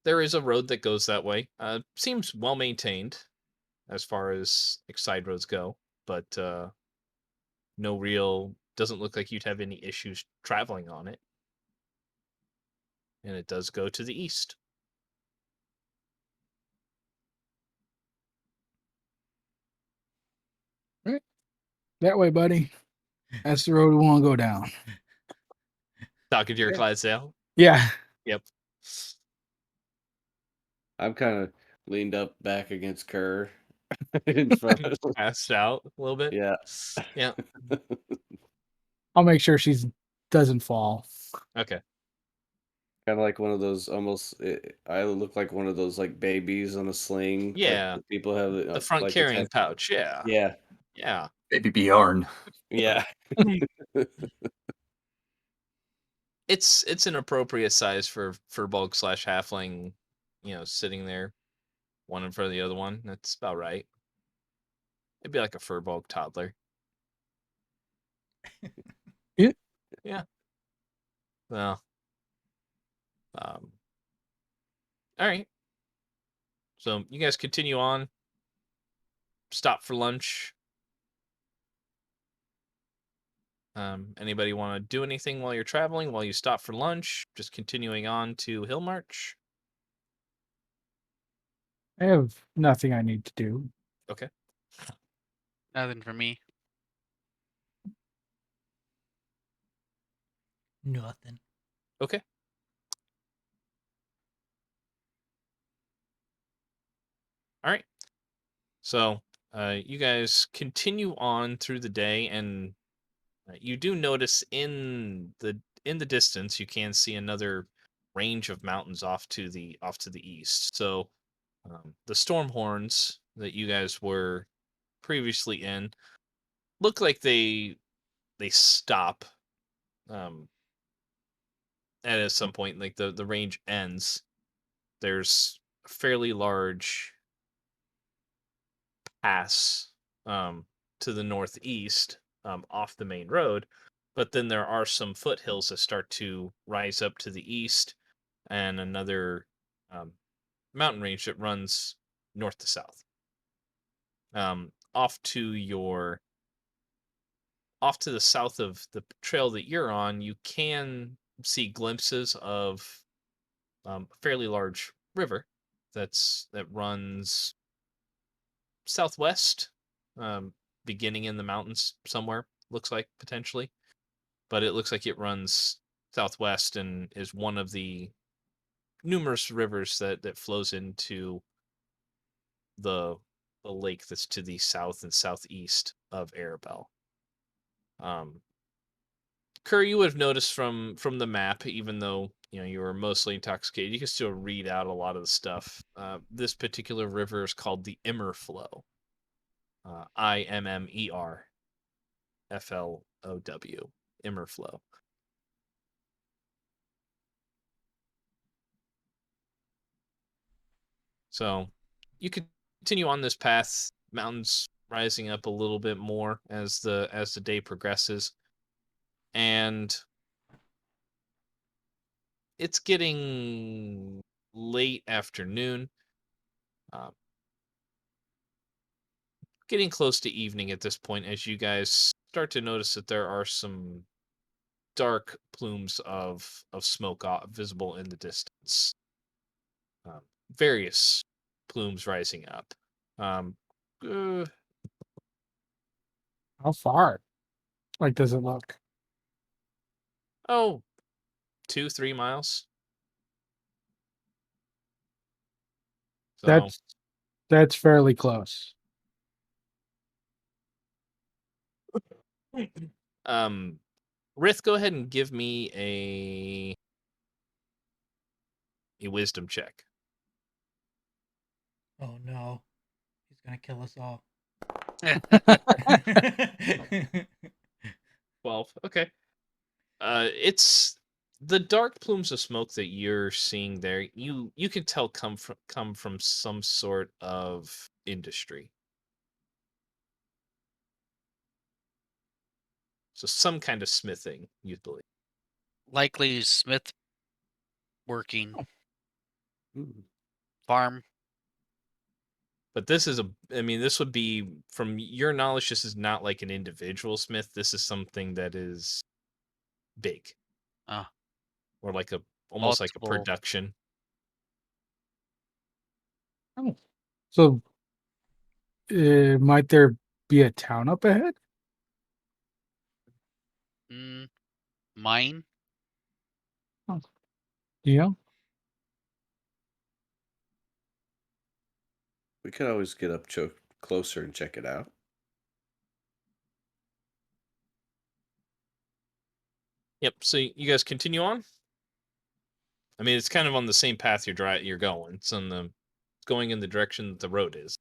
there is a road that goes that way. Seems well maintained as far as like side roads go, but no real doesn't look like you'd have any issues traveling on it. And it does go to the east. Right. That way, buddy. That's the road we want to go down. Talking to your Yeah. Clydesdale. Yeah. Yep. I'm kind of leaned up back against Kerr in front of him. Passed out a little bit. Yeah. Yeah. I'll make sure she doesn't fall. Okay. Kind of like one of those I look like one of those like babies on a sling. Yeah. Like people have The front like carrying pouch. Yeah. Yeah. Yeah. Baby Bjorn. Yeah. It's an appropriate size for bulk / halfling, sitting there. one in front of the other one. That's about right. It'd be like a Furbolg toddler. Yeah. Yeah. Well. All right. So you guys continue on. Stop for lunch. Anybody want to do anything while you're traveling? While you stop for lunch? Just continuing on to Hill March. I have nothing I need to do. Okay. Nothing for me. Nothing. Okay. All right. So you guys continue on through the day, and you do notice in the distance you can see another range of mountains off to the east. So the Stormhorns that you guys were previously in look like they stop um, at some point. Like the range ends. There's a fairly large pass to the northeast off the main road, but then there are some foothills that start to rise up to the east, and another um, mountain range that runs north to south. Off to the south of the trail that you're on, you can see glimpses of a fairly large river that runs southwest, beginning in the mountains somewhere. Looks like potentially, but it looks like it runs southwest and is one of the numerous rivers that flows into the lake that's to the south and southeast of Arabelle. Kerr, you would have noticed from the map, even though you were mostly intoxicated, you can still read out a lot of the stuff. This particular river is called the Immer Flow. Immerflow. Immer Flow. So you could continue on this path, mountains rising up a little bit more as the day progresses, and it's getting late afternoon, uh, getting close to evening at this point as you guys start to notice that there are some dark plumes of smoke visible in the distance. Um, Various plumes rising up. Uh, How far? Like, does it look? oh, 2-3 miles. So, That's fairly close. Rith, go ahead and give me a wisdom check. Oh no. He's gonna kill us all. 12. Okay. It's the dark plumes of smoke that you're seeing there. You can tell come from some sort of industry. So some kind of smithing, you believe. Likely Smith working Hmm. farm. But this is this would be, from your knowledge, this is not like an individual smith. This is something that is big, Ah, or almost like a multiple. production. Oh. So, might there be a town up ahead? Mine. Oh. You know? We could always get up closer and check it out. Yep. So you guys continue on. It's kind of on the same path you're going. It's going in the direction that the road is.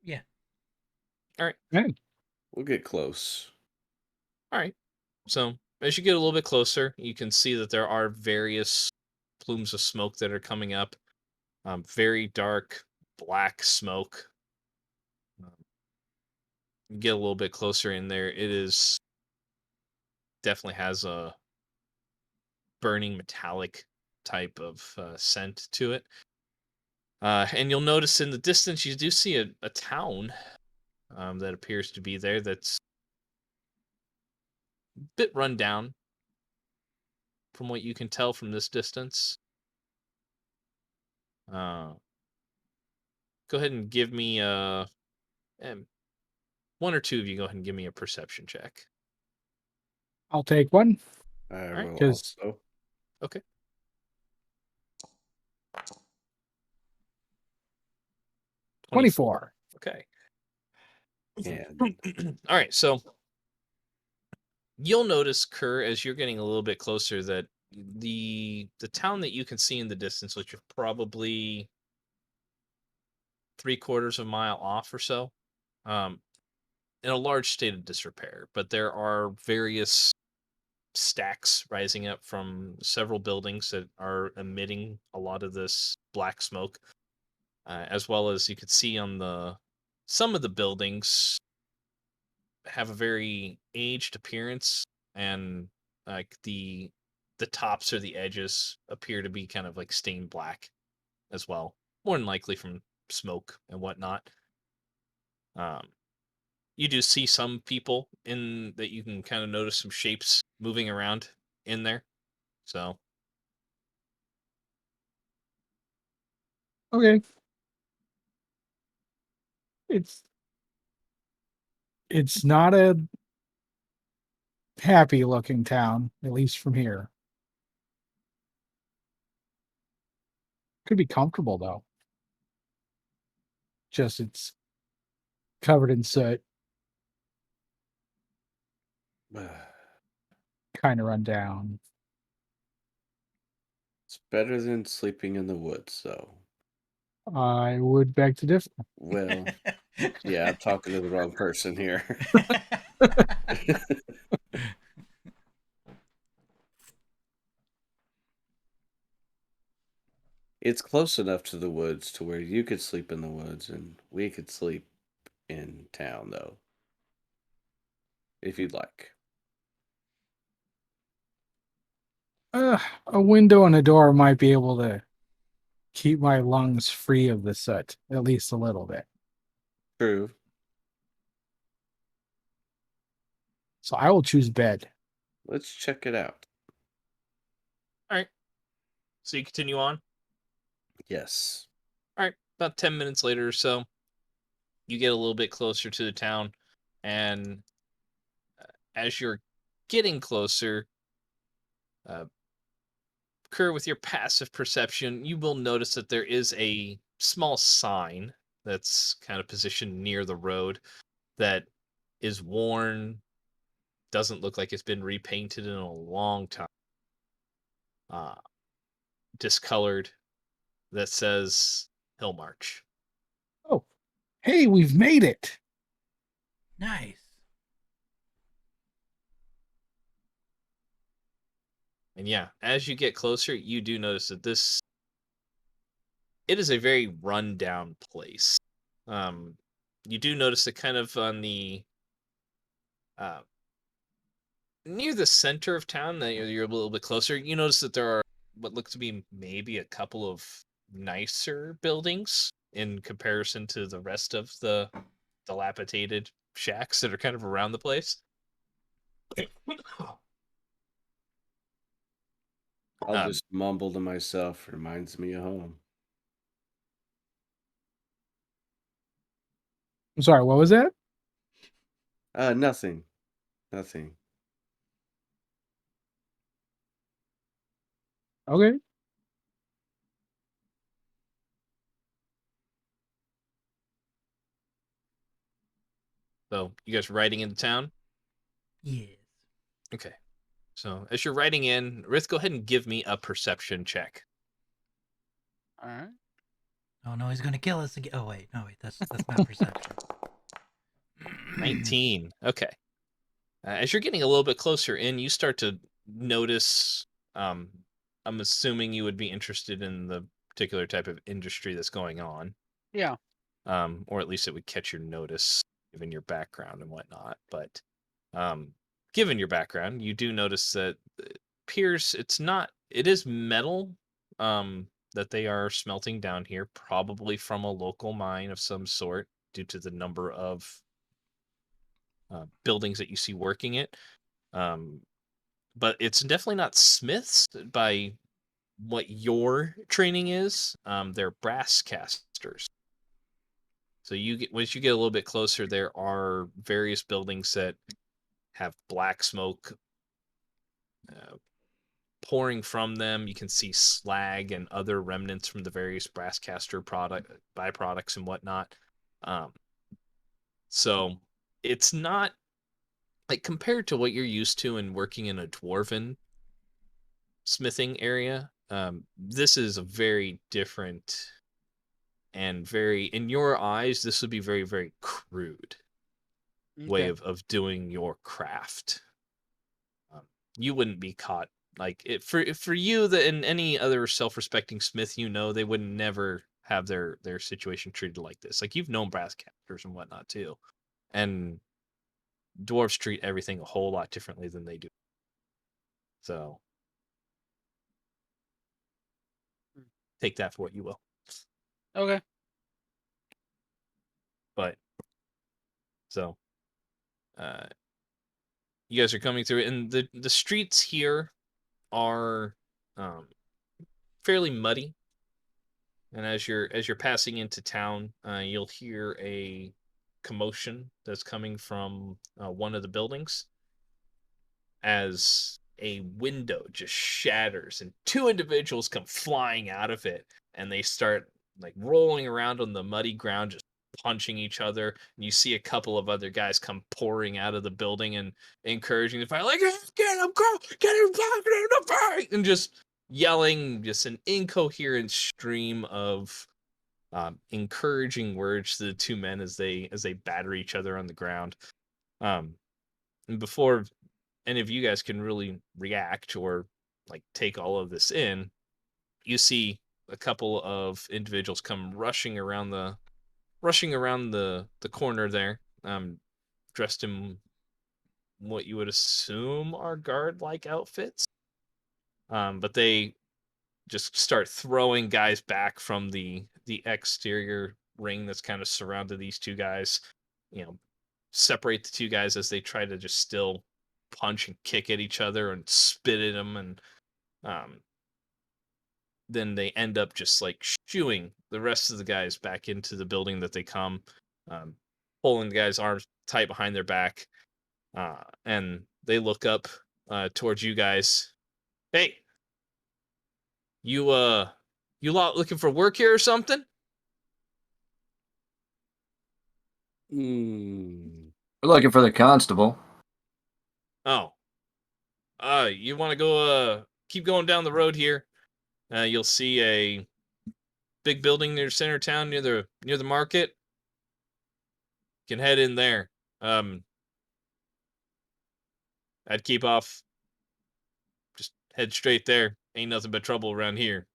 Yeah. All right. Hey. We'll get close. All right. So as you get a little bit closer, you can see that there are various plumes of smoke that are coming up. Very dark, black smoke. You get a little bit closer in there. It is definitely has a burning metallic type of scent to it. And you'll notice in the distance you do see a town that appears to be there that's a bit run down from what you can tell from this distance. Go ahead and give me one or two of you go ahead and give me a perception check. I'll take one. I Alright. will 'Cause- also. Okay. 24. Okay. And All right, so you'll notice, Kerr, as you're getting a little bit closer, that the town that you can see in the distance, which is probably 3/4 of a mile off or so, um, in a large state of disrepair. But there are various stacks rising up from several buildings that are emitting a lot of this black smoke, as well as you could see on some of the buildings have a very aged appearance, and like the tops or the edges appear to be kind of like stained black as well, more than likely from smoke and whatnot. Um, you do see some people in that you can kind of notice some shapes moving around in there. So Okay. It's not a happy looking town, at least from here. Could be comfortable though. Just it's covered in soot, kind of run down. it's better than sleeping in the woods, though. I would beg to differ. Well, yeah, I'm talking to the wrong person here. It's close enough to the woods to where you could sleep in the woods and we could sleep in town, though. If you'd like. A window and a door might be able to keep my lungs free of the soot, at least a little bit. True. So I will choose bed. Let's check it out. all right, so you continue on. Yes. All right, about 10 minutes later or so, you get a little bit closer to the town, and as you're getting closer, Kerr, with your passive perception, you will notice that there is a small sign that's kind of positioned near the road that is worn, doesn't look like it's been repainted in a long time, uh, discolored, that says Hill March. Oh, hey, we've made it. Nice. And yeah, as you get closer, you do notice that it is a very rundown place. You do notice that kind of on the uh, near the center of town, that you're a little bit closer, you notice that there are what look to be maybe a couple of nicer buildings in comparison to the rest of the dilapidated shacks that are kind of around the place. I'll Um, just mumble to myself. Reminds me of home. I'm sorry, what was that? Nothing. Nothing. Okay. So you guys riding into town? Yes. Okay. So as you're riding in, Rith, go ahead and give me a perception check. All right. Oh no, he's gonna kill us again. Oh wait, no wait, that's not perception. 19. Okay. As you're getting a little bit closer in, you start to notice. I'm assuming you would be interested in the particular type of industry that's going on. Yeah. Or at least it would catch your notice given your background and whatnot. But given your background, you do notice that appears it is metal that they are smelting down here, probably from a local mine of some sort, due to the number of buildings that you see working it. But it's definitely not smiths by what your training is. They're brass casters. So once you get a little bit closer, there are various buildings that have black smoke pouring from them. You can see slag and other remnants from the various brass caster byproducts and whatnot. So it's not like compared to what you're used to in working in a dwarven smithing area. This is a very different and very, in your eyes, this would be very, very crude way Okay. of doing your craft. You wouldn't be caught like it for you that in any other self-respecting smith, they would never have their situation treated like this. Like you've known brass casters and whatnot too, and dwarves treat everything a whole lot differently than they do. So take that for what you will. Okay. But so you guys are coming through it, and the streets here are fairly muddy. And as you're passing into town, you'll hear a commotion that's coming from one of the buildings as a window just shatters and two individuals come flying out of it, and they start like rolling around on the muddy ground, just punching each other. And you see a couple of other guys come pouring out of the building and encouraging the fight, like get him, girl, get him back in the fight, and just yelling just an incoherent stream of encouraging words to the two men as they batter each other on the ground. And before any of you guys can really react or like take all of this in, you see a couple of individuals come rushing around the corner there, dressed in what you would assume are guard-like outfits. But they just start throwing guys back from the exterior ring that's kind of surrounded these two guys. Separate the two guys as they try to just still punch and kick at each other and spit at them, and um, then they end up just like shooing the rest of the guys back into the building that they come, um, pulling the guys' arms tight behind their back, and they look up towards you guys. Hey, you lot looking for work here or something? Hmm. We're looking for the constable. Oh, you want to go? Keep going down the road here. You'll see a big building near center town near the market. You can head in there. I'd keep off. Just head straight there. Ain't nothing but trouble around here.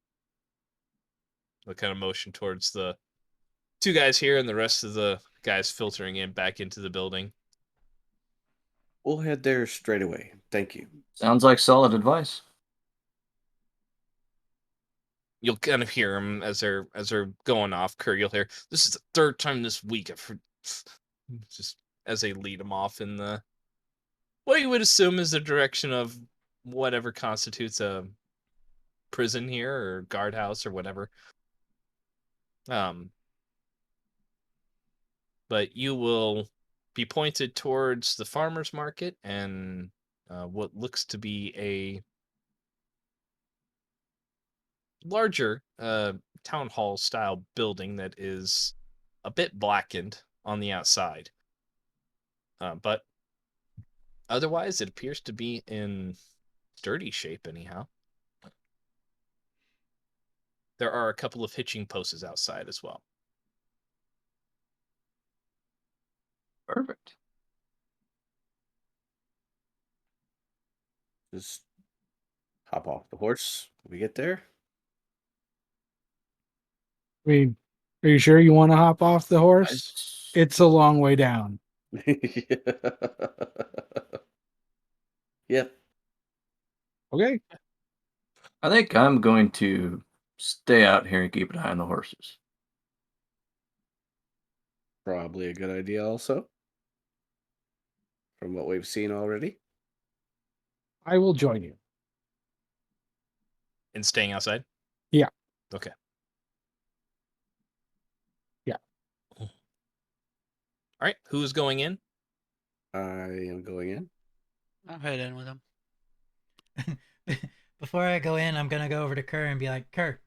I kind of motion towards the two guys here and the rest of the guys filtering in back into the building. We'll head there straight away. Thank you. Sounds like solid advice. You'll kind of hear them as they're going off. Kerr, you'll hear, this is the third time this week I've heard, just as they lead them off in the what you would assume is the direction of whatever constitutes a prison here or guardhouse or whatever. But you will be pointed towards the farmer's market and what looks to be a larger town hall style building that is a bit blackened on the outside. But otherwise, it appears to be in sturdy shape, anyhow. There are a couple of hitching posts outside as well. Perfect. Just hop off the horse when we get there. I mean, are you sure you want to hop off the horse? I, It's a long way down. Yep. Okay. I think I'm going to stay out here and keep an eye on the horses. Probably a good idea also, from what we've seen already. I will join you. And staying outside? Yeah. Okay. Yeah. All right. Who's going in? I am going in. I'll head in with him. Before I go in, I'm gonna go over to Kerr and be like, Kerr,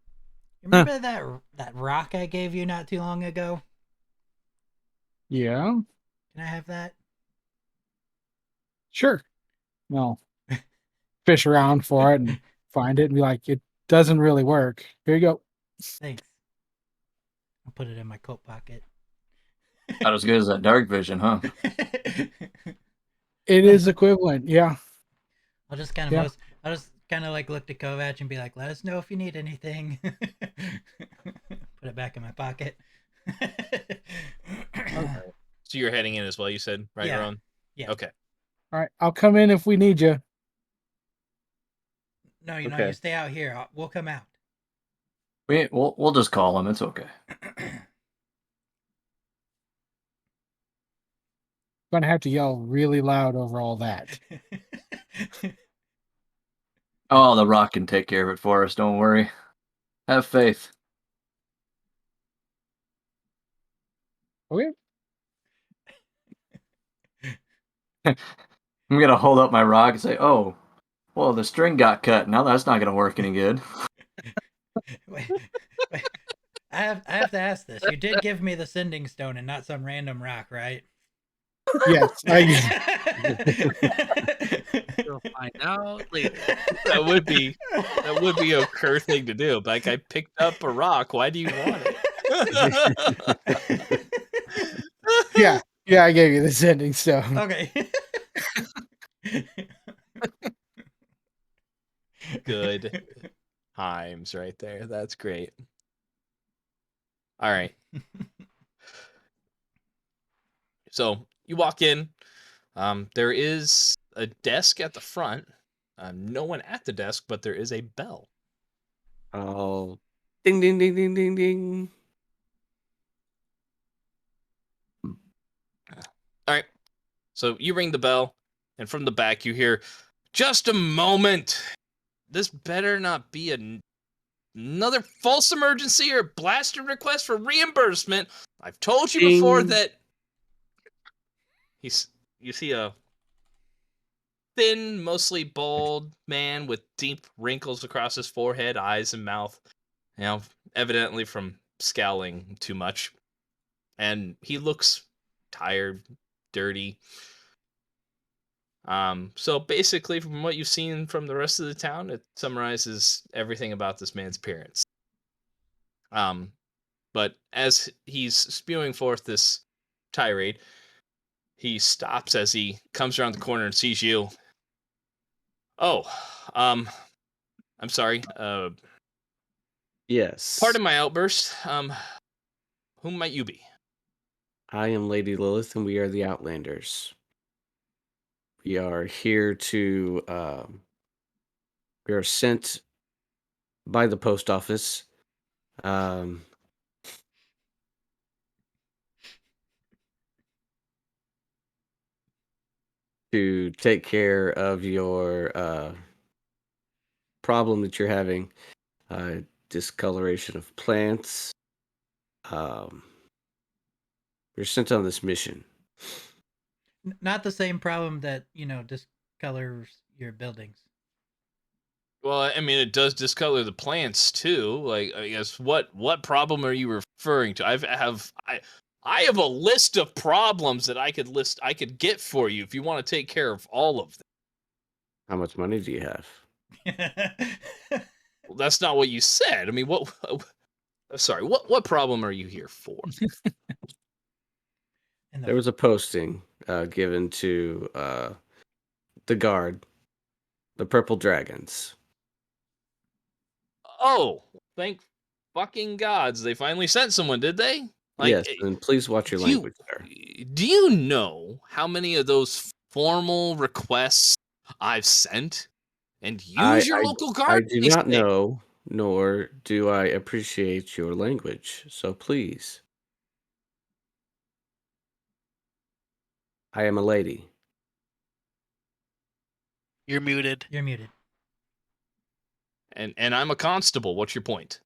you Huh. remember that rock I gave you not too long ago? Yeah. Can I have that? Sure. Well, fish around for it and find it and be like, it doesn't really work. Here you go. Thanks. I'll put it in my coat pocket. Not as good as that dark vision, huh? It is equivalent. Yeah. I'll just kind of Yeah. I'll just kind of like look to Kovac and be like, let us know if you need anything. Put it back in my pocket. So you're heading in as well, you said, right, Yeah. Ron? Yeah. Okay. All right. I'll come in if we need you. No, you know, Okay. you stay out here. We'll come out. We'll just call him. It's okay. Gonna have to yell really loud over all that. Oh, the rock can take care of it for us. Don't worry. Have faith. Okay. I'm gonna hold up my rock and say, "Oh, well, the string got cut. Now that's not gonna work any good." wait, wait. I have to ask this. You did give me the sending stone and not some random rock, right? Yes. You'll find out later. That would be a Kerr thing to do. Like, I picked up a rock. Why do you want it? Yeah. Yeah. I gave you the sending stone. Okay. Good times right there. That's great. All right. So you walk in. There is a desk at the front. No one at the desk, but there is a bell. Oh, ding, ding, ding, ding, ding, ding. All right. So you ring the bell, and from the back you hear, "Just a moment. This better not be another false emergency or blasted request for reimbursement. I've told you before Ding. that." You see a thin, mostly bald man with deep wrinkles across his forehead, eyes and mouth. You know, evidently from scowling too much. And he looks tired, dirty. So basically, from what you've seen from the rest of the town, it summarizes everything about this man's appearance. But as he's spewing forth this tirade, he stops as he comes around the corner and sees you. "Oh, I'm sorry. Yes. Pardon my outburst. Whom might you be?" I am Lady Lilith, and we are the Outlanders. We are here to. We are sent by the post office. Um, to take care of your problem that you're having, discoloration of plants. Um, you're sent on this mission. Not the same problem that, discolors your buildings. Well, I mean, it does discolor the plants too. Like, I guess what problem are you referring to? I have a list of problems that I could get for you if you want to take care of all of them. How much money do you have? Well, that's not what you said. I mean, sorry, what problem are you here for? There was a posting given to the guard, the Purple Dragons. Oh, thank fucking gods, they finally sent someone, did they? Yes, and please watch your do you language there. do you know how many of those formal requests I've sent? And use your local I guard do when they not say. know, nor do I appreciate your language. So please, I am a lady. You're muted. You're muted. And I'm a constable. What's your point?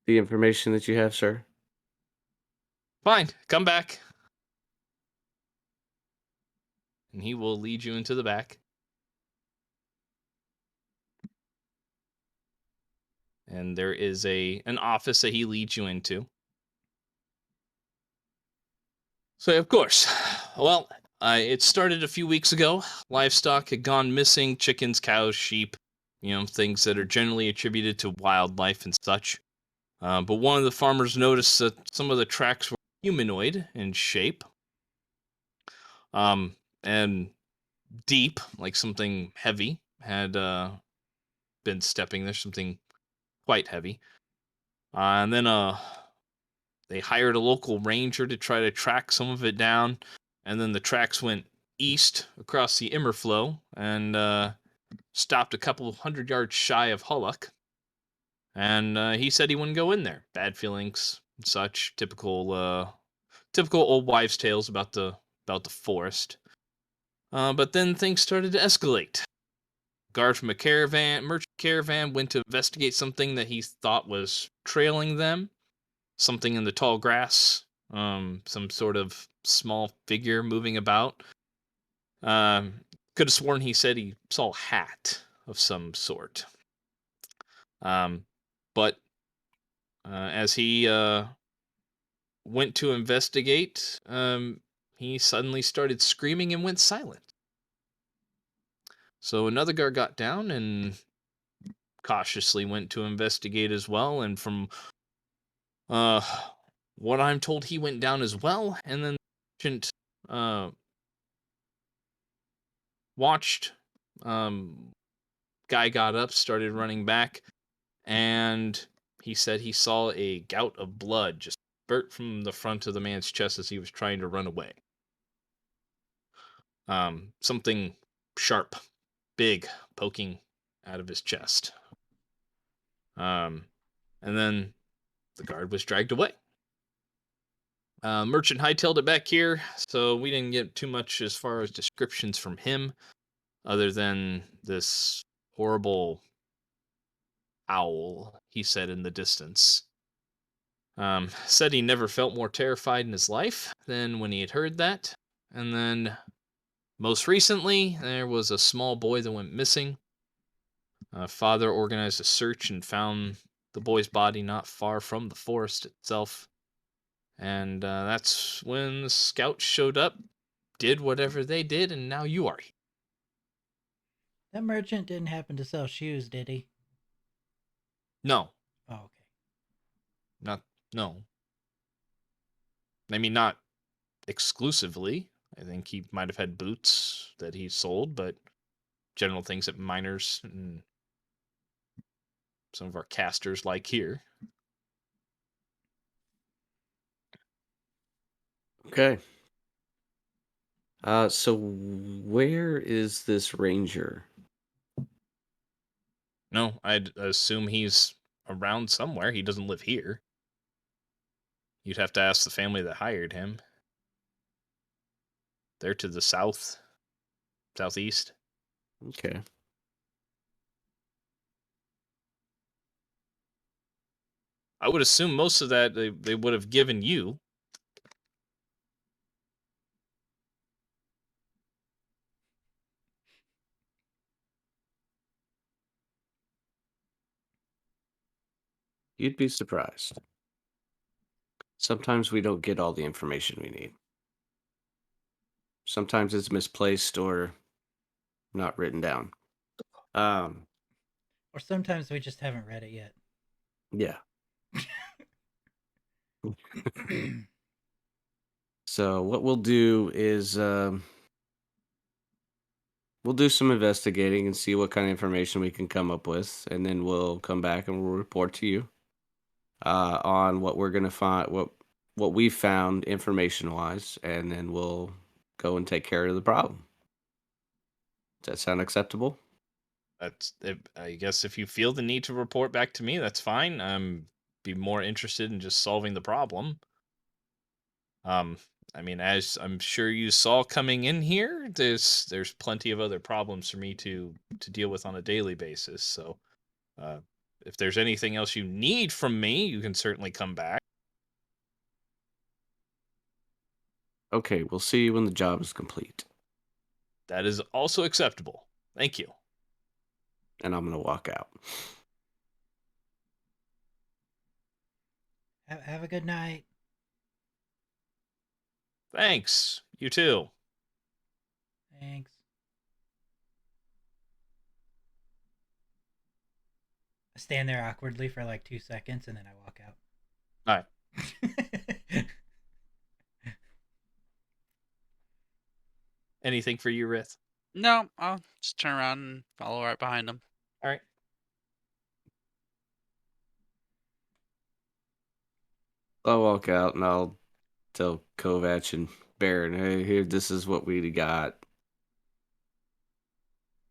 The information that you have, sir. Fine, come back. And he will lead you into the back. And there is an office that he leads you into. So, of course, well, it started a few weeks ago. Livestock had gone missing, chickens, cows, sheep, things that are generally attributed to wildlife and such. But one of the farmers noticed that some of the tracks were humanoid in shape, and deep, like something heavy had been stepping there, something quite heavy. And then they hired a local ranger to try to track some of it down, and then the tracks went east across the Immerflow and stopped a couple of 100 yards shy of Hullock. And he said he wouldn't go in there. Bad feelings and such. Typical old wives' tales about the forest. But then things started to escalate. Guard from a merchant caravan, went to investigate something that he thought was trailing them. Something in the tall grass. Some sort of small figure moving about. Um, could have sworn he said he saw a hat of some sort. But as he went to investigate, he suddenly started screaming and went silent. So another guard got down and cautiously went to investigate as well. And from uh, what I'm told, he went down as well. And then the merchant watched. Guy got up, started running back, and he said he saw a gout of blood just spurt from the front of the man's chest as he was trying to run away. Something sharp, big, poking out of his chest. And then the guard was dragged away. Merchant hightailed it back here, so we didn't get too much as far as descriptions from him, other than this horrible owl, he said in the distance. Said he never felt more terrified in his life than when he had heard that. And then, most recently, there was a small boy that went missing. Father organized a search and found the boy's body not far from the forest itself. And that's when the scouts showed up, did whatever they did, and now you are here. That merchant didn't happen to sell shoes, did he? No, Oh, okay. no. I mean, not exclusively. I think he might have had boots that he sold, but general things that miners and some of our casters like here. Okay. So where is this ranger? No, I'd assume he's around somewhere. He doesn't live here. You'd have to ask the family that hired him. They're to the southeast. Okay. I would assume most of that they would have given you. You'd be surprised. Sometimes we don't get all the information we need. Sometimes it's misplaced or not written down. Or sometimes we just haven't read it yet. Yeah. So what we'll do is we'll do some investigating and see what kind of information we can come up with, and then we'll come back and we'll report to you on what we're gonna find, what we found information wise, and then we'll go and take care of the problem. Does that sound acceptable? I guess if you feel the need to report back to me, that's fine. Be more interested in just solving the problem. Um, I mean, as I'm sure you saw coming in here, there's plenty of other problems for me to deal with on a daily basis. So, uh, if there's anything else you need from me, you can certainly come back. Okay, we'll see you when the job is complete. That is also acceptable. Thank you. And I'm gonna walk out. Have a good night. Thanks. You too. Thanks. I stand there awkwardly for like 2 seconds and then I walk out. All right. Anything for you, Rith? No, I'll just turn around and follow right behind him. All right. I'll walk out and I'll tell Kovac and Baron, hey, here, this is what we got.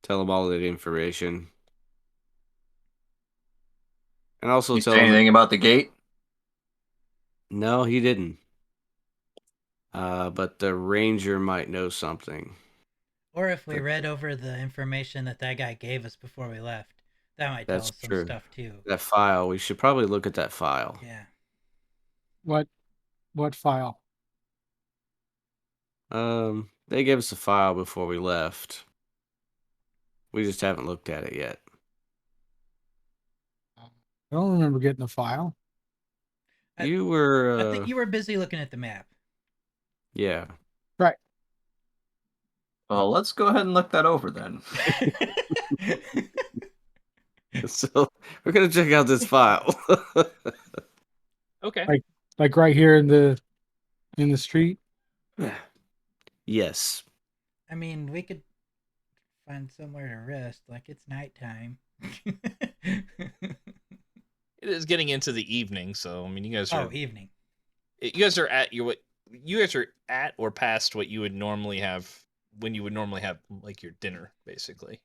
Tell them all that information. And also You tell say them, anything about the gate? no, he didn't. But the ranger might know something. Or if we read over the information that guy gave us before we left, that might tell That's us some true. stuff too. That file, we should probably look at that file. Yeah. What file? They gave us a file before we left. We just haven't looked at it yet. I don't remember getting a file. You were, I think you were busy looking at the map. yeah. Right. Well, let's go ahead and look that over then. So we're gonna check out this file. Okay. Like right here in the street. Yes. I mean, we could find somewhere to rest. Like it's nighttime. It is getting into the evening, so I mean, you guys are evening. you guys are at your what you guys are at or past what you would normally have when you would normally have like your dinner, basically.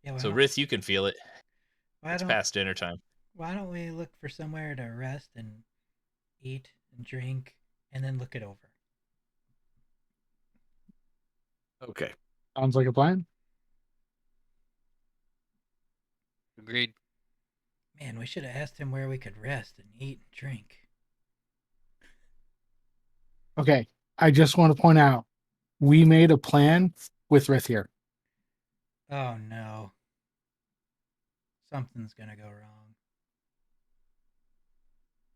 Yeah. So Rith, you can feel it. It's don't past dinner time. why don't we look for somewhere to rest and eat and drink and then look it over? Okay. Sounds like a plan. Agreed. Man, we should have asked him where we could rest and eat and drink. Okay. I just want to point out we made a plan with Rith here. Oh no. Something's gonna go wrong.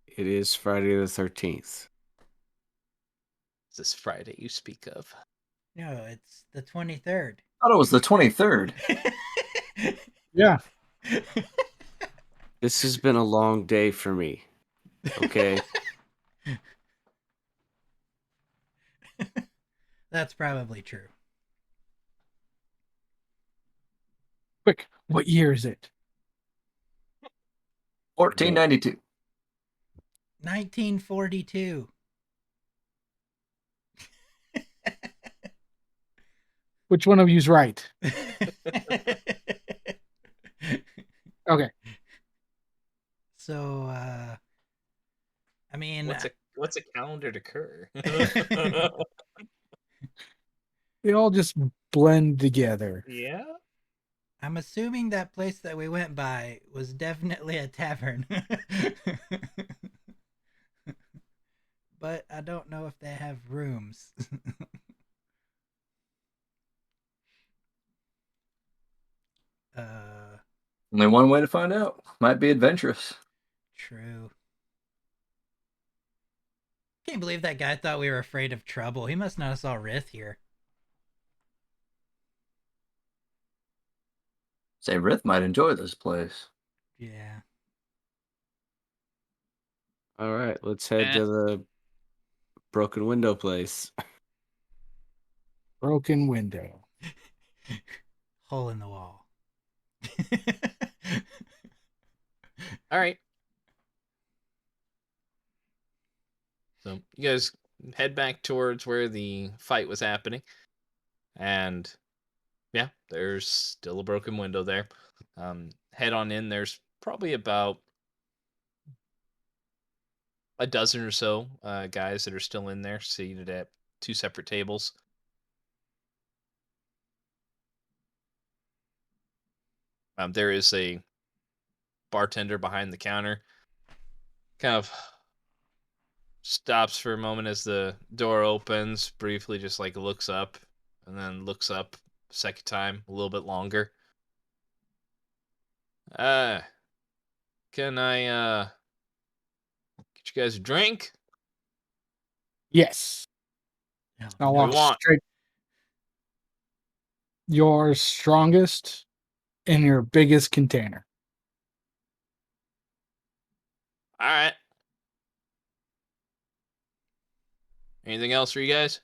It is Friday the 13th. It's this Friday you speak of. No, it's the 23rd. I thought it was the 23rd. Yeah. This has been a long day for me. Okay. That's probably true. Quick. What year is it? 1492. 1942. Which one of you's right? Okay. So, I mean, What's a calendar to cur? They all just blend together. Yeah. I'm assuming that place that we went by was definitely a tavern. But I don't know if they have rooms. Only one way to find out. Might be adventurous. True. Can't believe that guy thought we were afraid of trouble. He must not have saw Rith here. Say, Rith might enjoy this place. Yeah. All right. Let's head to the broken window place. Broken window. Hole in the wall. All right. So you guys head back towards where the fight was happening, and yeah, there's still a broken window there. Head on in. There's probably about a dozen or so guys that are still in there, seated at two separate tables. There is a bartender behind the counter, kind of stops for a moment as the door opens, briefly just like looks up, and then looks up a second time, a little bit longer. Uh, can I get you guys a drink? Yes. No, I'll What do walk you want? straight. Your strongest and your biggest container. All right. Anything else for you guys?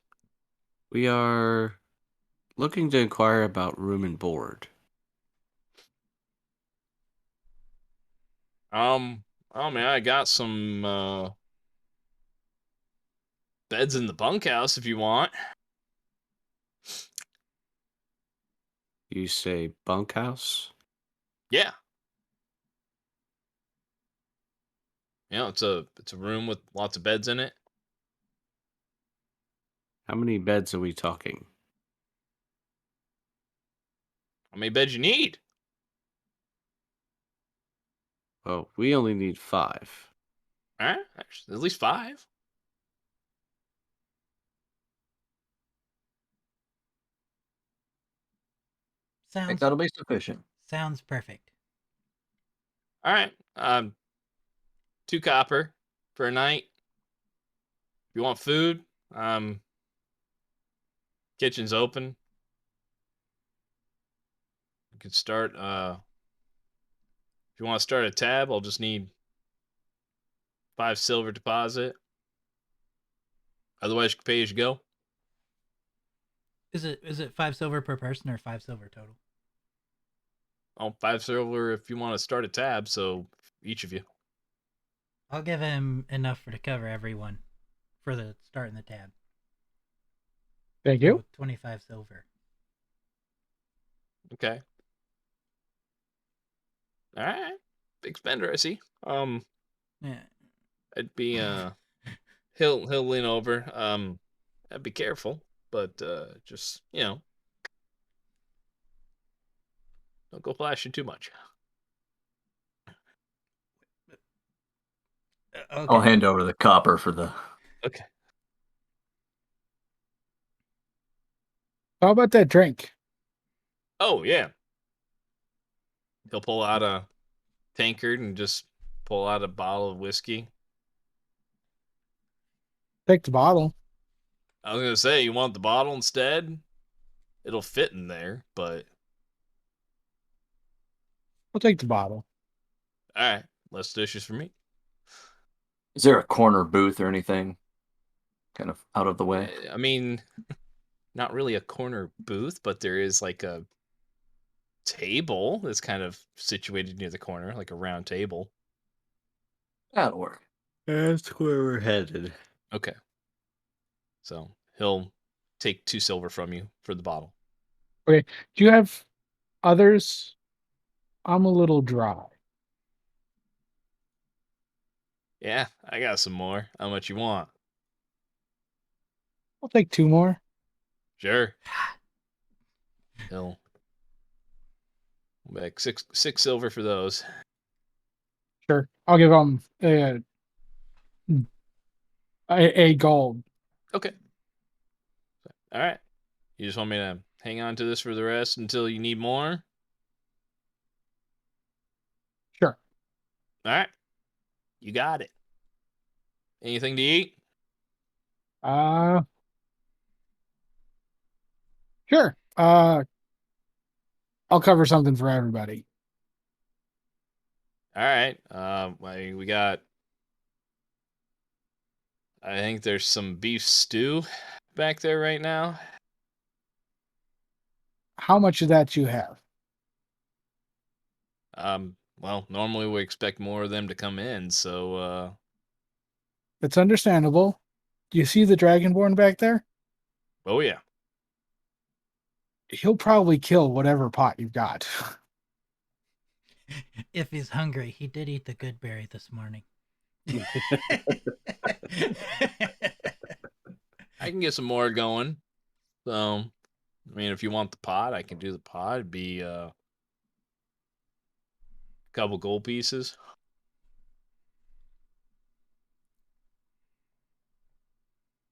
We are looking to inquire about room and board. Oh man, I got some beds in the bunkhouse if you want. You say bunkhouse? Yeah. It's a room with lots of beds in it. How many beds are we talking? How many beds you need? Well, we only need 5. All right, actually, at least 5. I think sounds that'll be sufficient. sounds perfect. All right. 2 copper for a night. If you want food, kitchen's open. You could start if you want to start a tab, I'll just need 5 silver deposit. Otherwise, you can pay as you go. Is it 5 silver per person or 5 silver total? Oh, 5 silver if you want to start a tab, so each of you. I'll give him enough to cover everyone for the starting the tab. Thank you. So 25 silver. Okay. All right. Big spender, I see. Yeah. I'd be he'll lean over. I'd be careful, but just, don't go flashing too much. Okay. I'll hand over the copper for the. Okay. How about that drink? Oh, yeah. He'll pull out a tankard and just pull out a bottle of whiskey. Take the bottle. I was gonna say, you want the bottle instead? It'll fit in there, but I'll take the bottle. all right, less dishes for me. Is there a corner booth or anything kind of out of the way? I mean, not really a corner booth, but there is like a table that's kind of situated near the corner, like a round table. That'll work. That's where we're headed. Okay. So he'll take 2 silver from you for the bottle. Okay. Do you have others? I'm a little dry. Yeah, I got some more. How much you want? I'll take 2 more. Sure. He'll back six silver for those. Sure. I'll give them a gold. Okay. All right. You just want me to hang on to this for the rest until you need more? Sure. All right. You got it. Anything to eat? Uh, sure. I'll cover something for everybody. All right. We got. I think there's some beef stew back there right now. how much of that you have. Well, normally we expect more of them to come in, so It's understandable. Do you see the Dragonborn back there? oh yeah. He'll probably kill whatever pot you've got. If he's hungry, he did eat the good berry this morning. I can get some more going. So, I mean, if you want the pot, I can do the pot. It'd be a couple gold pieces.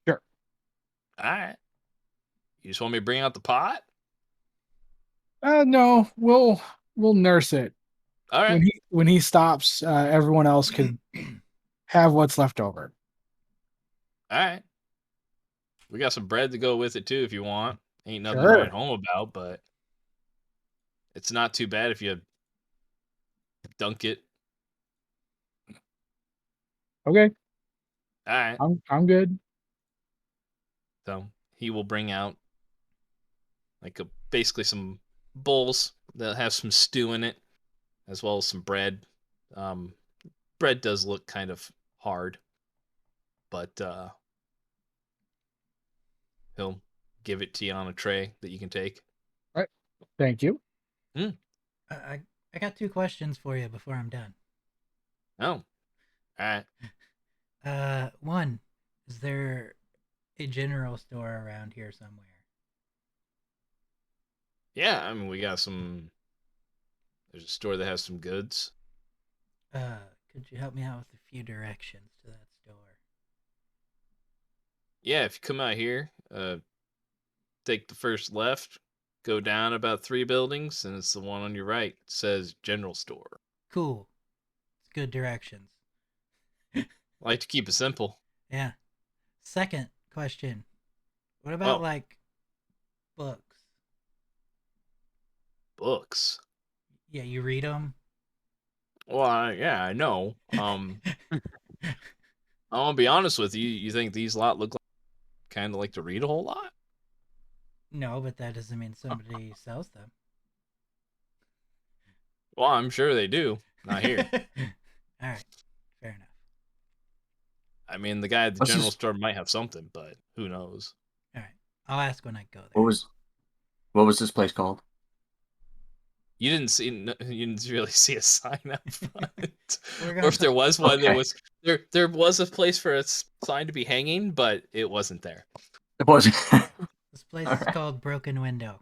Sure. All right. You just want me to bring out the pot? No, we'll nurse it. All right. When he stops, everyone else could have what's left over. All right. We got some bread to go with it too if you want. Ain't nothing to Sure. write home about, but it's not too bad if you dunk it. Okay, All right. I'm good. So he will bring out like basically some bowls that have some stew in it, as well as some bread. Bread does look kind of hard, but he'll give it to you on a tray that you can take. All right. Thank you. I got 2 questions for you before I'm done. Oh, all right. One, is there a general store around here somewhere? Yeah, I mean, we got some. There's a store that has some goods. Could you help me out with a few directions to that store? Yeah, if you come out here, take the first left, go down about 3 buildings, and it's the one on your right. It says general store. Cool. It's good directions. I like to keep it simple. Yeah. Second question. What about Oh. like books? Books. Yeah, you read them? Well, yeah, I know. I want to be honest with you. You think these lot look like kind of like to read a whole lot? No, but that doesn't mean somebody sells them. Well, I'm sure they do. Not here. All right. Fair enough. I mean, the guy at the Let's general just- store might have something, but who knows? All right. I'll ask when I go there. What was this place called? You didn't see. You didn't really see a sign up front, We're or gonna if there talk. was one, Okay. there was a place for a sign to be hanging, but it wasn't there. It was. This place All is right. called Broken Window.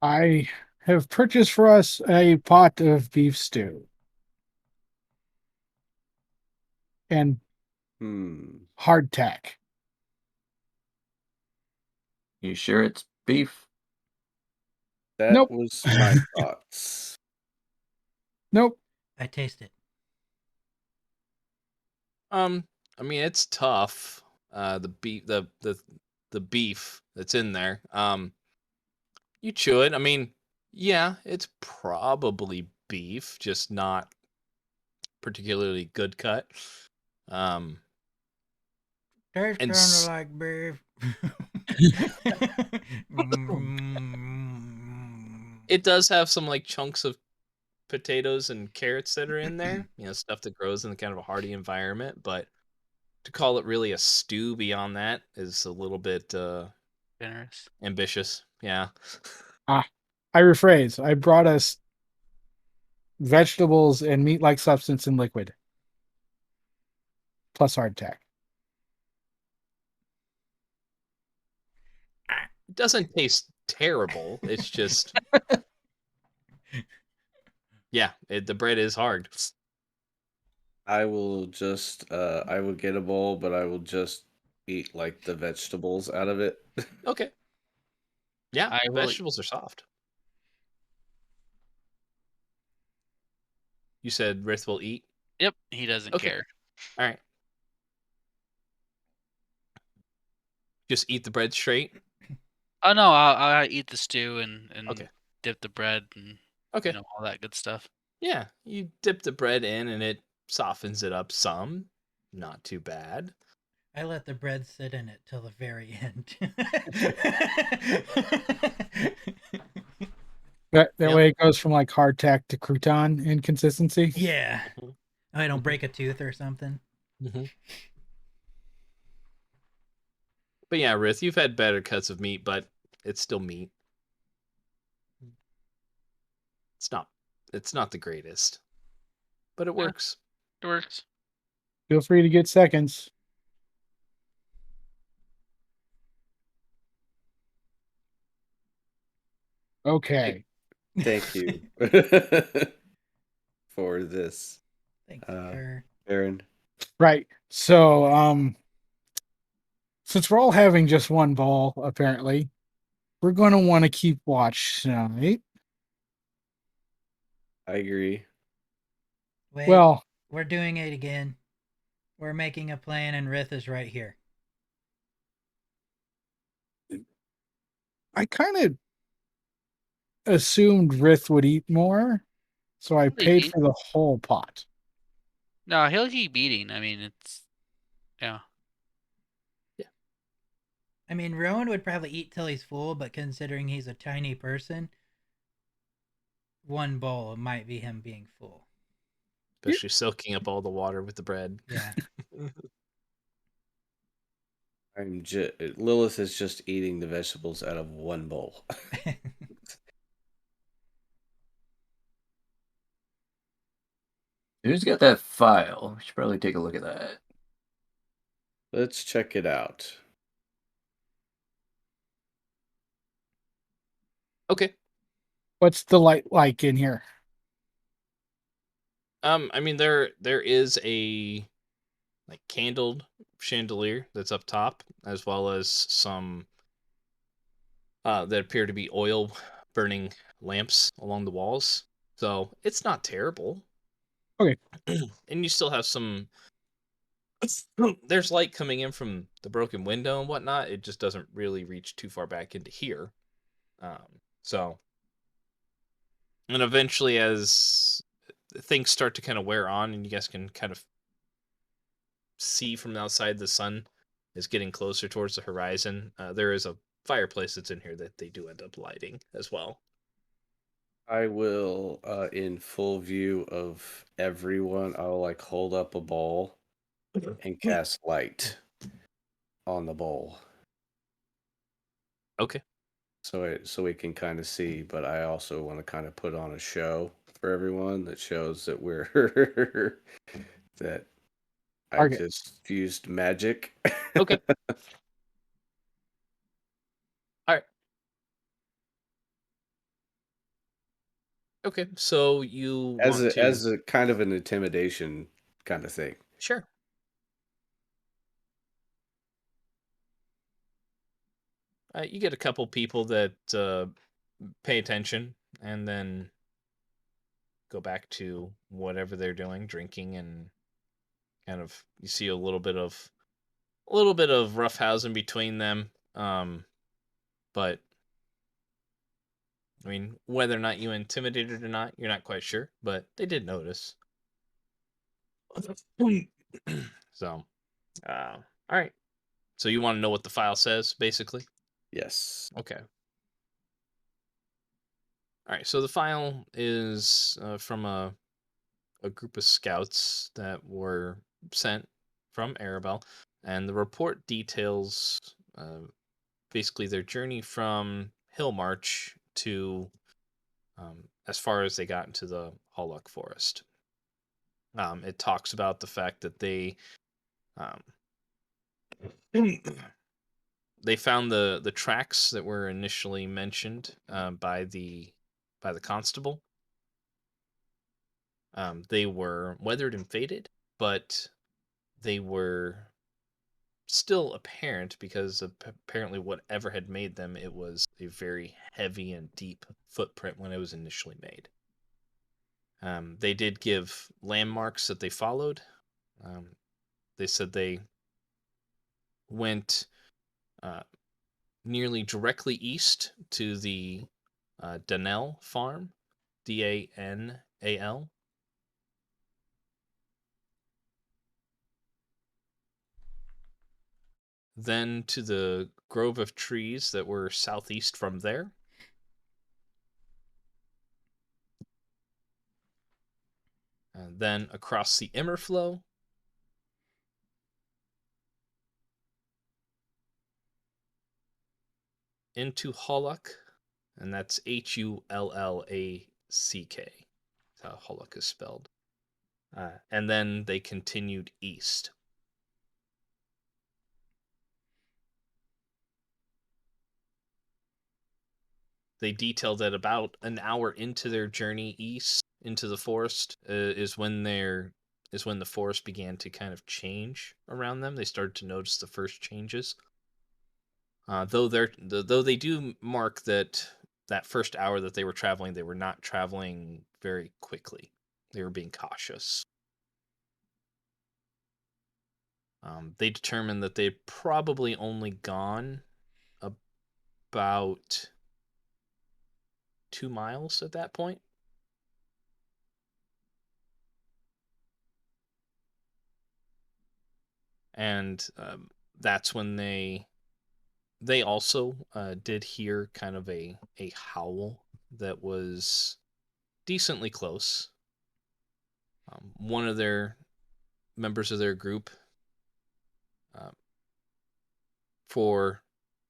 I have purchased for us a pot of beef stew and hardtack. You sure it's beef? That Nope. was my thoughts. Nope. I taste it. I mean, it's tough. The beef that's in there. You chew it. I mean, yeah, it's probably beef, just not particularly good cut. Tastes And kind of like beef. it does have some like chunks of potatoes and carrots that are in there. You know, stuff that grows in kind of a hardy environment. But to call it really a stew beyond that is a little bit Generous. ambitious. Yeah. I rephrase. I brought us vegetables and meat-like substance in liquid, plus hardtack. It doesn't taste terrible. It's just yeah, the bread is hard. I will get a bowl, but I will just eat like the vegetables out of it. Okay. Yeah, I will- vegetables are soft. You said Rith will eat? Yep, he doesn't Okay. care. All right. Just eat the bread straight? Oh no, I'll eat the stew and Okay. dip the bread and Okay. all that good stuff. Yeah, you dip the bread in and it softens it up some. not too bad. I let the bread sit in it till the very end. That Yep. way it goes from like hardtack to crouton in consistency. Yeah. Mhm. Oh, I don't break a tooth or something. But yeah, Rith, you've had better cuts of meat, but it's still meat. It's not. It's not the greatest, but it Yeah. works. It works. Feel free to get seconds. Okay. Thank you for this, Thanks, sir. Aaron. Right. So, since we're all having just one ball, apparently, we're going to want to keep watch tonight. I agree. Wait, Well, we're doing it again. We're making a plan, and Rith is right here. I kind of assumed Rith would eat more, so I He'll paid eat. for the whole pot. No, he'll keep eating. I mean, it's yeah. I mean, Rowan would probably eat till he's full, but considering he's a tiny person, one bowl might be him being full. Especially soaking up all the water with the bread. Yeah. Lilith is just eating the vegetables out of one bowl. Who's got that file? We should probably take a look at that. Let's check it out. Okay. What's the light like in here? I mean there is a like candled chandelier that's up top, as well as some that appear to be oil burning lamps along the walls. So it's not terrible. Okay. And you still have some there's light coming in from the broken window and whatnot. It just doesn't really reach too far back into here. So and eventually as things start to kind of wear on and you guys can kind of see from outside the sun is getting closer towards the horizon, there is a fireplace that's in here that they do end up lighting as well. I will, in full view of everyone, I'll like hold up a bowl and cast light on the bowl. Okay. So we can kind of see, but I also want to kind of put on a show for everyone that shows that we're that I Target. just used magic. Okay. All right. Okay. So you as want a to as a kind of an intimidation kind of thing. sure. You get a couple people that pay attention and then go back to whatever they're doing, drinking, and kind of you see a little bit of roughhousing between them. But I mean, whether or not you intimidated or not, you're not quite sure, but they did notice. So, all right. So you want to know what the file says, basically? Yes. Okay. All right. So the file is from a group of scouts that were sent from Arabelle, and the report details basically their journey from Hill March to as far as they got into the Hollock Forest. It talks about the fact that um, they found the tracks that were initially mentioned by the constable. They were weathered and faded, but they were still apparent because apparently whatever had made them, it was a very heavy and deep footprint when it was initially made. They did give landmarks that they followed. They said they went uh, nearly directly east to the Danel farm, Danal. then to the grove of trees that were southeast from there. And then across the Immerflow. Into Hullack, and that's Hullack. That's how Hullack is spelled. And then they continued east. They detailed that about an hour into their journey east into the forest is when the forest began to kind of change around them. They started to notice the first changes. Though they do mark that first hour that they were traveling, they were not traveling very quickly. They were being cautious. They determined that they'd probably only gone about 2 miles at that point. And that's when they also did hear kind of a howl that was decently close. One of their members of their group, for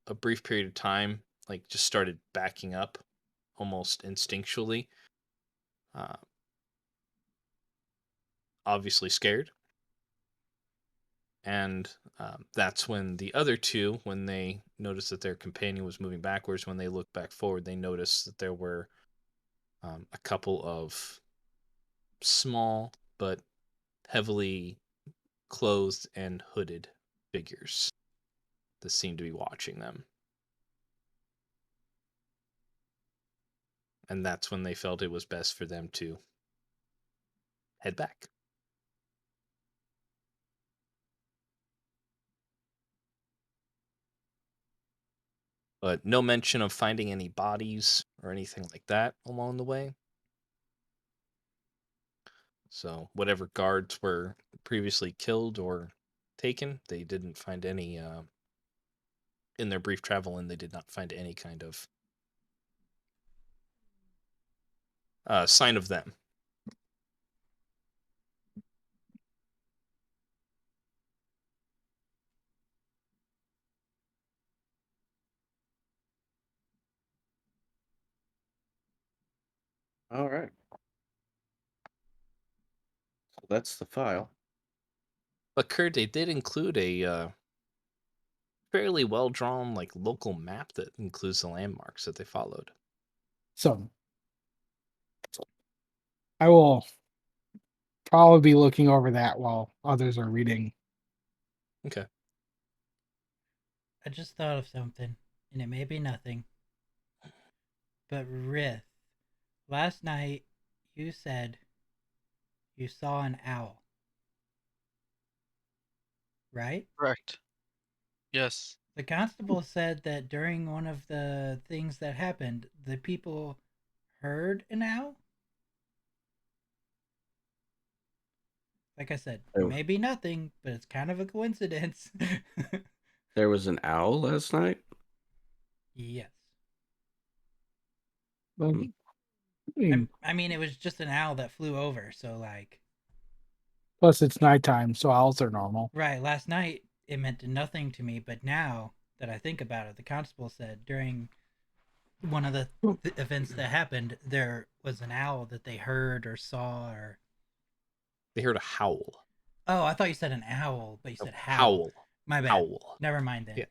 a brief period of time, like just started backing up almost instinctually. Obviously scared. And that's when the other two, when they noticed that their companion was moving backwards, when they looked back forward, they noticed that there were a couple of small but heavily clothed and hooded figures that seemed to be watching them. And that's when they felt it was best for them to head back. But no mention of finding any bodies or anything like that along the way. So whatever guards were previously killed or taken, they didn't find any in their brief travel, and they did not find any kind of sign of them. All right. So that's the file. But Kurt, they did include a fairly well drawn like local map that includes the landmarks that they followed. So I will probably be looking over that while others are reading. Okay. I just thought of something, and it may be nothing. But Rith, last night you said you saw an owl. Right? Correct. Yes. The constable said that during one of the things that happened, the people heard an owl. Like I said, Oh. maybe nothing, but it's kind of a coincidence. There was an owl last night? Yes. Well, I mean, it was just an owl that flew over, so like. plus, it's nighttime, so owls are normal. Right. Last night it meant nothing to me, but now that I think about it, the constable said during one of the events that happened, there was an owl that they heard or saw or. They heard a howl. Oh, I thought you said an owl, but you said howl. Howl. My bad. Howl. Never mind then. Yeah.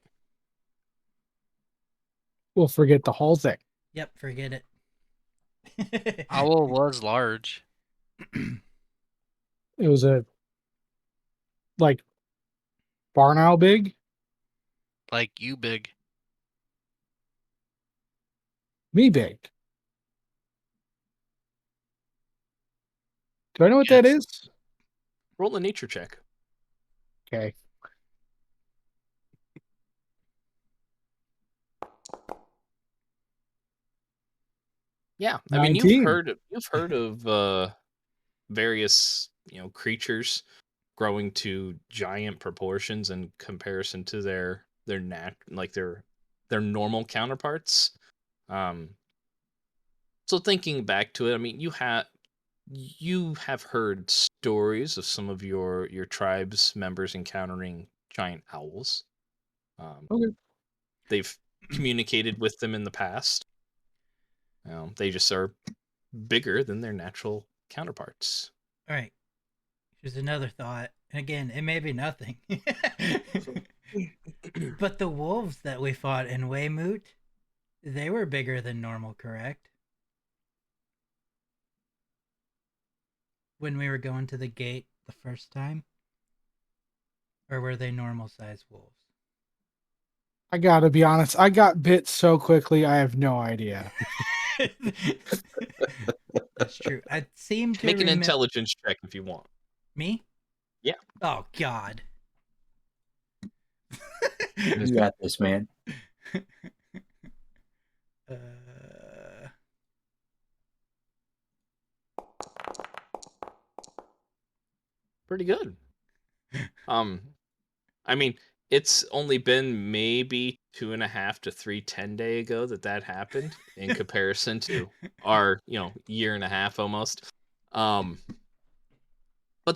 We'll forget the whole thing. Yep, forget it. Owl was large. It was a like barn owl big. Like you big. Me big. Do I know what that Yes. is? Roll a nature check. Okay. Yeah, I mean 19. you've heard of various creatures growing to giant proportions in comparison to their their normal counterparts. So thinking back to it, I mean, you have heard stories of some of your tribe's members encountering giant owls. Okay. They've communicated with them in the past. They just are bigger than their natural counterparts. All right. Here's another thought. And again, it may be nothing. But the wolves that we fought in Weymouth, they were bigger than normal, correct? When we were going to the gate the first time? Or were they normal sized wolves? I gotta be honest. I got bit so quickly. I have no idea. That's true. I seem to Make an remember. intelligence check if you want. Me? Yeah. Oh, God. You got this, man. Pretty good. I mean, it's only been maybe 2.5 to 3 10-day ago that happened in comparison to our, year and a half almost. But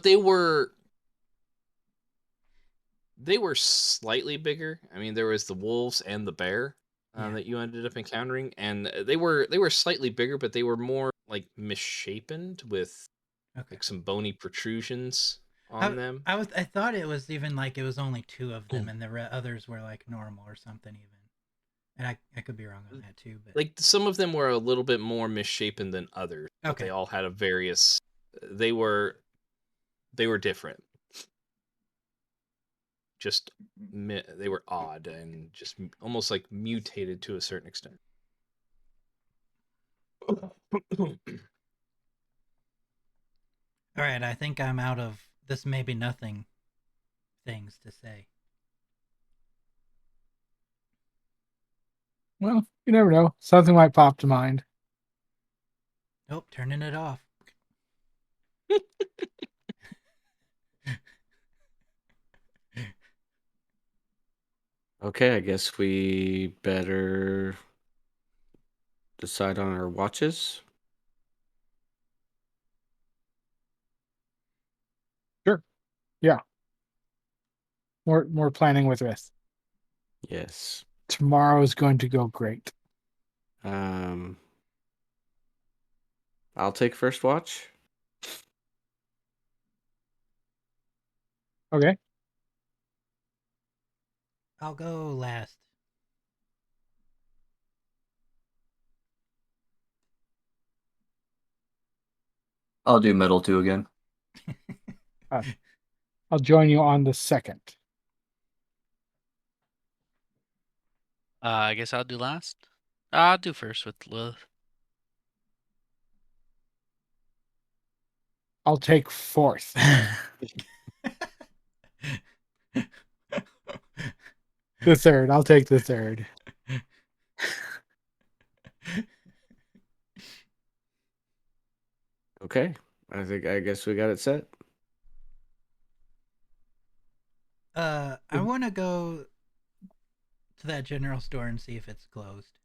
they were slightly bigger. I mean, there was the wolves and the bear that you ended up encountering, and they were slightly bigger, but they were more like misshapen with like some bony protrusions on them. I thought it was even like it was only 2 of them, and the others were like normal or something even. And I could be wrong on that too, but Like some of them were a little bit more misshapen than others. But Okay. they all had a various. They were different. Just they were odd and just almost like mutated to a certain extent. all right, I think I'm out of this maybe nothing things to say. Well, you never know. Something might pop to mind. Nope, turning it off. Okay, I guess we better decide on our watches. Sure. Yeah. More planning with this. Yes. Tomorrow is going to go great. I'll take first watch. Okay. I'll go last. I'll do middle 2 again. I'll join you on the second. I guess I'll do last. I'll do first with Lilith. I'll take fourth. The third. I'll take the third. Okay. I guess we got it set. I want to go to that general store and see if it's closed.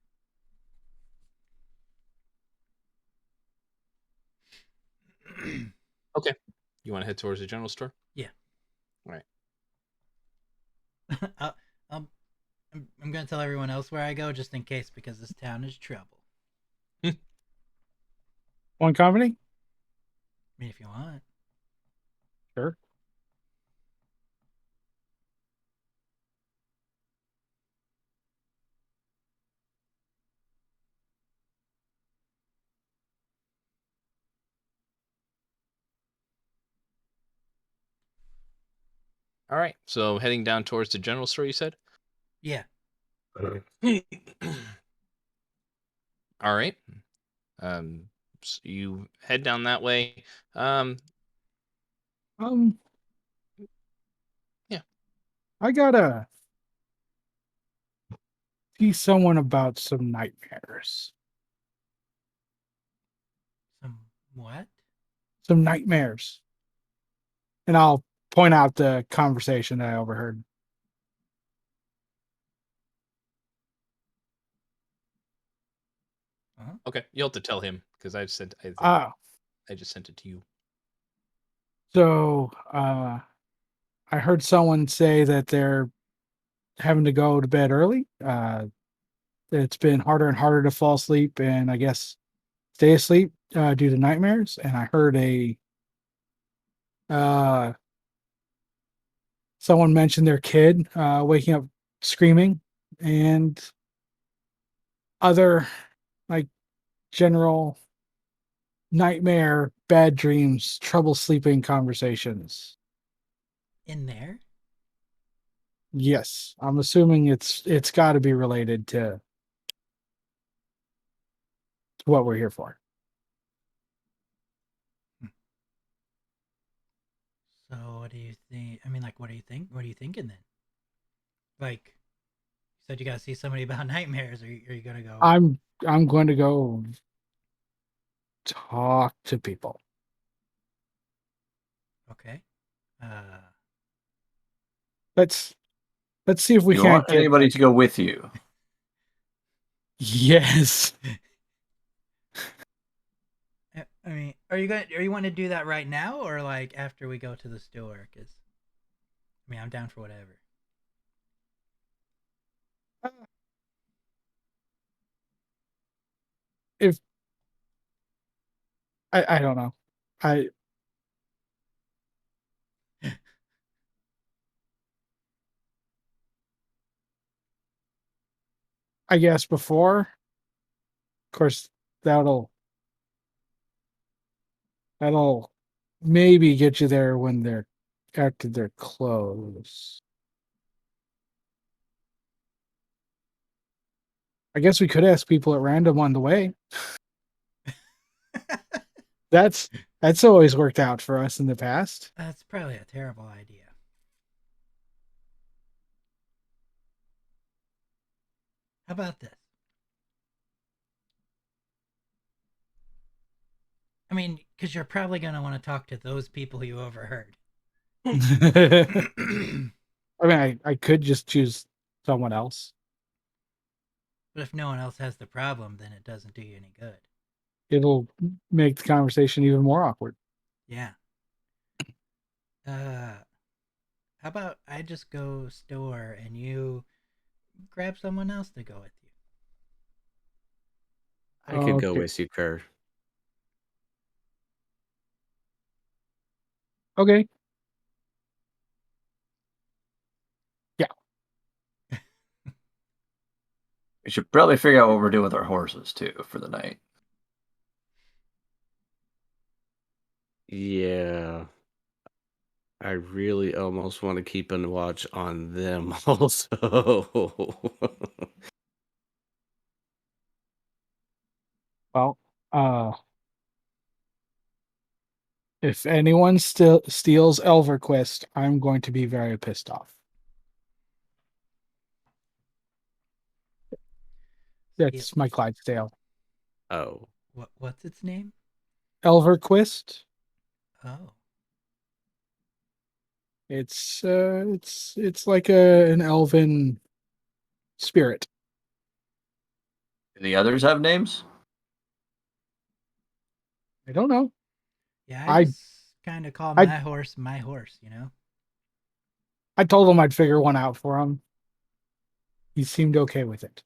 Okay. You want to head towards the general store? Yeah. All right. I'm going to tell everyone else where I go just in case, because this town is trouble. One company? I mean, if you want. Sure. All right. So heading down towards the general store, you said? Yeah. All right. So you head down that way. Yeah. I gotta see someone about some nightmares. Some what? Some nightmares. And I'll point out the conversation that I overheard. Okay, you'll have to tell him because I just sent it to you. So I heard someone say that they're having to go to bed early. It's been harder and harder to fall asleep and I guess stay asleep due to nightmares. And I heard someone mentioned their kid waking up screaming and other like general nightmare, bad dreams, trouble sleeping conversations. In there? Yes, I'm assuming it's got to be related to what we're here for. So what do you think? I mean, like, what do you think? What are you thinking then? Like, you said you gotta see somebody about nightmares. Are you gonna go? I'm going to go talk to people. Okay. Let's see if we You can't want get anybody to go with you? Yes. I mean, are you wanting to do that right now or like after we go to the store? Because I mean, I'm down for whatever. If I don't know. I guess before, of course, that'll maybe get you there when they're after they're close. I guess we could ask people at random on the way. That's always worked out for us in the past. That's probably a terrible idea. How about this? I mean, because you're probably going to want to talk to those people you overheard. I mean, I could just choose someone else. But if no one else has the problem, then it doesn't do you any good. It'll make the conversation even more awkward. Yeah. How about I just go store and you grab someone else to go with you? I could go Okay. with you, Kerr. Okay. Yeah. We should probably figure out what we're doing with our horses too for the night. Yeah. I really almost want to keep a watch on them also. Well, if anyone still steals Elverquist, I'm going to be very pissed off. That's my Clydesdale. Oh. What's its name? Elverquist. Oh. It's like an elven spirit. Do the others have names? I don't know. Yeah, I just kind of call I- my horse, you know? I told him I'd figure one out for him. He seemed okay with it.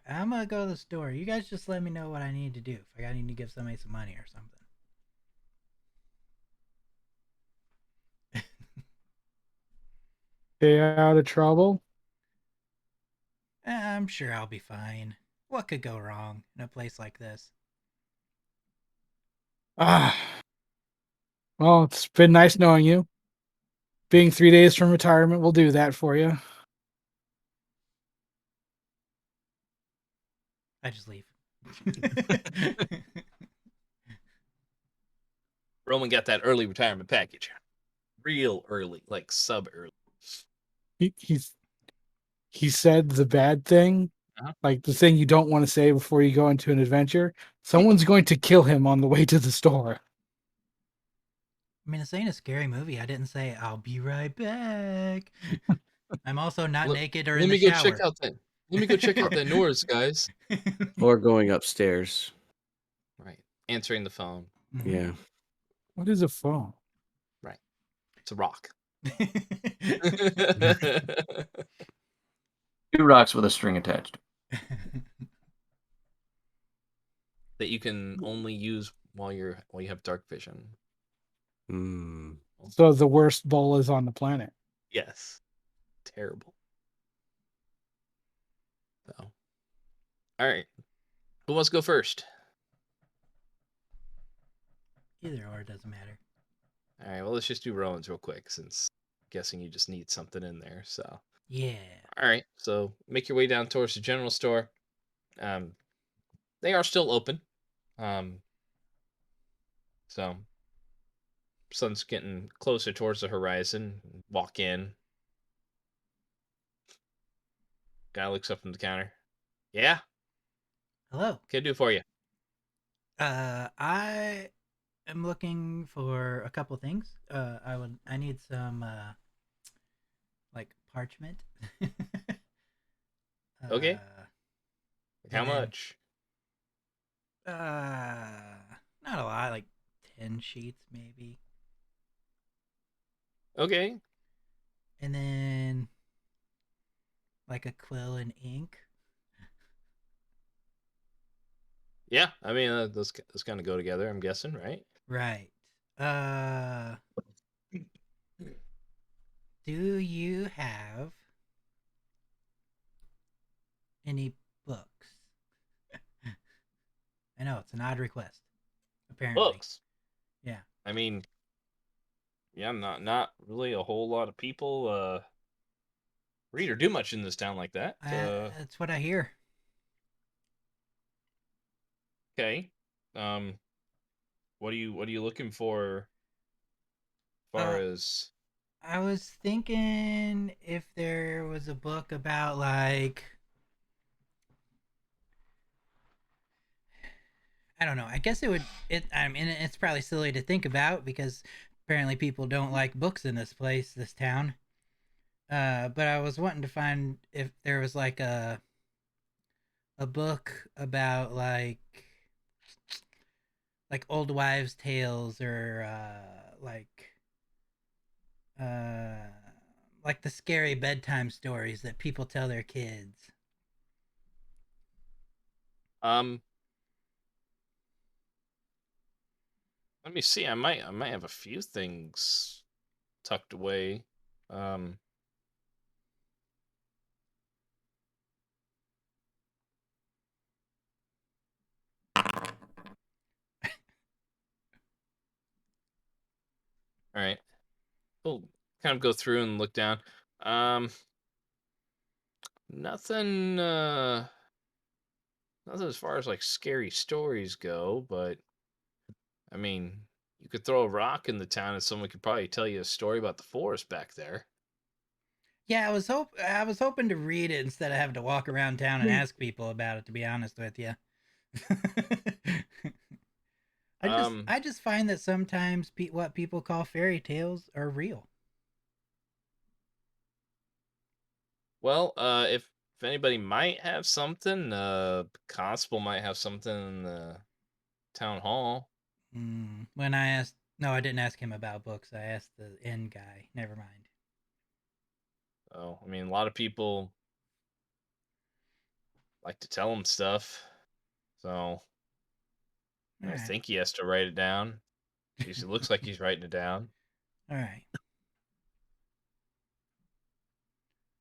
I'm gonna go to the store. You guys just let me know what I need to do. If I need to give somebody some money or something. Stay out of trouble. I'm sure I'll be fine. What could go wrong in a place like this? Ah. Well, it's been nice knowing you. Being 3 days from retirement will do that for you. I just leave. Roman got that early retirement package. Real early, like sub early. He said the bad thing, like the thing you don't want to say before you go into an adventure. Someone's going to kill him on the way to the store. I mean, this ain't a scary movie. I didn't say I'll be right back. I'm also not Let, naked or let in the me go check shower. out that. Let me go check out that noise, guys. Or going upstairs. Right. Answering the phone. Mhm. Yeah. What is a phone? Right. It's a rock. 2 rocks with a string attached. That you can only use while you have dark vision. Mm. So the worst bowl is on the planet. Yes. Terrible. So. All right. Who wants to go first? Either or doesn't matter. All right. Well, let's just do Rowan's real quick, since I'm guessing you just need something in there. So. Yeah. All right. So make your way down towards the general store. They are still open. So sun's getting closer towards the horizon. Walk in. Guy looks up from the counter. Yeah. Hello. What can I do for you? I am looking for a couple things. I need some like parchment. Okay. How and then, much? not a lot, like 10 sheets maybe. Okay. And then like a quill and ink. Yeah. I mean, those kind of go together. I'm guessing, right? Right. Do you have any books? I know it's an odd request. Apparently. Books. Yeah. I mean, yeah, not really a whole lot of people read or do much in this town like that. That's what I hear. Okay. Um, what are you looking for? As far Uh, as I was thinking if there was a book about like I don't know. I guess it would I mean it's probably silly to think about because apparently people don't like books in this town. But I was wanting to find if there was like a book about like old wives' tales or uh like the scary bedtime stories that people tell their kids. um, let me see. I might have a few things tucked away. Um, all right. We'll kind of go through and look down. Um, nothing. Nothing as far as like scary stories go, but I mean, you could throw a rock in the town and someone could probably tell you a story about the forest back there. Yeah, I was hoping to read it instead of having to walk around town and ask people about it. To be honest with you, Um, I just find that sometimes what people call fairy tales are real. well, if anybody might have something, constable might have something in the town hall. When I asked, no, I didn't ask him about books. I asked the inn guy. Never mind. Oh, I mean, a lot of people like to tell him stuff, so All I right, think he has to write it down. At least it looks like he's writing it down. all right,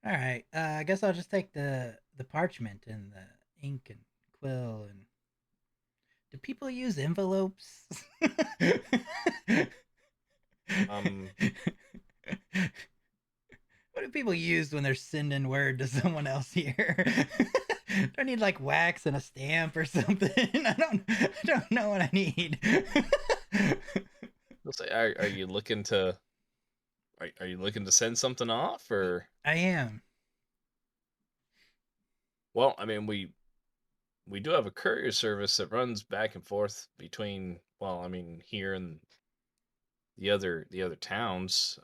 all right. I guess I'll just take the parchment and the ink and quill. And do people use envelopes? Um, What do people use when they're sending word to someone else here? Do I need like wax and a stamp or something? I don't know what I need. I'll say, are you looking to are you looking to send something off or? I am. Well, I mean, we do have a courier service that runs back and forth between, well, I mean, here and the other towns.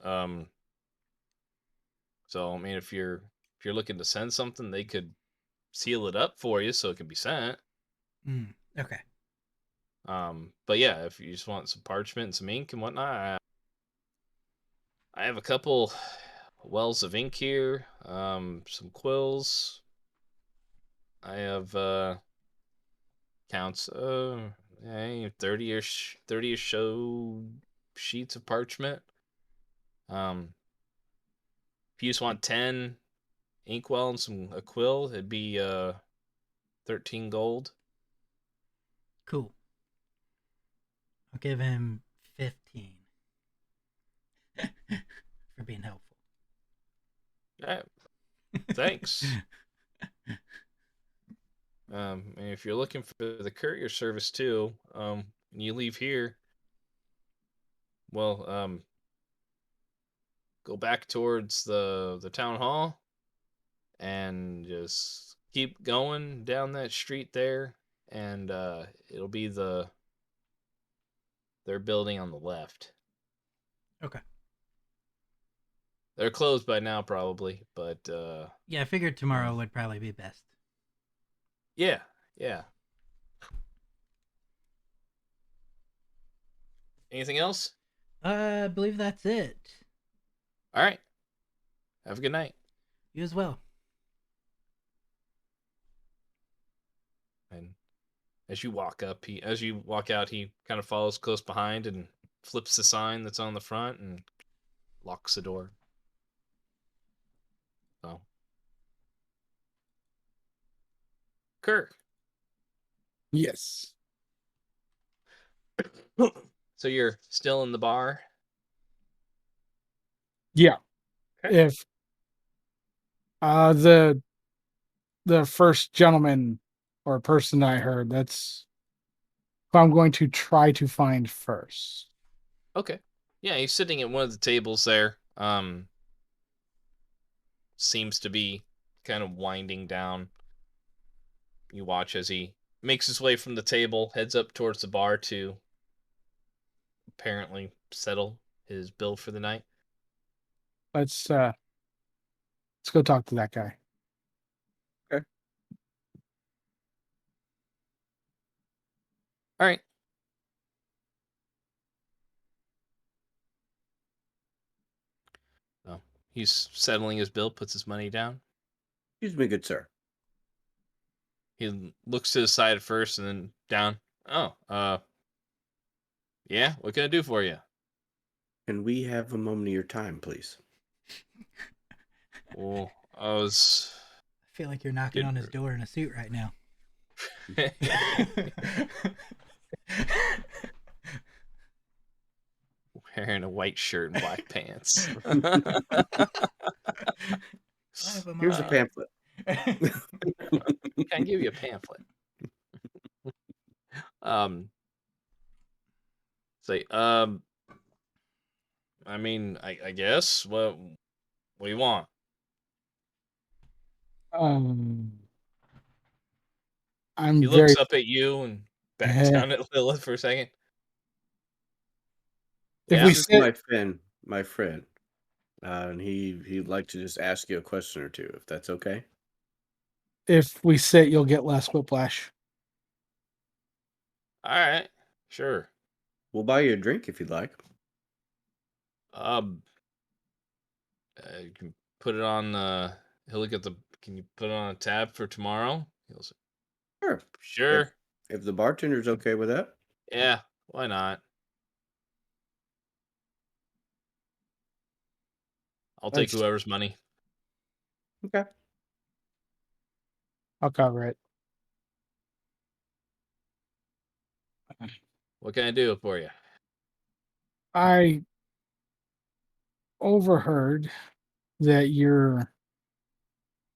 So I mean, if you're looking to send something, they could seal it up for you so it can be sent. Okay. But yeah, if you just want some parchment and some ink and whatnot, I have a couple wells of ink here, some quills. I have counts 30ish show sheets of parchment. If you just want 10 inkwell and a quill, it'd be 13 gold. Cool. I'll give him 15 for being helpful. Yeah, thanks. And if you're looking for the courier service too, when you leave here, well, go back towards the town hall and just keep going down that street there, and it'll be their building on the left. Okay. They're closed by now probably, but Yeah, I figured tomorrow would probably be best. yeah, yeah. Anything else? I believe that's it. All right. Have a good night. You as well. And as you walk out, he kind of follows close behind and flips the sign that's on the front and locks the door. So, Kirk. Yes. So you're still in the bar? Yeah. Okay. If the first gentleman or person I heard, that's who I'm going to try to find first. Okay. Yeah, he's sitting at one of the tables there. Seems to be kind of winding down. You watch as he makes his way from the table, heads up towards the bar to apparently settle his bill for the night. Let's go talk to that guy. All right. So he's settling his bill, puts his money down. Excuse me, good sir. He looks to the side at first and then down. Oh, yeah, what can I do for you? Can we have a moment of your time, please? Well, I was I feel like you're knocking on his door in a suit right now. wearing a white shirt and black pants. Here's a pamphlet. Can I give you a pamphlet? Say, I mean, I guess. What do you want? I'm He very looks up at you and back down at Lilith for a second. If Yeah. we This is sit, my friend, and he'd like to just ask you a question or two, if that's okay. you'll get less whiplash. All right. Sure. We'll buy you a drink if you'd like. You can put it on. He'll look at the. Can you put it on a tab for tomorrow? He'll say, Sure. sure. If the bartender's okay with that. Yeah. Why not? I'll take That's- whoever's money. Okay. I'll cover it. What can I do for you? I overheard that you're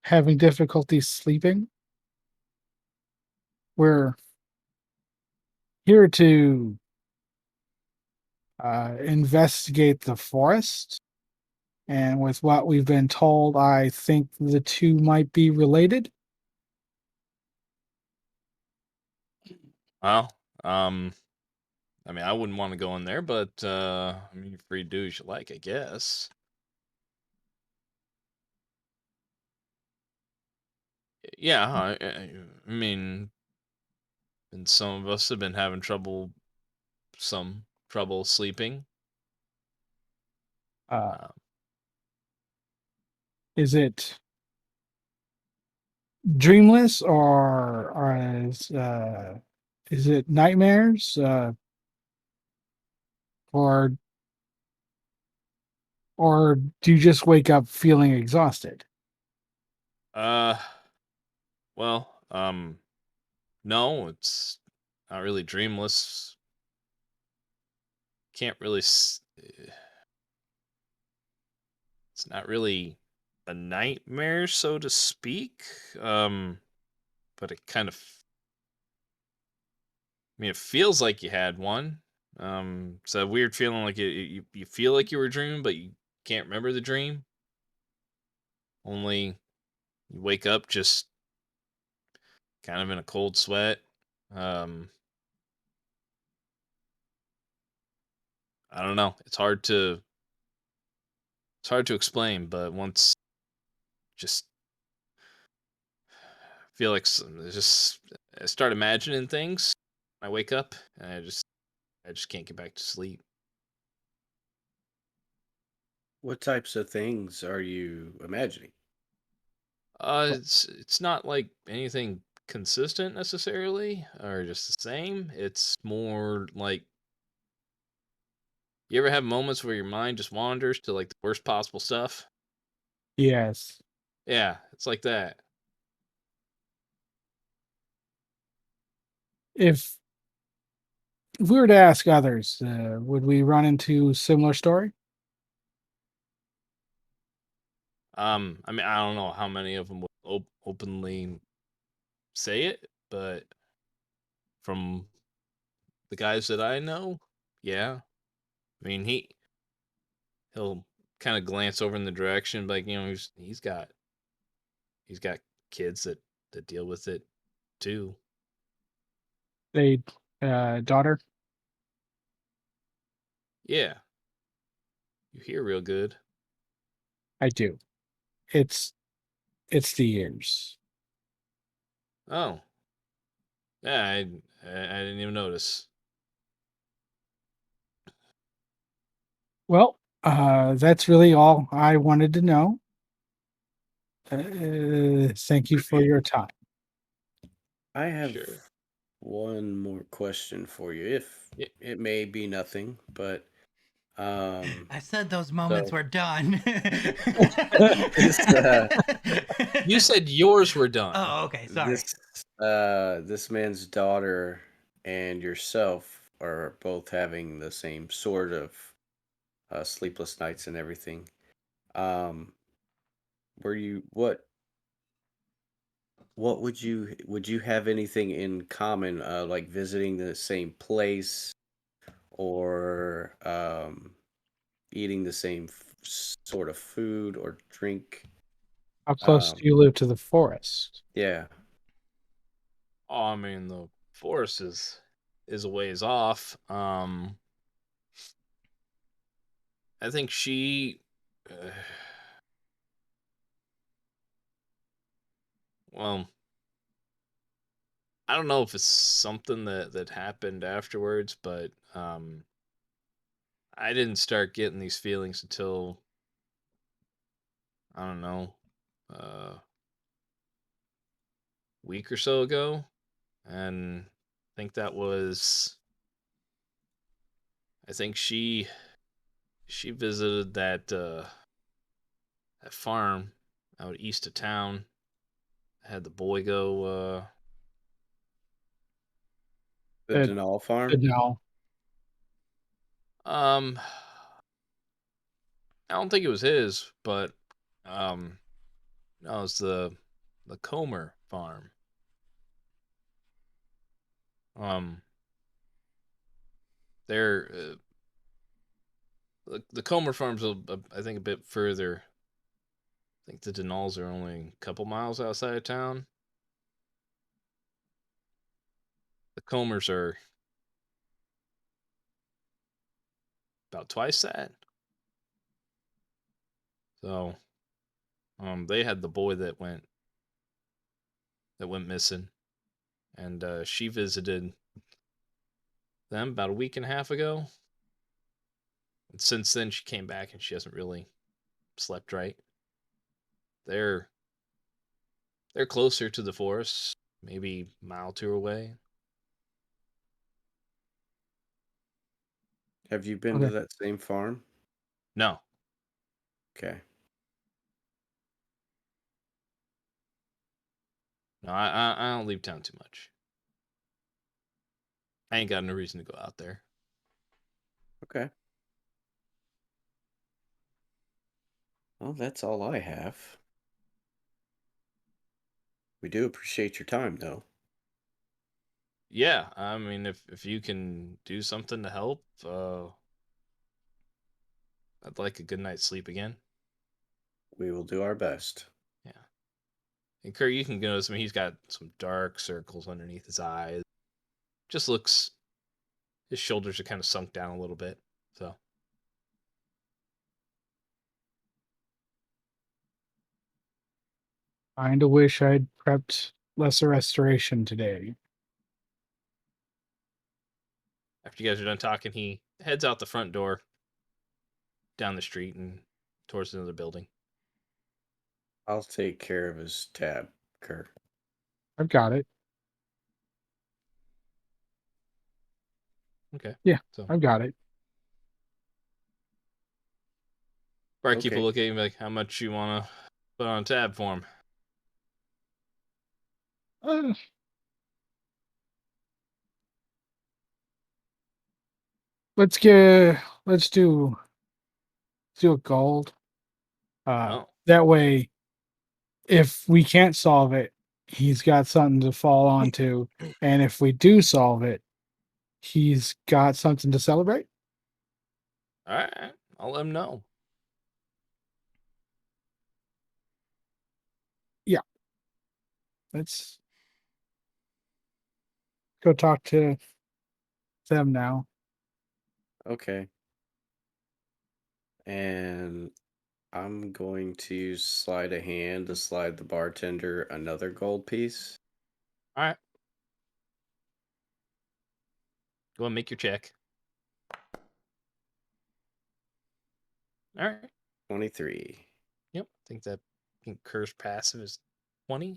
having difficulty sleeping. We're here to investigate the forest. And with what we've been told, I think the two might be related. Well, I mean, I wouldn't want to go in there, but I mean, you're free to do as you like, I guess. Yeah, I mean, and some of us have been having some trouble sleeping. Uh, Uh, is it dreamless or is it nightmares? Or or do you just wake up feeling exhausted? uh, well, no, it's not really dreamless. Can't really. It's not really a nightmare, so to speak. But it kind of. I mean, it feels like you had one. It's a weird feeling like you feel like you were dreaming, but you can't remember the dream. Only you wake up just kind of in a cold sweat. Um, I don't know. It's hard to explain, but once just feel like just I start imagining things. I wake up and I just can't get back to sleep. What types of things are you imagining? It's not like anything consistent necessarily, or just the same. It's more like you ever have moments where your mind just wanders to like the worst possible stuff? Yes. Yeah, it's like that. If we were to ask others, would we run into similar story? I mean, I don't know how many of them will openly say it, but from the guys that I know, yeah. I mean, he'll kind of glance over in the direction, like he's got kids that deal with it too. A daughter? Yeah, you hear real good. I do. It's it's the years. Oh, yeah, I didn't even notice. Well, that's really all I wanted to know. Thank you for your time. I have Sure. one more question for you. If Yeah. it may be nothing, but um, I said those moments so were done. this You said yours were done. Oh, okay. this Sorry. this man's daughter and yourself are both having the same sort of sleepless nights and everything. Um, were you what would you have anything in common, like visiting the same place or eating the same sort of food or drink? How close Um, do you live to the forest? yeah, Oh, I mean the forest is a ways off. I think well, I don't know if it's something that happened afterwards, but I didn't start getting these feelings until I don't know, week or so ago, and I think she visited that farm out east of town. Had the boy go. the Uh, Denal farm. no, Um, I don't think it was his, but um, no, it was the Comer farm. Um, they're the Comer farm's I think a bit further. I think the Denals are only a couple miles outside of town. The Comers are about twice that. So, they had the boy that went that went missing, and she visited them about a week and a half ago. And since then, she came back and she hasn't really slept right. They're they're closer to the forest, maybe a mile or two away. Have you been to Okay. that same farm? No, Okay. no, I don't leave town too much. I ain't got no reason to go out there. Okay. Well, that's all I have. We do appreciate your time, though. Yeah, I mean, if you can do something to help, I'd like a good night's sleep again. We will do our best. Yeah. And Kurt, you can notice. I mean, he's got some dark circles underneath his eyes. Just looks. His shoulders are kind of sunk down a little bit. So Kinda wish I'd prepped lesser restoration today. after you guys are done talking, he heads out the front door, down the street, and towards another building. I'll take care of his tab, Kerr. I've got it. Okay. Yeah, So I've got it. barkeep Okay. will look at you and be like, "How much you want to put on tab for him?" Uh, let's get let's do a gold. Oh, That way, if we can't solve it, he's got something to fall onto, and if we do solve it, he's got something to celebrate. all right. I'll let him know. Yeah, let's go talk to them now. Okay. And I'm going to slide a hand to slide the bartender another gold piece. All right. Go and make your check. All right. 23. Yep. I think that curse passive is 20.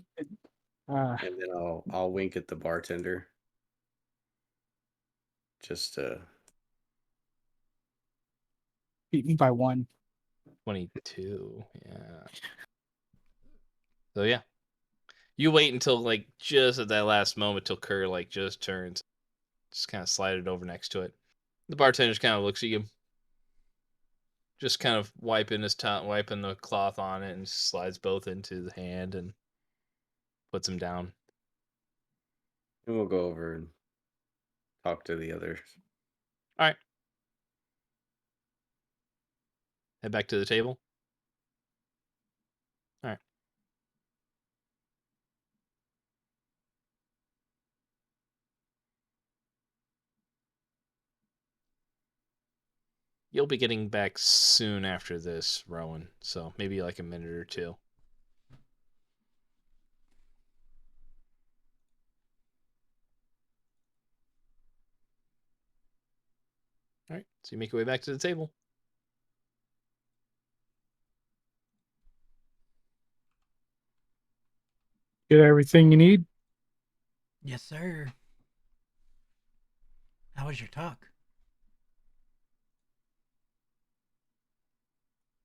Uh, And then I'll wink at the bartender. Just beat me by 1. 22. Yeah. So yeah. You wait until like just at that last moment till Kerr like just turns. Just kind of slide it over next to it. The bartender just kind of looks at you. Just kind of wiping wiping the cloth on it and slides both into the hand and puts them down. and we'll go over and talk to the others. All right. Head back to the table. All right. You'll be getting back soon after this, Rowan. So maybe like a minute or two. All right. So you make your way back to the table. Get everything you need. Yes, sir. How was your talk?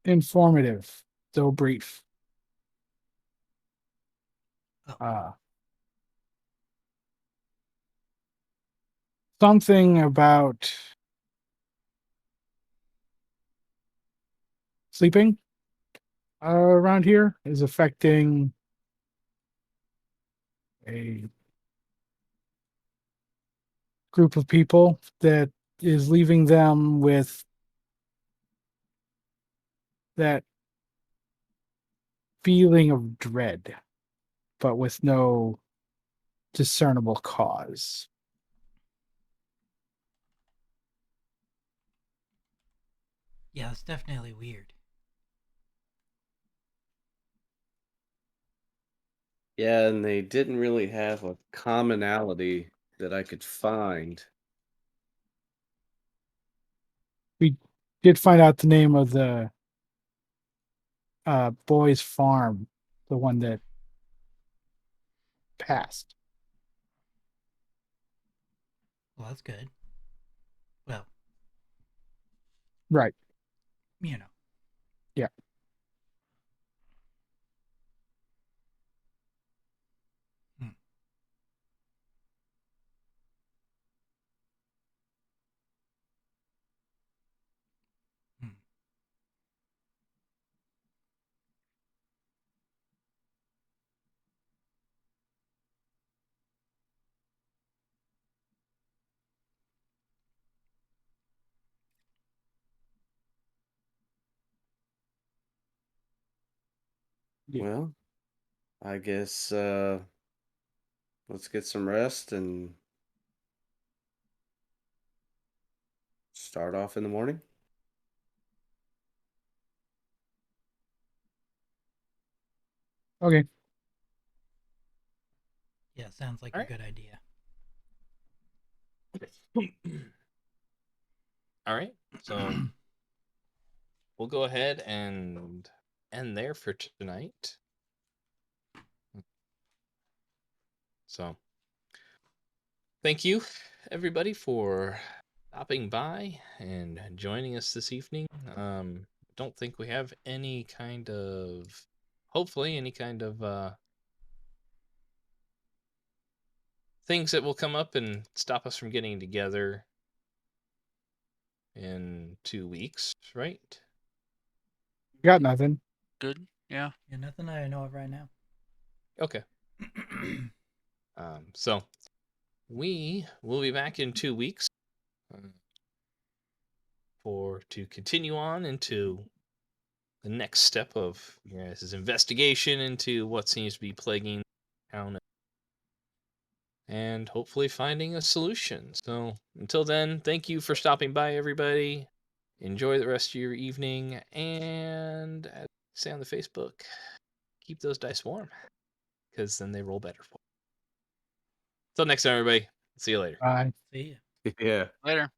Informative, though brief. Oh, Something about sleeping around here is affecting a group of people that is leaving them with that feeling of dread, but with no discernible cause. yeah, it's definitely weird. Yeah, and they didn't really have a commonality that I could find. We did find out the name of the boy's farm, the one that passed. Well, that's good. Well, Right. you know. Yeah. Hmm. Hmm. Yeah. Well, I guess let's get some rest and start off in the morning. Okay. Yeah, sounds like All a right. good idea. All right. So we'll go ahead and end there for tonight. So thank you, everybody, for stopping by and joining us this evening. Don't think we have any kind of, hopefully, any kind of things that will come up and stop us from getting together in 2 weeks, right? Got nothing. Good. Yeah. Yeah, nothing I know of right now. Okay. So we will be back in 2 weeks to continue on into the next step of your guys' investigation into what seems to be plaguing the town and hopefully finding a solution. So until then, thank you for stopping by, everybody. Enjoy the rest of your evening, and as I say on the Facebook, keep those dice warm, because then they roll better for you. Till next time, everybody. See you later. Bye. See ya. Yeah. Later.